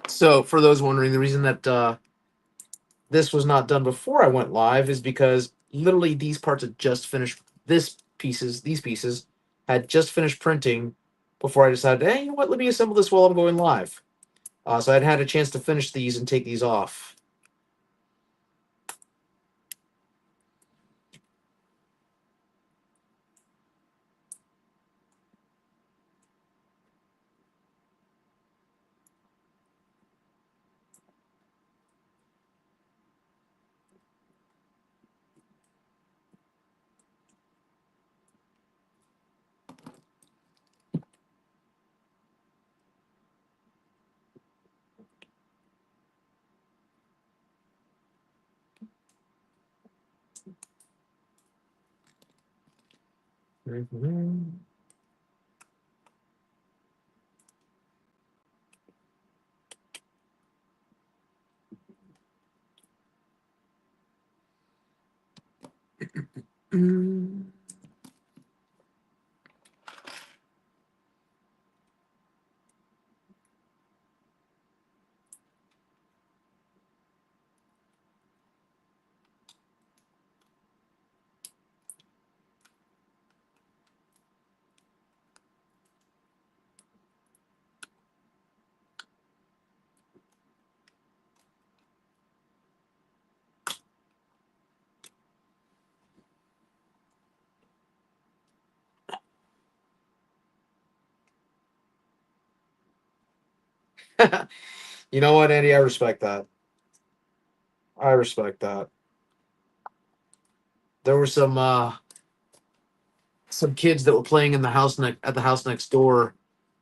So, for those wondering, the reason that this was not done before I went live is because literally these parts had just finished. These pieces had just finished printing before I decided, hey, you know what? Let me assemble this while I'm going live. So I'd had a chance to finish these and take these off. Mhm. Mm. You know what, Andy? I respect that. I respect that. There were some kids that were playing in the house at the house next door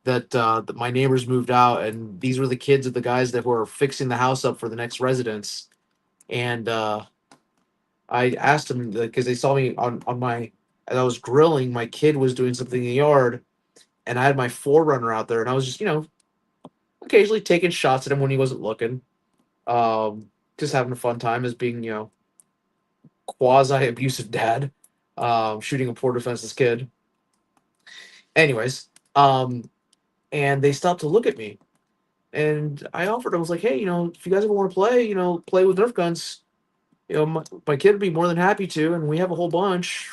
that my neighbors moved out, and these were the kids of the guys that were fixing the house up for the next residents. And I asked them because they saw me on my as I was grilling. My kid was doing something in the yard, and I had my forerunner out there, and I was just occasionally taking shots at him when he wasn't looking, just having a fun time as being quasi abusive dad, shooting a poor defenseless kid. Anyways, um, and they stopped to look at me, and I offered. I was like, hey, if you guys ever want to play, play with Nerf guns. My kid would be more than happy to, and we have a whole bunch.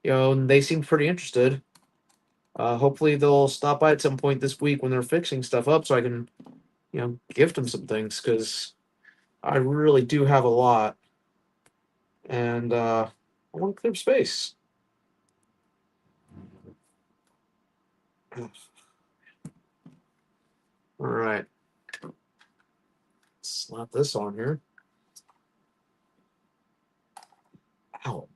And they seemed pretty interested. Hopefully, they'll stop by at some point this week when they're fixing stuff up, so I can, gift them some things because I really do have a lot, and I want to clear space. All right, slap this on here. Ow.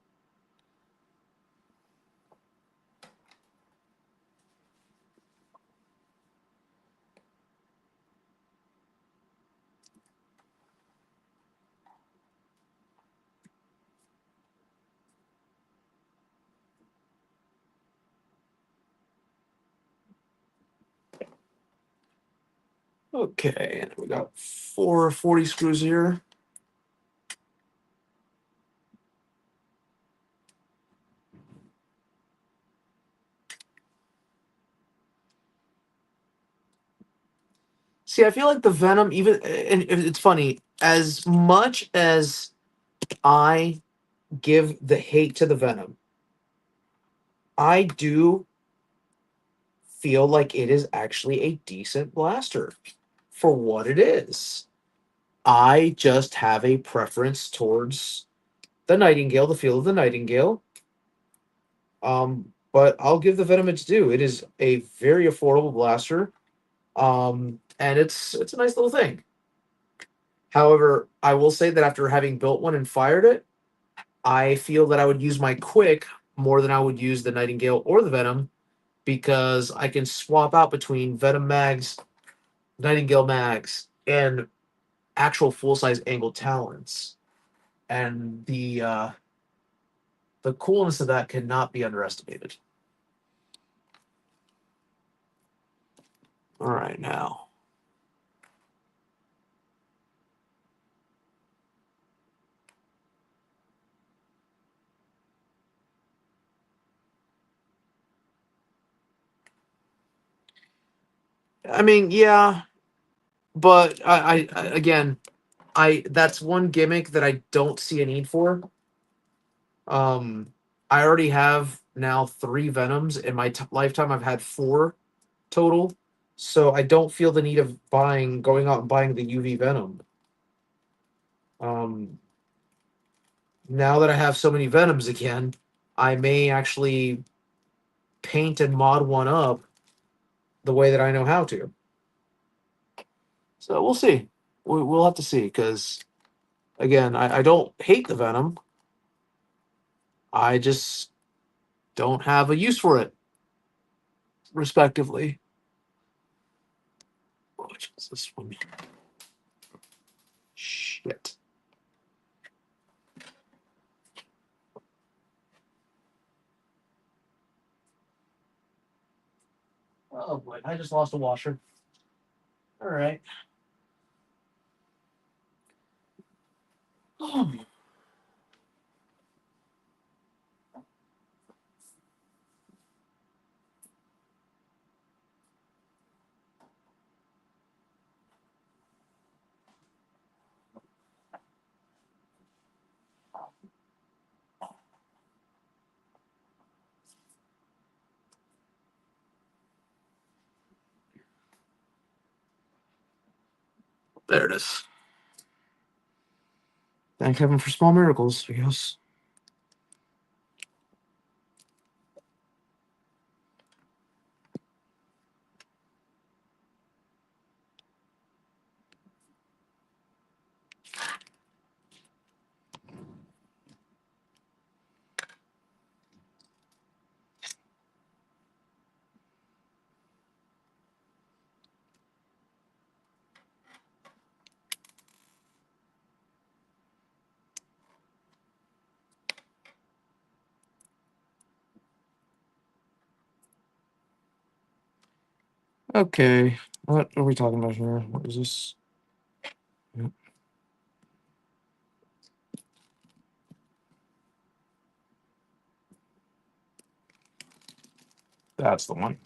Okay, and we got 440 screws here. See, I feel like the Venom, even, and it's funny, as much as I give the hate to the Venom, I do feel like it is actually a decent blaster for what it is. I just have a preference towards the Nightingale, the feel of the Nightingale. But I'll give the Venom its due. It is a very affordable blaster, and it's a nice little thing. However, I will say that after having built one and fired it, I feel that I would use my Quick more than I would use the Nightingale or the Venom because I can swap out between Venom mags, Nightingale mags, and actual full size angled talons. And the coolness of that cannot be underestimated. All right, now. I mean, yeah, but I again, I that's one gimmick that I don't see a need for. Um, I already have now 3 Venoms in my lifetime. I've had 4 total, so I don't feel the need of going out and buying the UV Venom. Um, Now that I have so many Venoms again, I may actually paint and mod one up the way that I know how to. So we'll see. We'll have to see because again, I don't hate the Venom. I just don't have a use for it, respectively. Which is this one? Shit. Oh boy, I just lost a washer. All right. Oh, there it is. Thank heaven for small miracles, I guess. Okay, what are we talking about here? What is this? Yep. That's the one.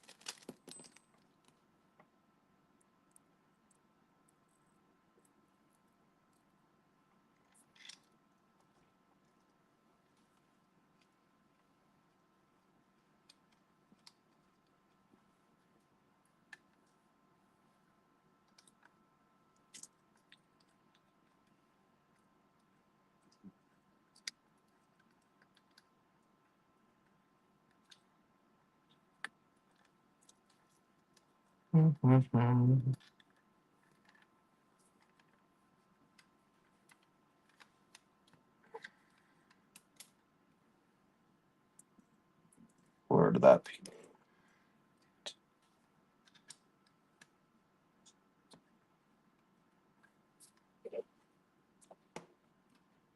Where did that be?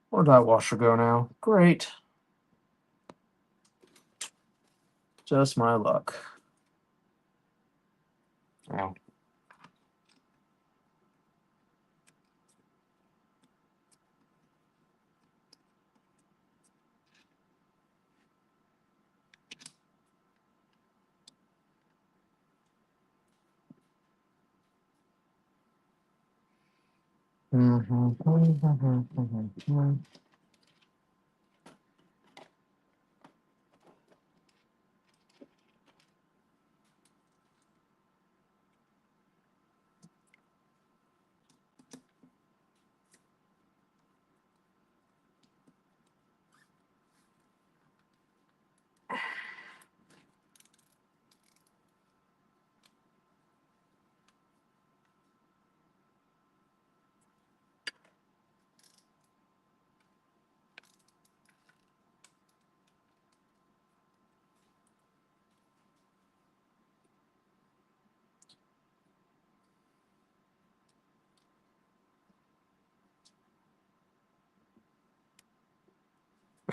Where'd that washer go now? Great. Just my luck. Oh.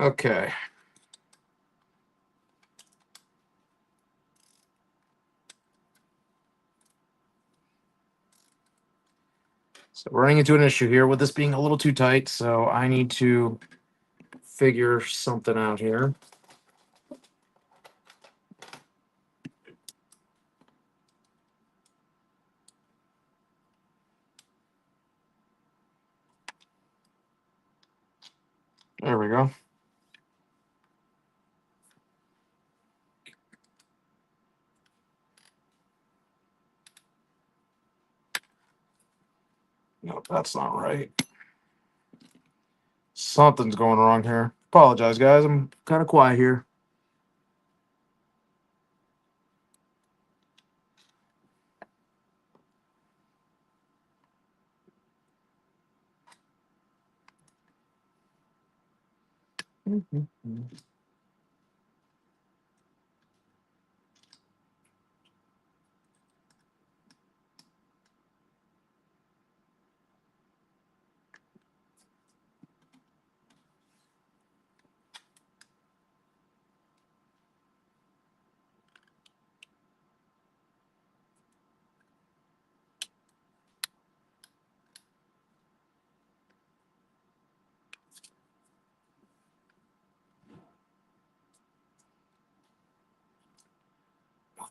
Okay. So we're running into an issue here with this being a little too tight, so I need to figure something out here. There we go. No, that's not right. Something's going wrong here. Apologize, guys. I'm kind of quiet here.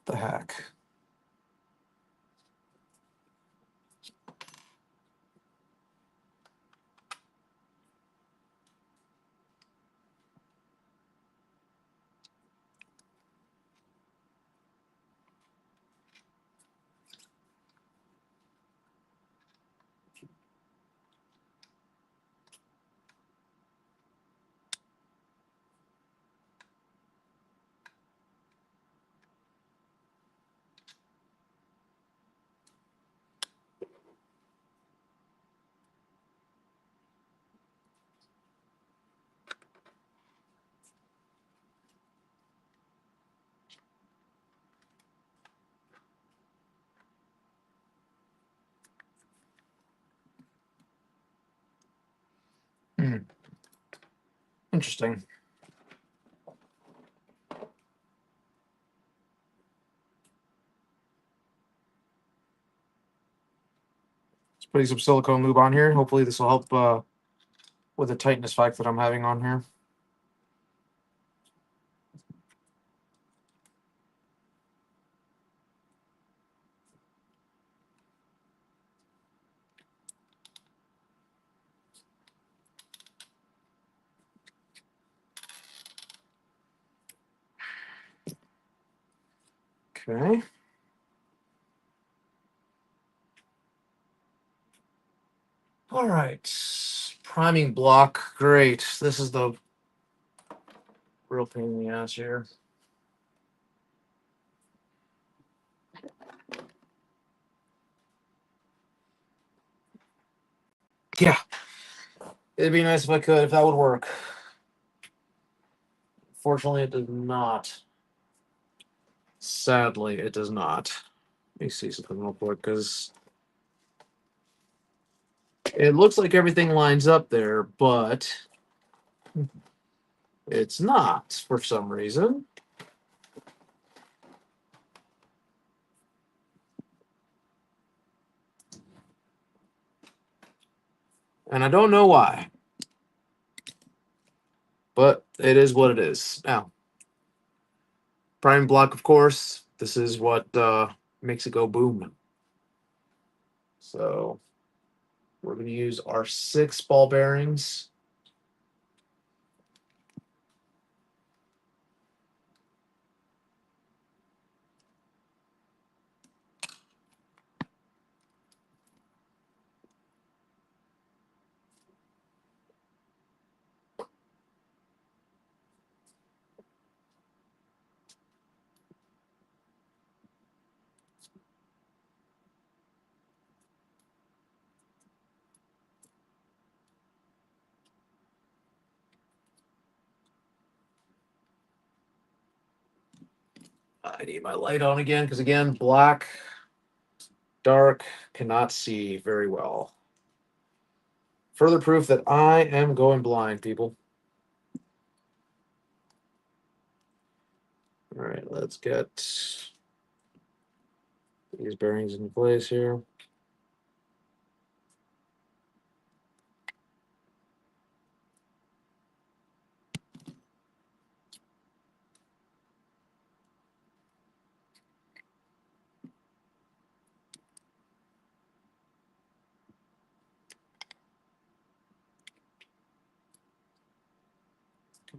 the heck? Interesting. Just putting some silicone lube on here. Hopefully this will help with the tightness spike that I'm having on here. Okay. All right. Priming block. Great. This is the real pain in the ass here. Yeah. It'd be nice if I could, if that would work. Fortunately, it does not. Sadly, it does not. Let me see something real quick, because it looks like everything lines up there, but it's not for some reason. And I don't know why. But it is what it is. Now, prime block, of course, this is what makes it go boom. So we're going to use our 6 ball bearings. I need my light on again because, again, black, dark, cannot see very well. Further proof that I am going blind, people. All right, let's get these bearings in place here.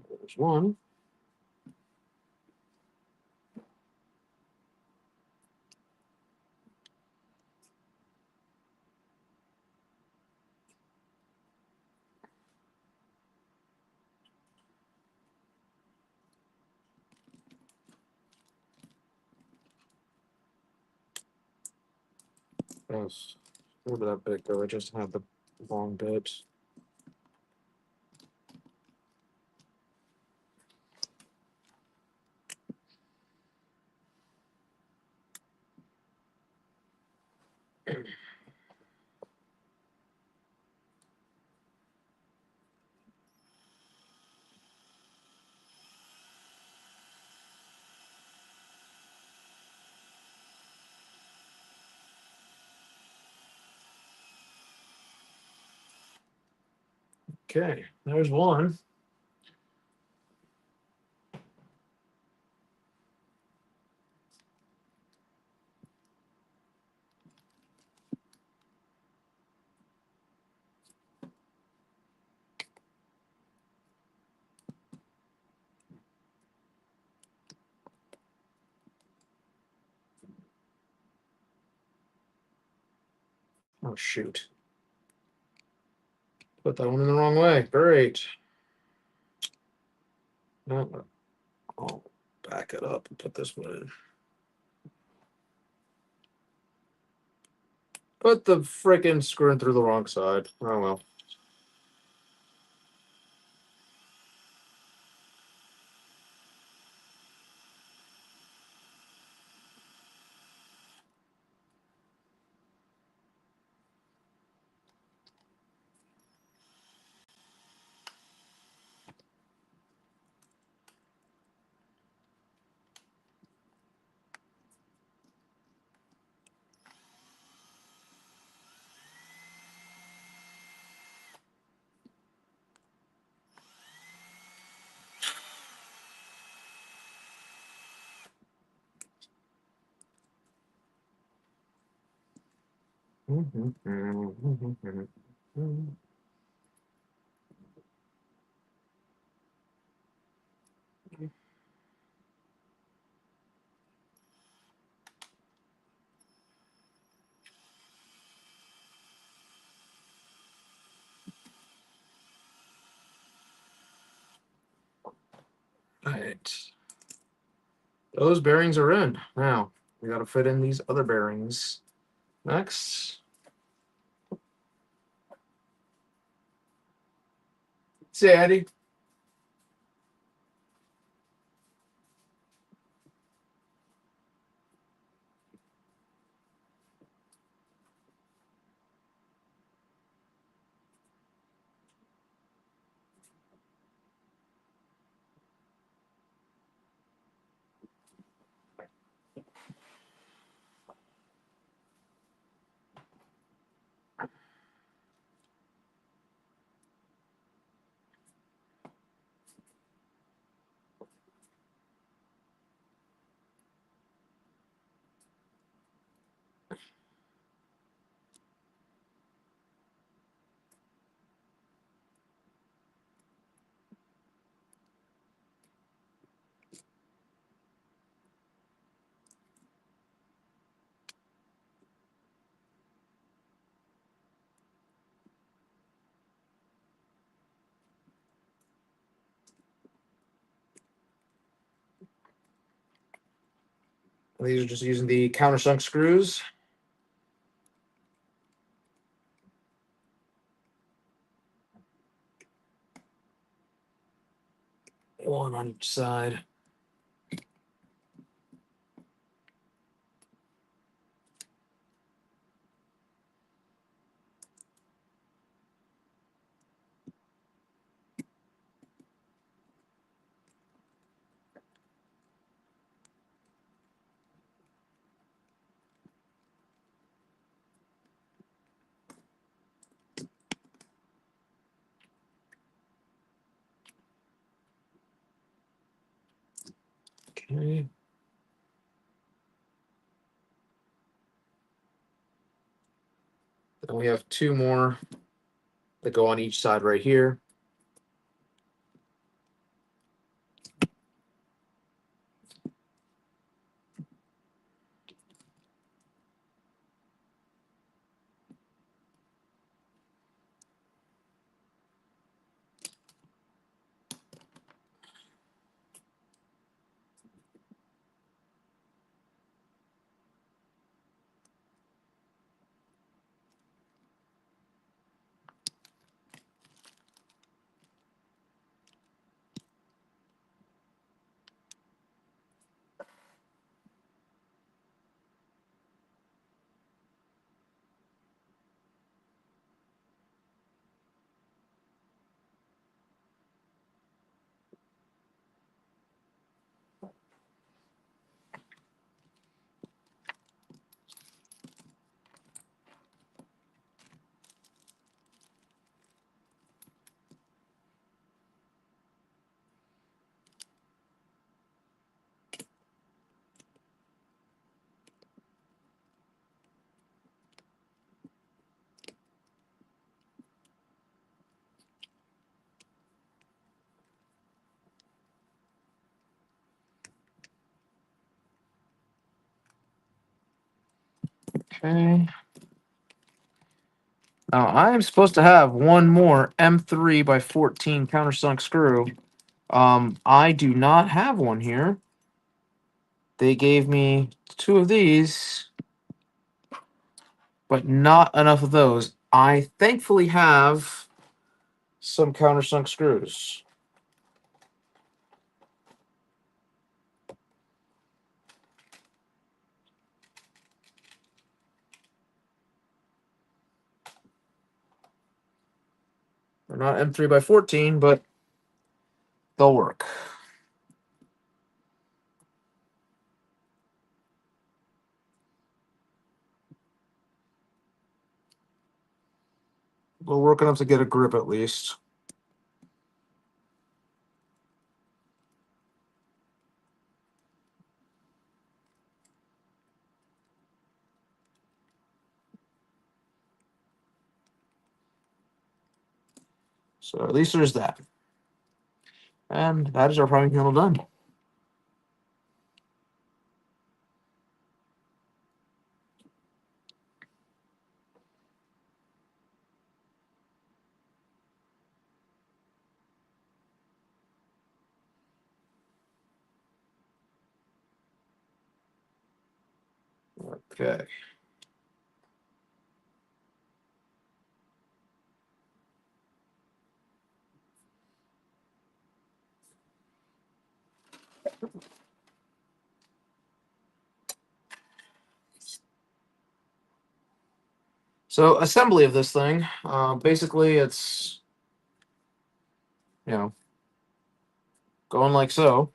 There's one. Yes, a little bit that big though. I just have the long bit. Okay, there's one. Oh, shoot. Put that one in the wrong way. Great. No, I'll back it up and put this one in. Put the frickin' screw in through the wrong side. Oh, well. All right. Those bearings are in. Now, we got to fit in these other bearings next. See, Andy. These are just using the countersunk screws. One on each side. Okay. Then we have two more that go on each side right here. Okay. Now I am supposed to have one more M3 by 14 countersunk screw. I do not have one here. They gave me two of these, but not enough of those. I thankfully have some countersunk screws. They're not M3 by 14, but they'll work. They'll work enough to get a grip at least. So at least there's that. And that is our priming handle done. Okay. So assembly of this thing, basically it's, going like so.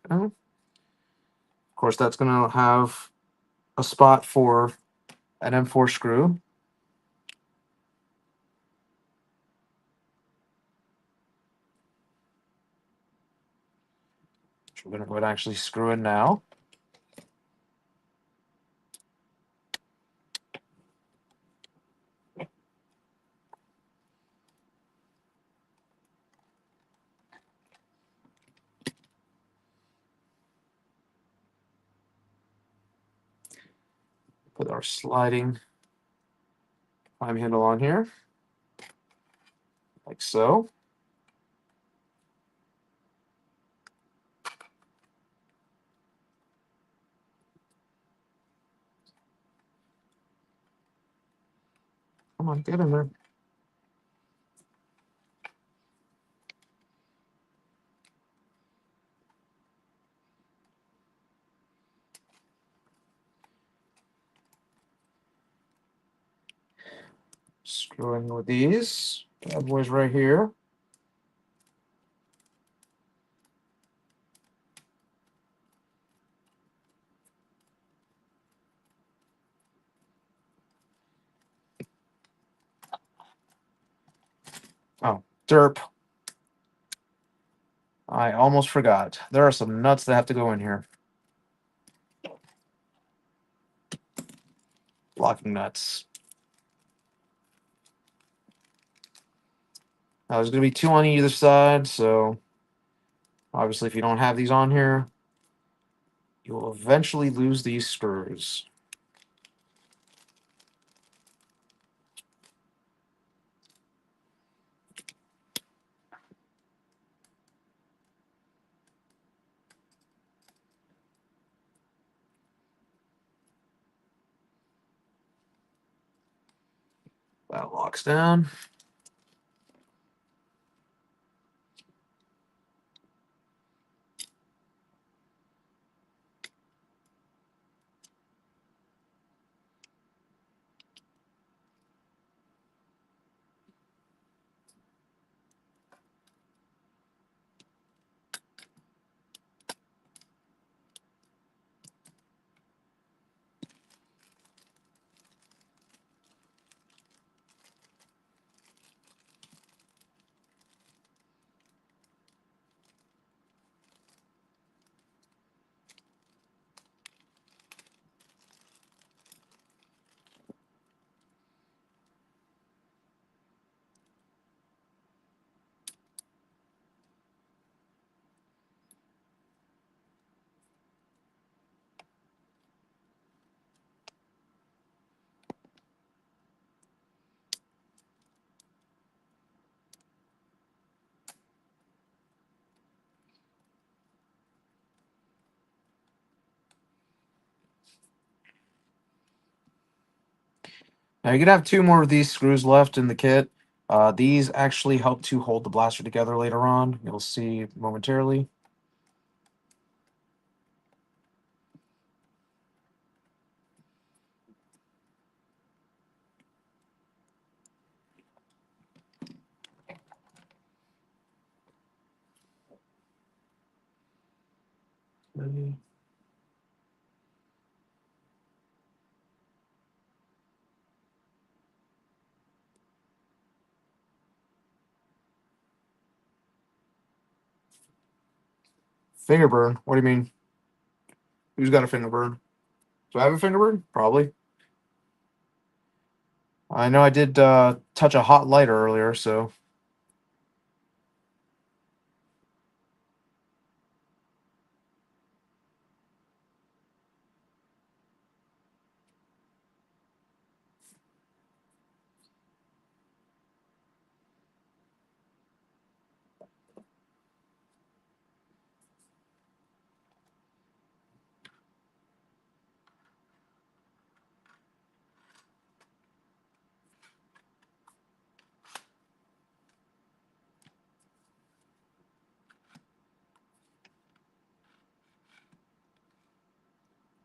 Of course, that's going to have a spot for an M4 screw. Which we're going to go ahead and actually screw in now. Put our sliding prime handle on here, like so. Come on, get in there. Screw in with these bad boys right here. Oh, derp. I almost forgot. There are some nuts that have to go in here. Locking nuts. Now, there's going to be two on either side, so obviously if you don't have these on here, you will eventually lose these screws. That locks down. Now you can have two more of these screws left in the kit. These actually help to hold the blaster together later on. You'll see momentarily. Okay. Finger burn? What do you mean? Who's got a finger burn? Do I have a finger burn? Probably. I know I did touch a hot lighter earlier, so.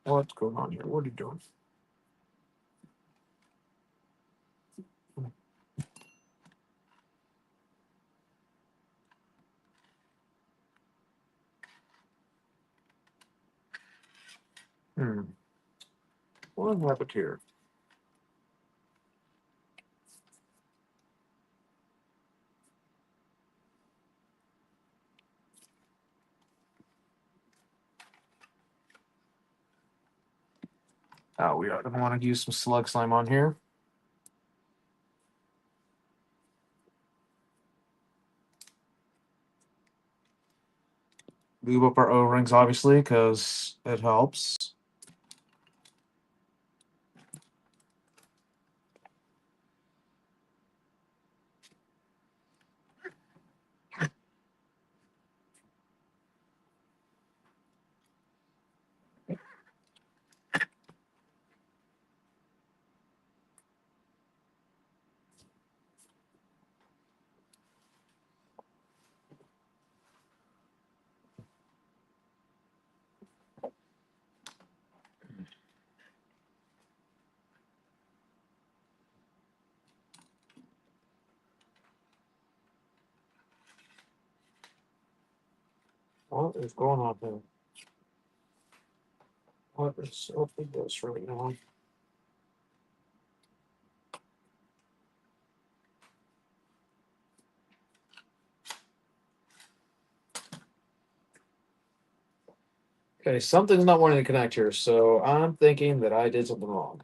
What's going on here? What are you doing? Hmm. What happened here? Oh, we are going to want to use some slug slime on here. Lube up our O-rings, obviously, because it helps. What is going on here? What is opening this right now? Okay, something's not wanting to connect here, so I'm thinking that I did something wrong.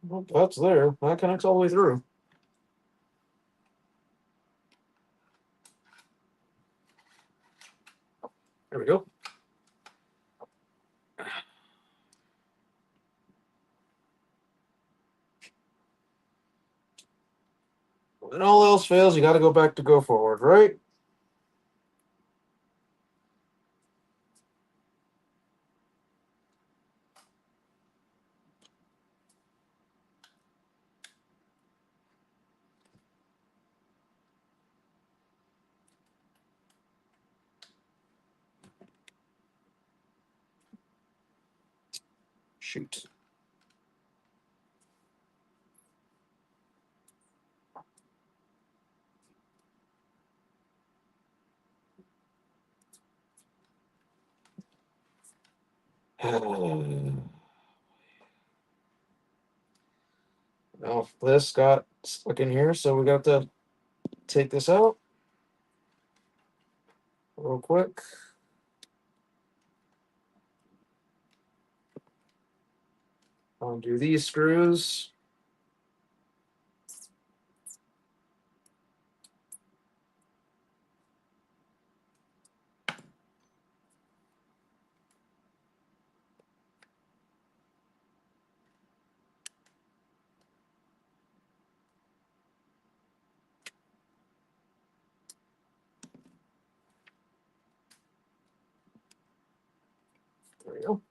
Well, that's there. That connects all the way through. There we go. When all else fails, you got to go back to go forward, right? Shoot. Now this got stuck in here, so we got to take this out real quick. Undo these screws. There we go.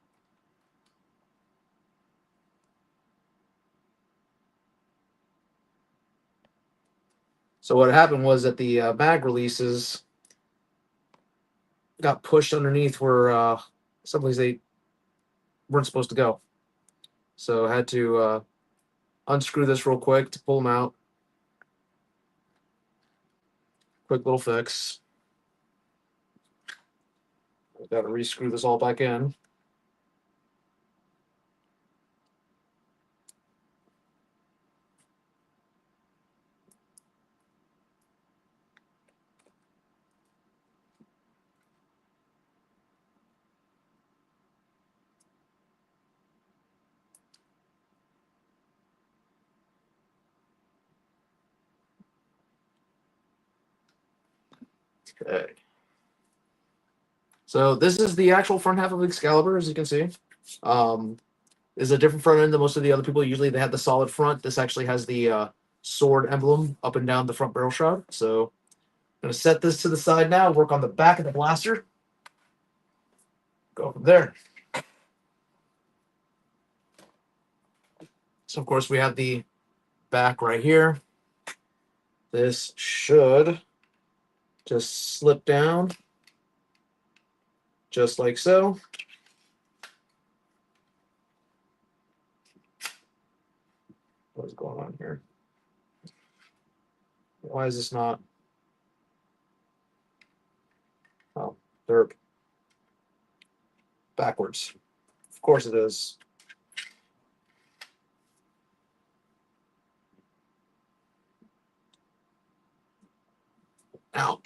So what happened was that the mag releases got pushed underneath where someplace they weren't supposed to go. So I had to unscrew this real quick to pull them out. Quick little fix. I've got to rescrew this all back in. Okay. So this is the actual front half of Excalibur, as you can see. Is a different front end than most of the other people. Usually they have the solid front. This actually has the sword emblem up and down the front barrel shroud. So I'm going to set this to the side now, work on the back of the blaster. Go from there. So, of course, we have the back right here. This should just slip down just like so. What is going on here? Why is this not? Oh, derp. Backwards. Of course it is. Now.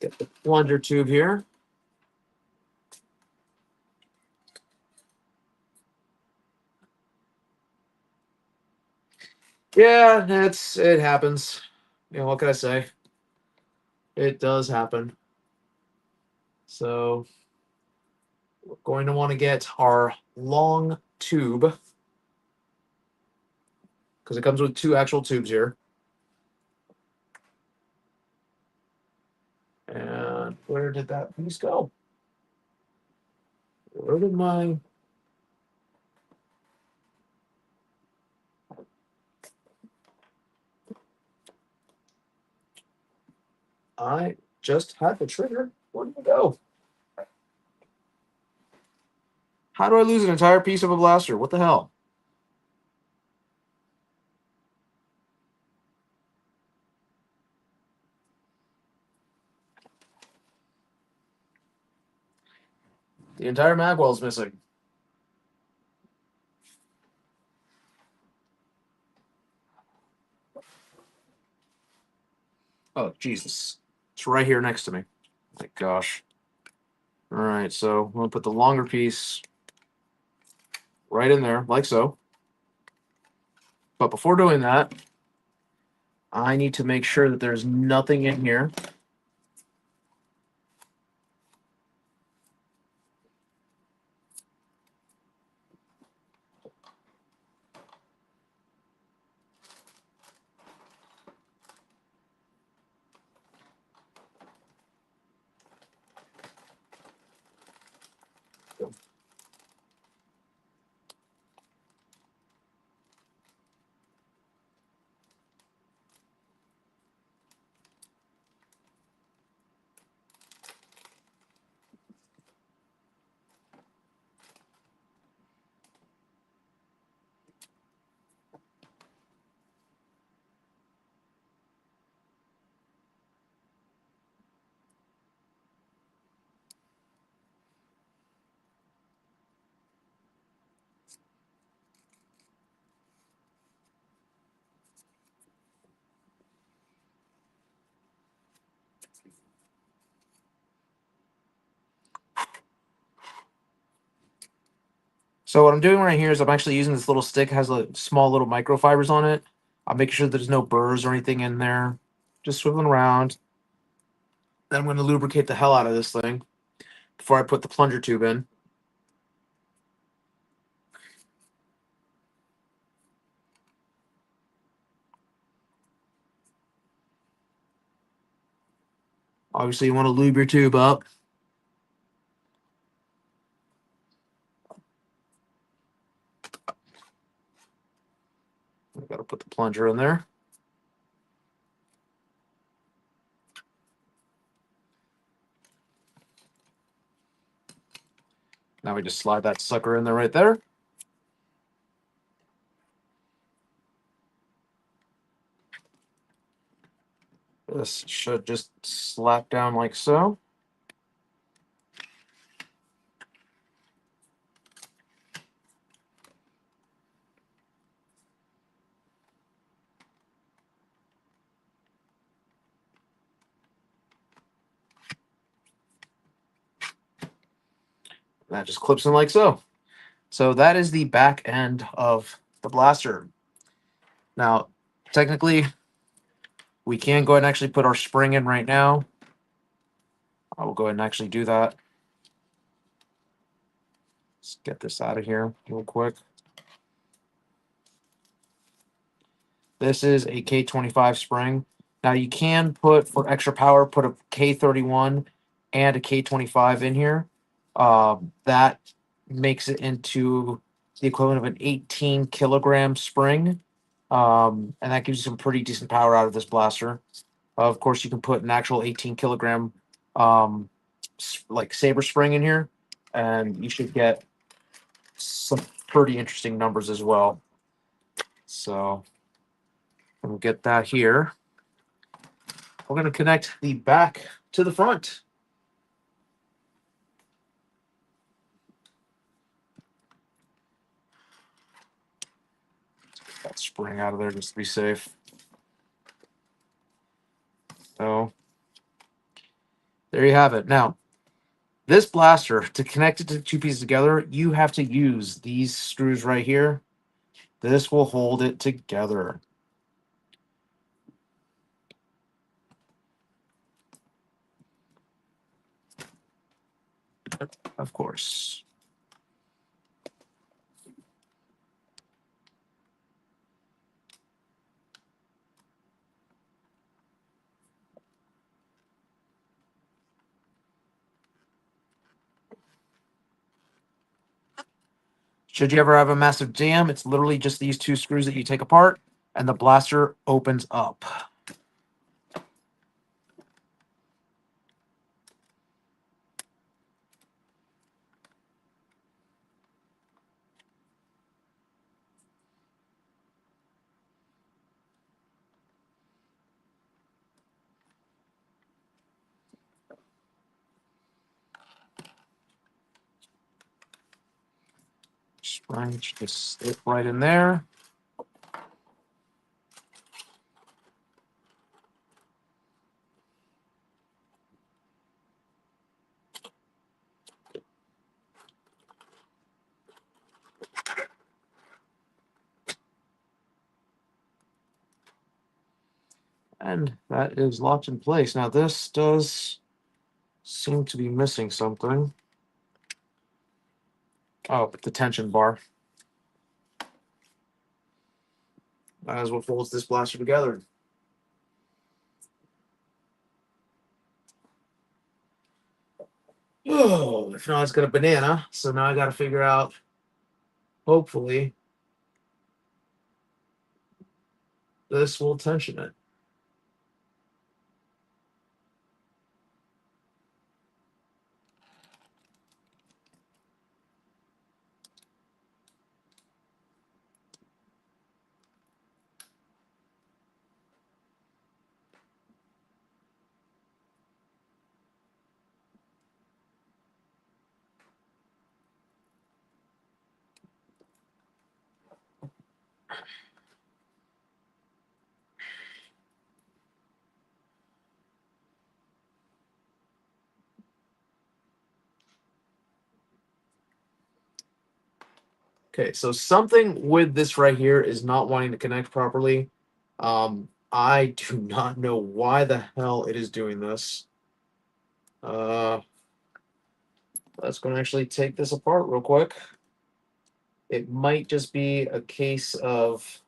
Let's get the plunger tube here. Yeah, it happens. You know, what can I say? It does happen. So we're going to want to get our long tube because it comes with two actual tubes here. And where did that piece go? Where did my... I just had the trigger. Where did it go? How do I lose an entire piece of a blaster? What the hell? The entire magwell is missing. Oh, Jesus. It's right here next to me. My gosh. All right, so I'm going to put the longer piece right in there, like so. But before doing that, I need to make sure that there's nothing in here. So what I'm doing right here is I'm actually using this little stick. It has a small little microfibers on it. I'm making sure there's no burrs or anything in there. Just swiveling around. Then I'm going to lubricate the hell out of this thing. before I put the plunger tube in. Obviously, you want to lube your tube up. I got to put the plunger in there. Now we just slide that sucker in there right there. This should just slap down like so. That just clips in like so. So that is the back end of the blaster. Now, technically, we can go ahead and actually put our spring in right now. I will go ahead and actually do that. Let's get this out of here real quick. This is a K25 spring. Now you can put, for extra power, put a K31 and a K25 in here. That makes it into the equivalent of an 18 kilogram spring. And that gives you some pretty decent power out of this blaster. Of course, you can put an actual 18 kilogram like saber spring in here, and you should get some pretty interesting numbers as well. So we'll get that here. We're going to connect the back to the front. Let's get that spring out of there just to be safe. So there you have it. Now, this blaster, to connect it to the two pieces together, you have to use these screws right here. This will hold it together. Of course. Should you ever have a massive jam, it's literally just these two screws that you take apart, and the blaster opens up. Spring just slip right in there. And that is locked in place. Now this does seem to be missing something. Oh, the tension bar. That is what holds this blaster together. Oh, if not, it's got a banana. So now I got to figure out, hopefully, this will tension it. Okay, so something with this right here is not wanting to connect properly. I do not know why the hell it is doing this. Let's go and actually take this apart real quick. It might just be a case of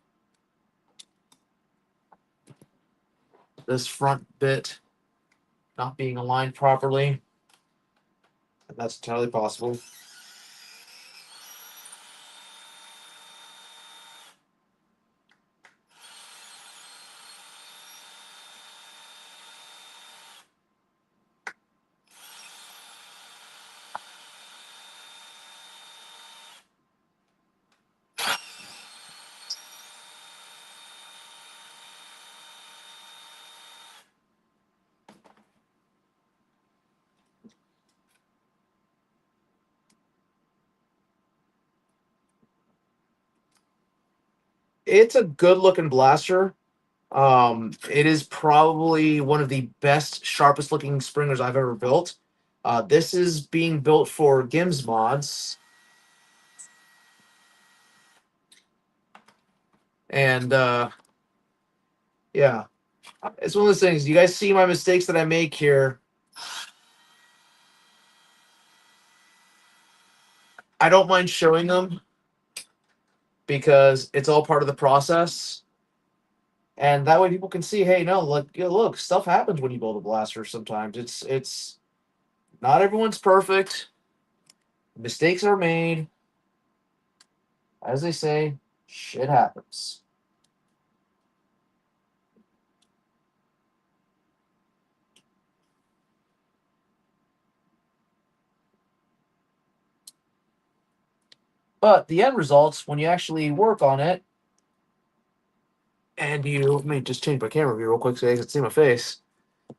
this front bit not being aligned properly. And that's entirely possible. It's a good looking blaster. It is probably one of the best, sharpest looking springers I've ever built. This is being built for Gimsmods. And yeah, it's one of those things. You guys see my mistakes that I make here. I don't mind showing them because it's all part of the process. And that way people can see, hey, no, look, stuff happens when you build a blaster sometimes. It's not everyone's perfect. Mistakes are made. As they say, shit happens. But the end results, when you actually work on it, and you let me just change my camera view real quick so you guys can see my face.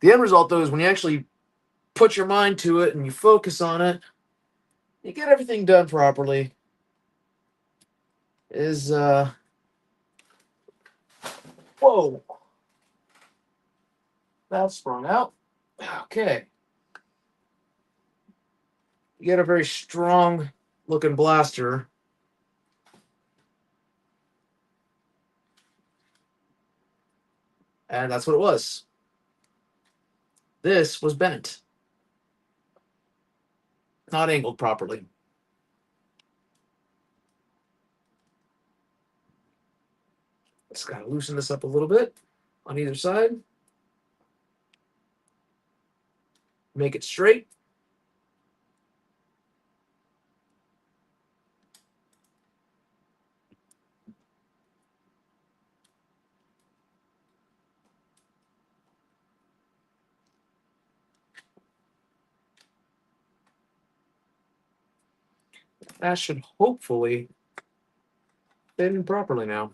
The end result, though, is when you actually put your mind to it and you focus on it, you get everything done properly. Is whoa, that sprung out. Okay, you get a very strong looking blaster, and that's what it was. This was bent, not angled properly. Just gotta loosen this up a little bit on either side. Make it straight. That should hopefully fit in properly now.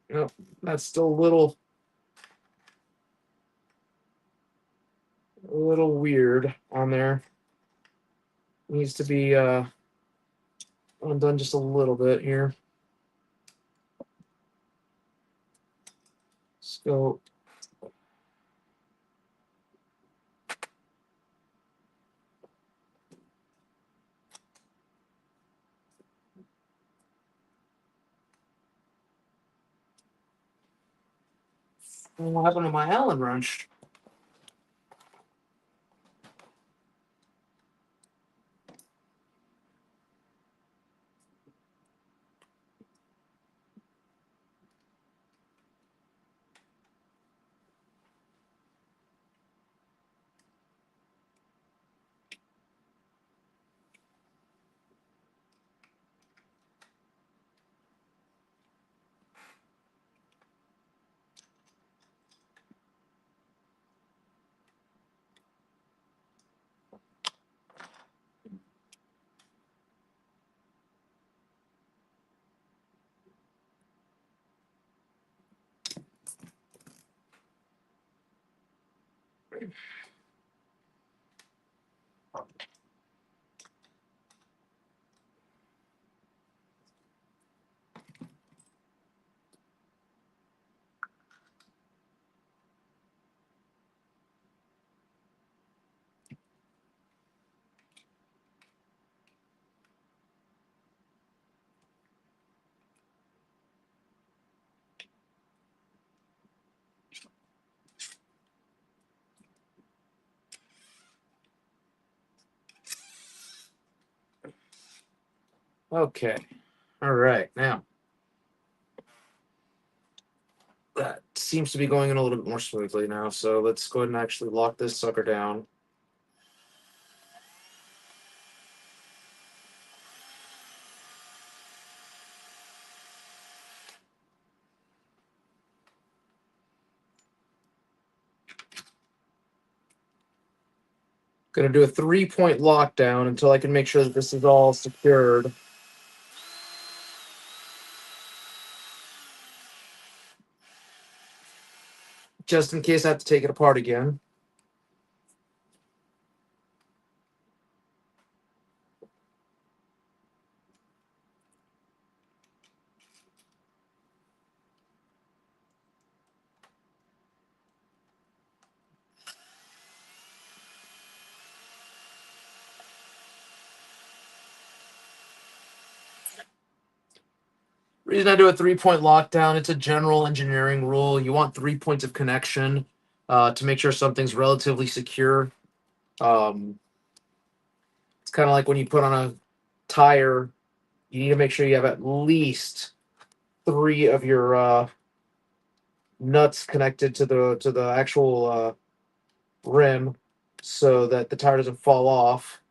Yep, that's still a little weird on there. Needs to be undone just a little bit here. Let's go. What happened to my Allen wrench? Okay. All right. Now that seems to be going in a little bit more smoothly now. So let's go ahead and actually lock this sucker down. Going to do a 3-point lockdown until I can make sure that this is all secured. Just in case I have to take it apart again. Reason I do a 3-point lockdown, it's a general engineering rule. You want 3 points of connection to make sure something's relatively secure. It's kind of like when you put on a tire, you need to make sure you have at least 3 of your nuts connected to the actual rim so that the tire doesn't fall off.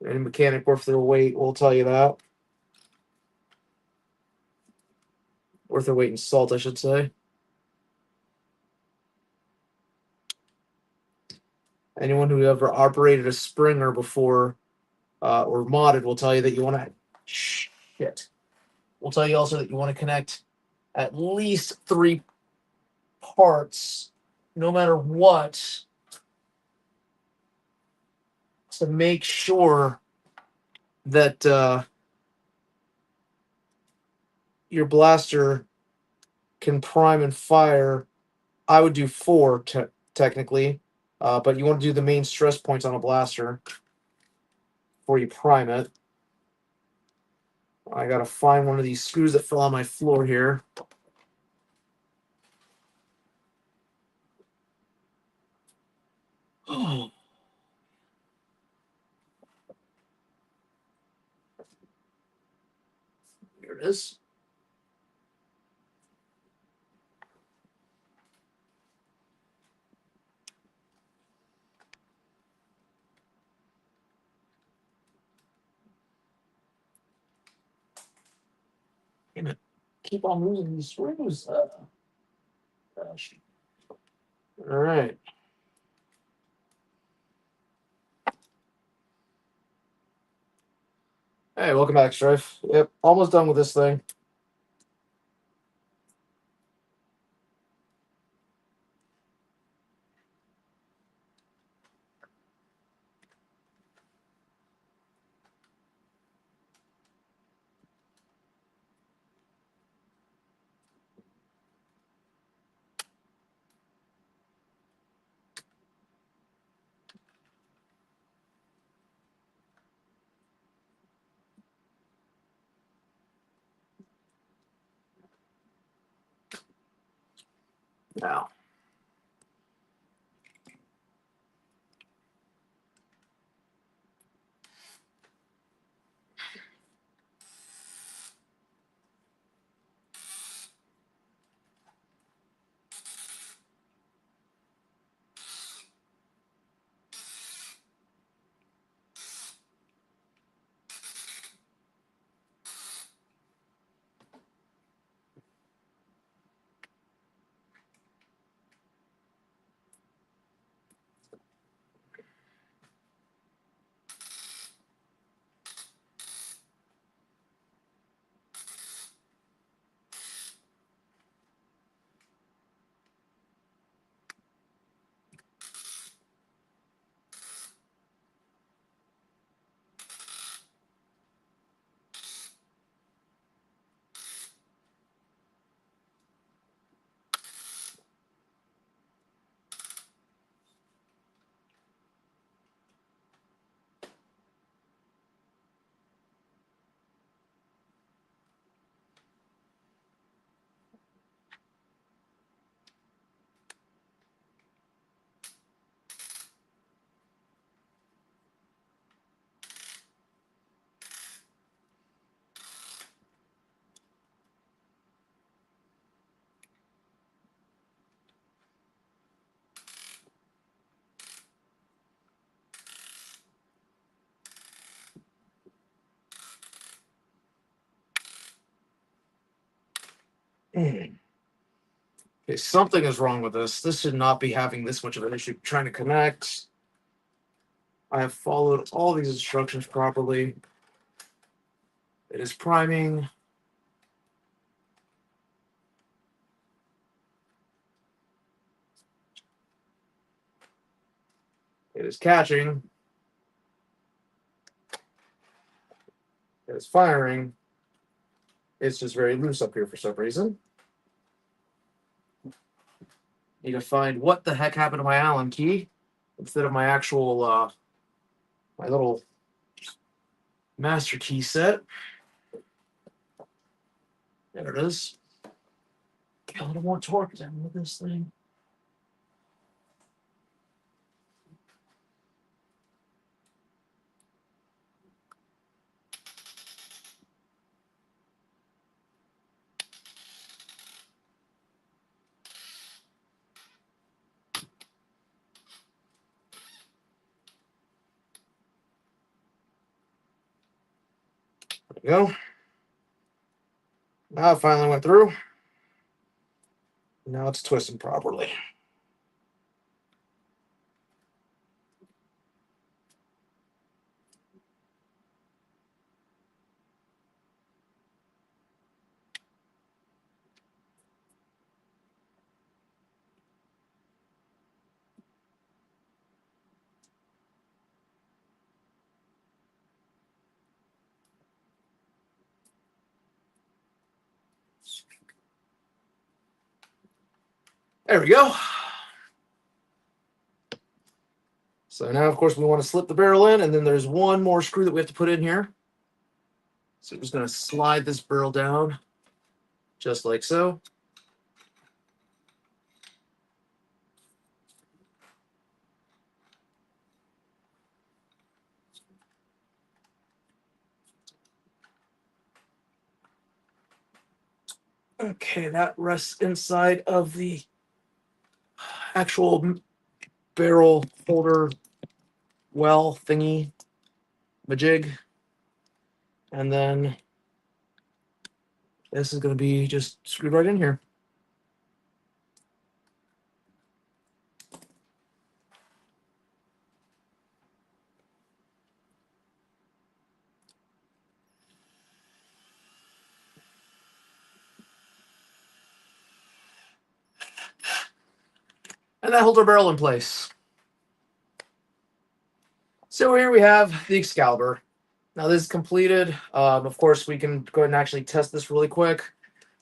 Any mechanic worth their weight will tell you that. Worth their weight in salt, I should say. Anyone who ever operated a Springer before or modded will tell you that you want to. Shit. We'll tell you also that you want to connect at least 3 parts, no matter what, to make sure that your blaster can prime and fire. I would do 4 technically, but you want to do the main stress points on a blaster before you prime it. I gotta find one of these screws that fell on my floor here. Oh. Here it is. Damn it. Keep on losing these screws. Gosh. All right. Hey, welcome back, Strife. Yep, almost done with this thing. Now. Okay, something is wrong with this. This should not be having this much of an issue trying to connect. I have followed all these instructions properly. It is priming. It is catching. It is firing. It's just very loose up here for some reason. Need to find what the heck happened to my Allen key instead of my actual my little master key set. There it is. Get a little more torque down with this thing. There we go. Now it finally went through. Now it's twisting properly. There we go. So now, of course, we want to slip the barrel in, and then there's one more screw that we have to put in here. So I'm just going to slide this barrel down, just like so. Okay, that rests inside of the actual barrel holder well thingy majig. And then this is going to be just screwed right in here. And that holds our barrel in place. So here we have the Excalibur. Now this is completed. Of course, we can go ahead and actually test this really quick.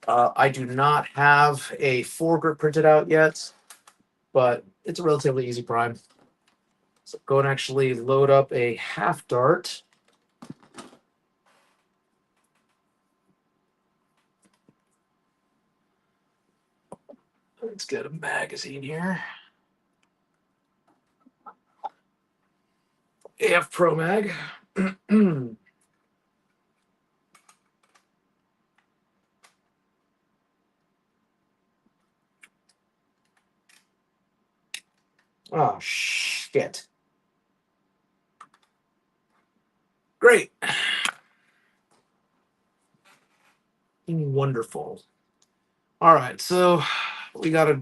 I do not have a foregrip printed out yet, but it's a relatively easy prime. So go and actually load up a half dart. Let's get a magazine here. AF Pro Mag. Oh, shit. Great. Wonderful. All right, so we got to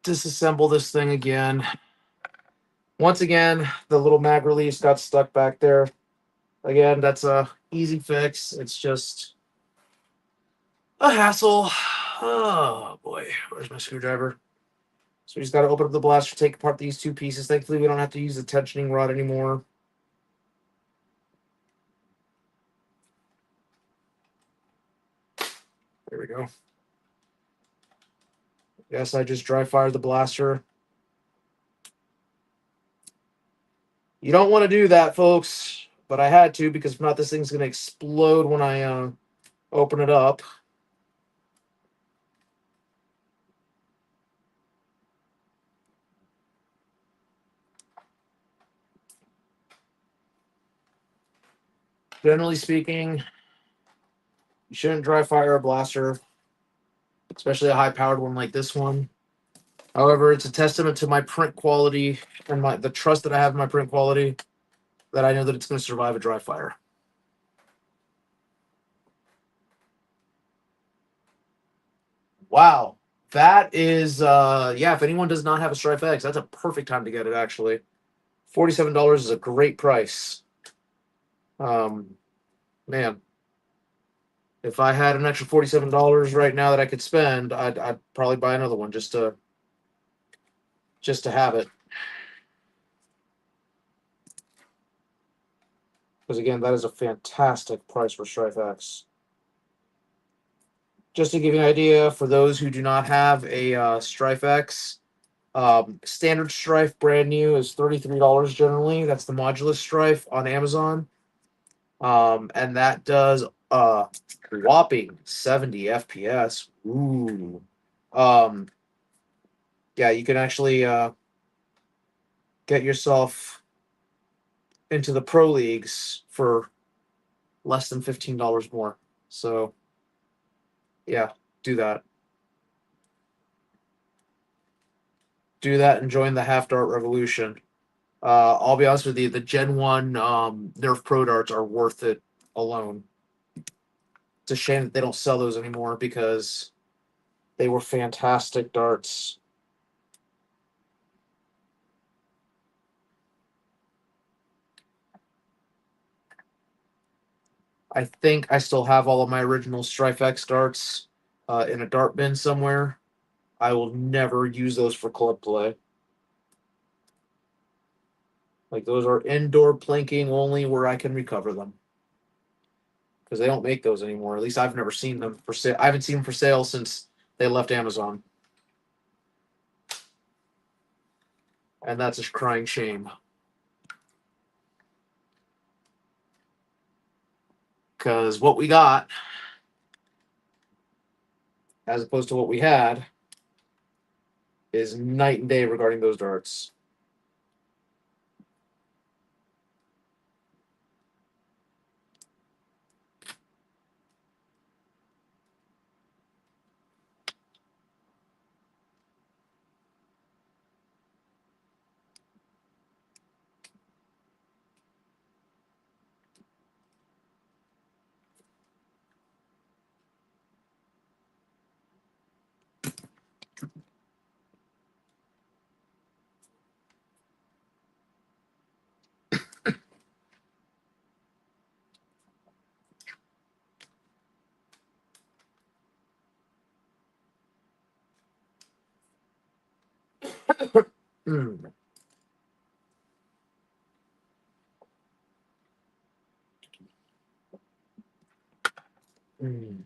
disassemble this thing again. Once again, the little mag release got stuck back there. Again, that's a easy fix. It's just a hassle. Oh boy, where's my screwdriver? So we just got to open up the blaster, take apart these two pieces. Thankfully, we don't have to use the tensioning rod anymore. There we go. Yes, I just dry fired the blaster. You don't want to do that, folks, but I had to because if not, this thing's going to explode when I open it up. Generally speaking, you shouldn't dry fire a blaster, especially a high-powered one like this one. However, it's a testament to my print quality and the trust that I have in my print quality that I know that it's going to survive a dry fire. Wow. That is yeah, if anyone does not have a Strife X, that's a perfect time to get it actually. $47 is a great price. Um Man, if I had an extra $47 right now that I could spend, I'd probably buy another one just to have it. Because again, that is a fantastic price for Strife X. Just to give you an idea, for those who do not have a Strife X, standard Strife brand new is $33 generally. That's the modulus Strife on Amazon. And that does a whopping 70 FPS. Ooh. Um, yeah, you can actually get yourself into the pro leagues for less than $15 more. So, yeah, do that. Do that and join the half dart revolution. I'll be honest with you, the Gen 1 Nerf Pro darts are worth it alone. It's a shame that they don't sell those anymore because they were fantastic darts. I think I still have all of my original Strife X darts in a dart bin somewhere. I will never use those for club play. Like those are indoor plinking only where I can recover them because they don't make those anymore. At least I've never seen them for sale. I haven't seen them for sale since they left Amazon, and that's a crying shame. Because what we got, as opposed to what we had, is night and day regarding those darts. Mm. Mm.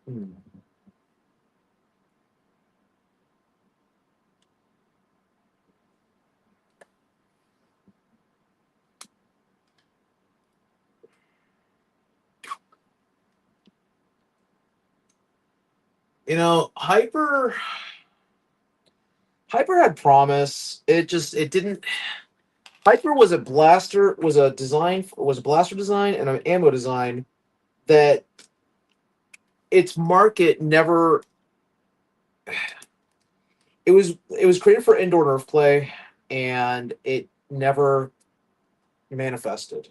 Mm. You know, Hyper had promise. It didn't. Hyper was a blaster, was a blaster design and an ammo design that its market never. It was created for indoor Nerf play, and it never manifested.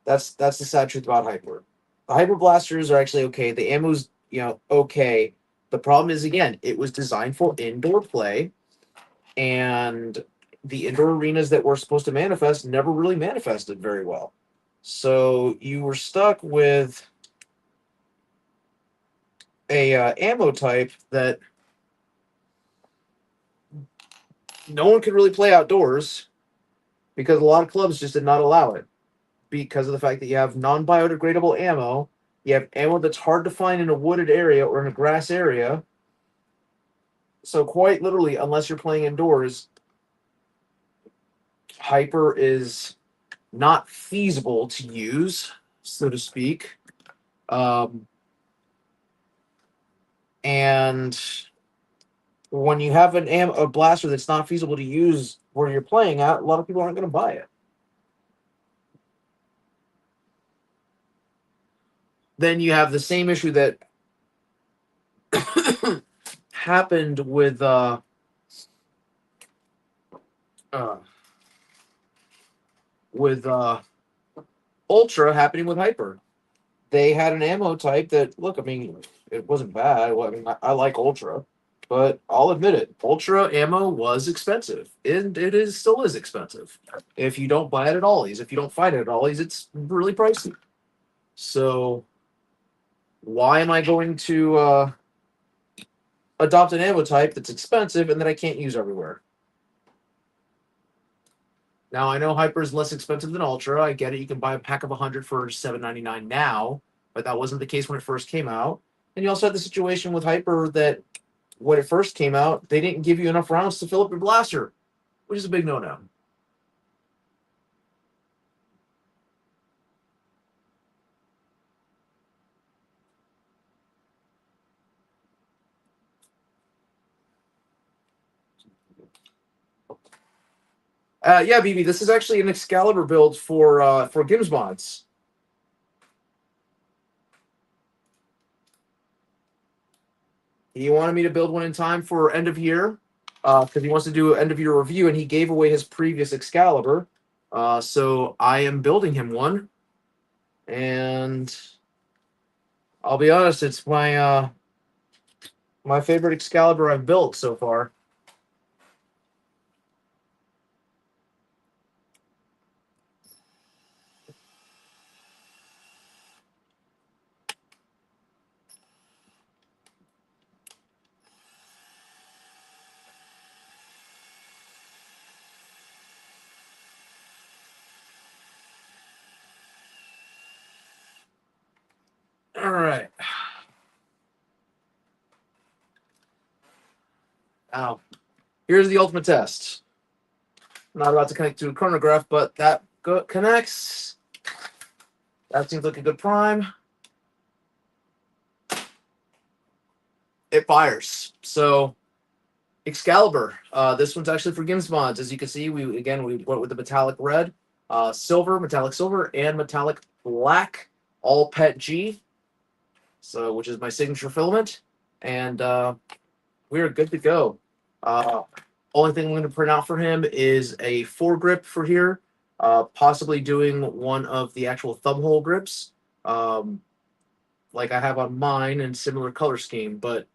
That's the sad truth about Hyper. Hyper blasters are actually okay. The ammo's, okay. The problem is, again, it was designed for indoor play, and the indoor arenas that were supposed to manifest never really manifested very well. So you were stuck with a ammo type that no one could really play outdoors because a lot of clubs just did not allow it because of the fact that you have non-biodegradable ammo. You have ammo that's hard to find in a wooded area or in a grass area. So quite literally, unless you're playing indoors, hyper is not feasible to use, so to speak. Um, and when you have a blaster that's not feasible to use where you're playing at, a lot of people aren't going to buy it. Then you have the same issue that happened uh, with Ultra happening with Hyper. They had an ammo type that, look, I mean, it wasn't bad. Well, I mean, I like Ultra, but I'll admit it, Ultra ammo was expensive, and it is still is expensive. If you don't buy it at Ollie's, if you don't find it at Ollie's, it's really pricey. So why am I going to adopt an ammo type that's expensive and that I can't use everywhere? Now I know Hyper is less expensive than Ultra. I get it. You can buy a pack of 100 for $7.99 now, but that wasn't the case when it first came out. And you also had the situation with Hyper that when it first came out, they didn't give you enough rounds to fill up your blaster, which is a big no-no. Yeah, BB, this is actually an Excalibur build for Gimsmods. He wanted me to build one in time for end of year because he wants to do an end of year review, and he gave away his previous Excalibur. So I am building him one, and I'll be honest, it's my favorite Excalibur I've built so far. All right. Now, here's the ultimate test. I'm not about to connect to a chronograph, but that connects. That seems like a good prime. It fires. So Excalibur. This one's actually for Gimsmods. As you can see, we went with the metallic red, silver, metallic silver, and metallic black, all PET G. So which is my signature filament, and we're good to go. Uh, Only thing I'm going to print out for him is a foregrip for here. Possibly doing one of the actual thumb hole grips, like I have on mine in similar color scheme. But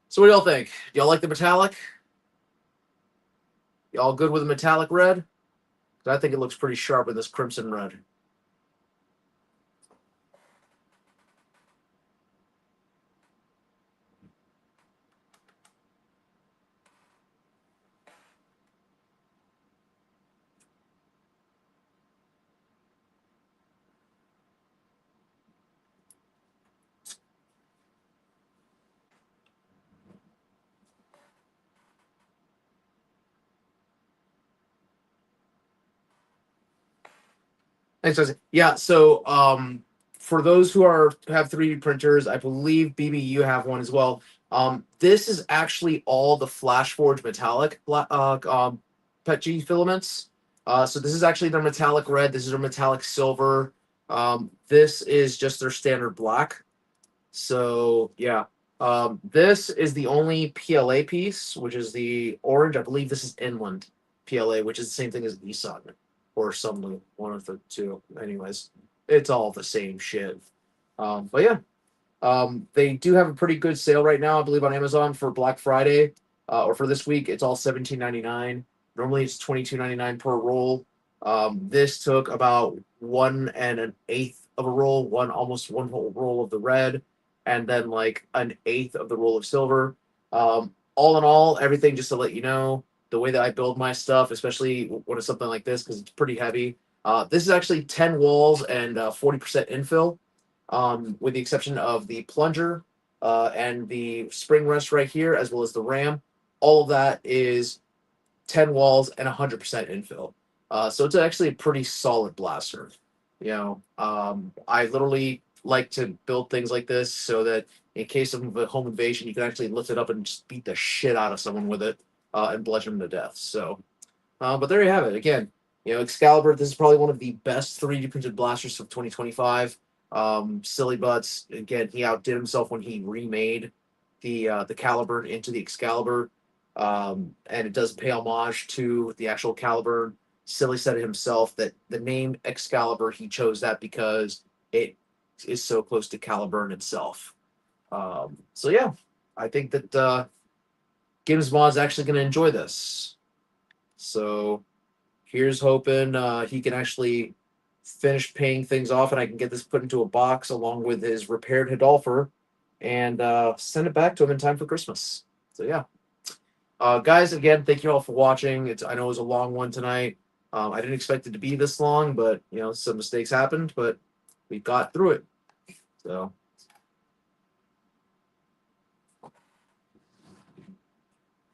so what do y'all think? Y'all like the metallic? Y'all good with the metallic red? I think it looks pretty sharp in this crimson red. Thanks, Jesse. Yeah, so for those who have 3D printers, I believe BB you have one as well. This is actually all the Flash Forge metallic PETG filaments. So this is actually their metallic red. This is their metallic silver. This is just their standard black. So yeah, this is the only PLA piece, which is the orange. I believe this is Inland PLA, which is the same thing as Nissan or some one of the two. Anyways, it's all the same shit. But yeah, they do have a pretty good sale right now, I believe, on Amazon for Black Friday, or for this week. It's all 17.99. Normally, it's 22.99 per roll. This took about 1 1/8 of a roll, almost one whole roll of the red, and then like an eighth of the roll of silver. All in all, everything, just to let you know, the way that I build my stuff, especially when it's something like this, because it's pretty heavy. This is actually 10 walls and 40% infill, with the exception of the plunger and the spring rest right here, as well as the ram. All of that is 10 walls and 100% infill. So it's actually a pretty solid blaster. I literally like to build things like this so that in case of a home invasion, you can actually lift it up and just beat the shit out of someone with it, and bludgeon them to death. So, but there you have it. Again, Excalibur. This is probably one of the best 3D printed blasters of 2025. Silly Butts, again, he outdid himself when he remade the Caliburn into the Excalibur, and it does pay homage to the actual Caliburn. Silly said himself that the name Excalibur, he chose that because it is so close to Caliburn itself. So yeah, I think that Gimsmods is actually going to enjoy this. So here's hoping he can actually finish paying things off, and I can get this put into a box along with his repaired Hidolfer, and send it back to him in time for Christmas. So yeah, guys, again, thank you all for watching. I know it was a long one tonight. I didn't expect it to be this long, but some mistakes happened, but we got through it. So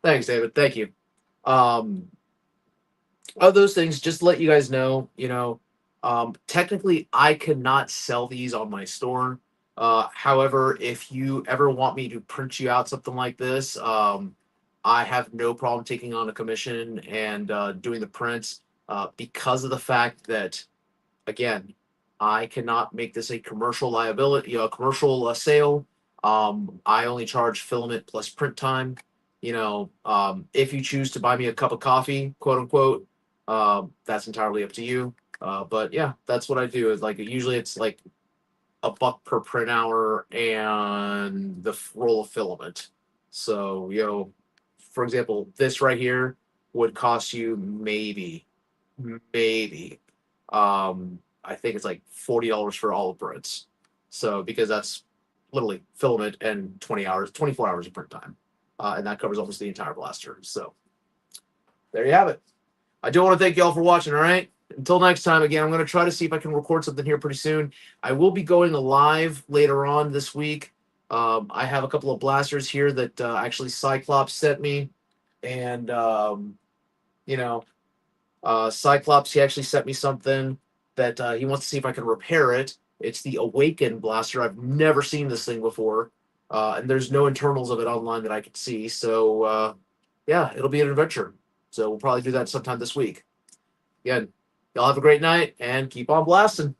thanks, David. Thank you. Um, of those things, just to let you guys know, technically I cannot sell these on my store. However, if you ever want me to print you out something like this, I have no problem taking on a commission and doing the prints, because of the fact that, again, I cannot make this a commercial liability, a commercial sale. I only charge filament plus print time. If you choose to buy me a cup of coffee, quote unquote, that's entirely up to you. But yeah, that's what I do. Is like usually it's like $1 per print hour and the roll of filament. So for example, this right here would cost you maybe, I think it's like $40 for all of prints. So because that's literally filament and 20 hours, 24 hours of print time, and that covers almost the entire blaster. So there you have it. I do want to thank y'all for watching. All right. Until next time, again, I'm going to try to see if I can record something here pretty soon. I will be going live later on this week. I have a couple of blasters here that actually Cyclops sent me. And, Cyclops, he actually sent me something that he wants to see if I can repair it. It's the Awaken blaster. I've never seen this thing before. And there's no internals of it online that I could see. So, yeah, it'll be an adventure. So we'll probably do that sometime this week. Again, y'all have a great night and keep on blasting.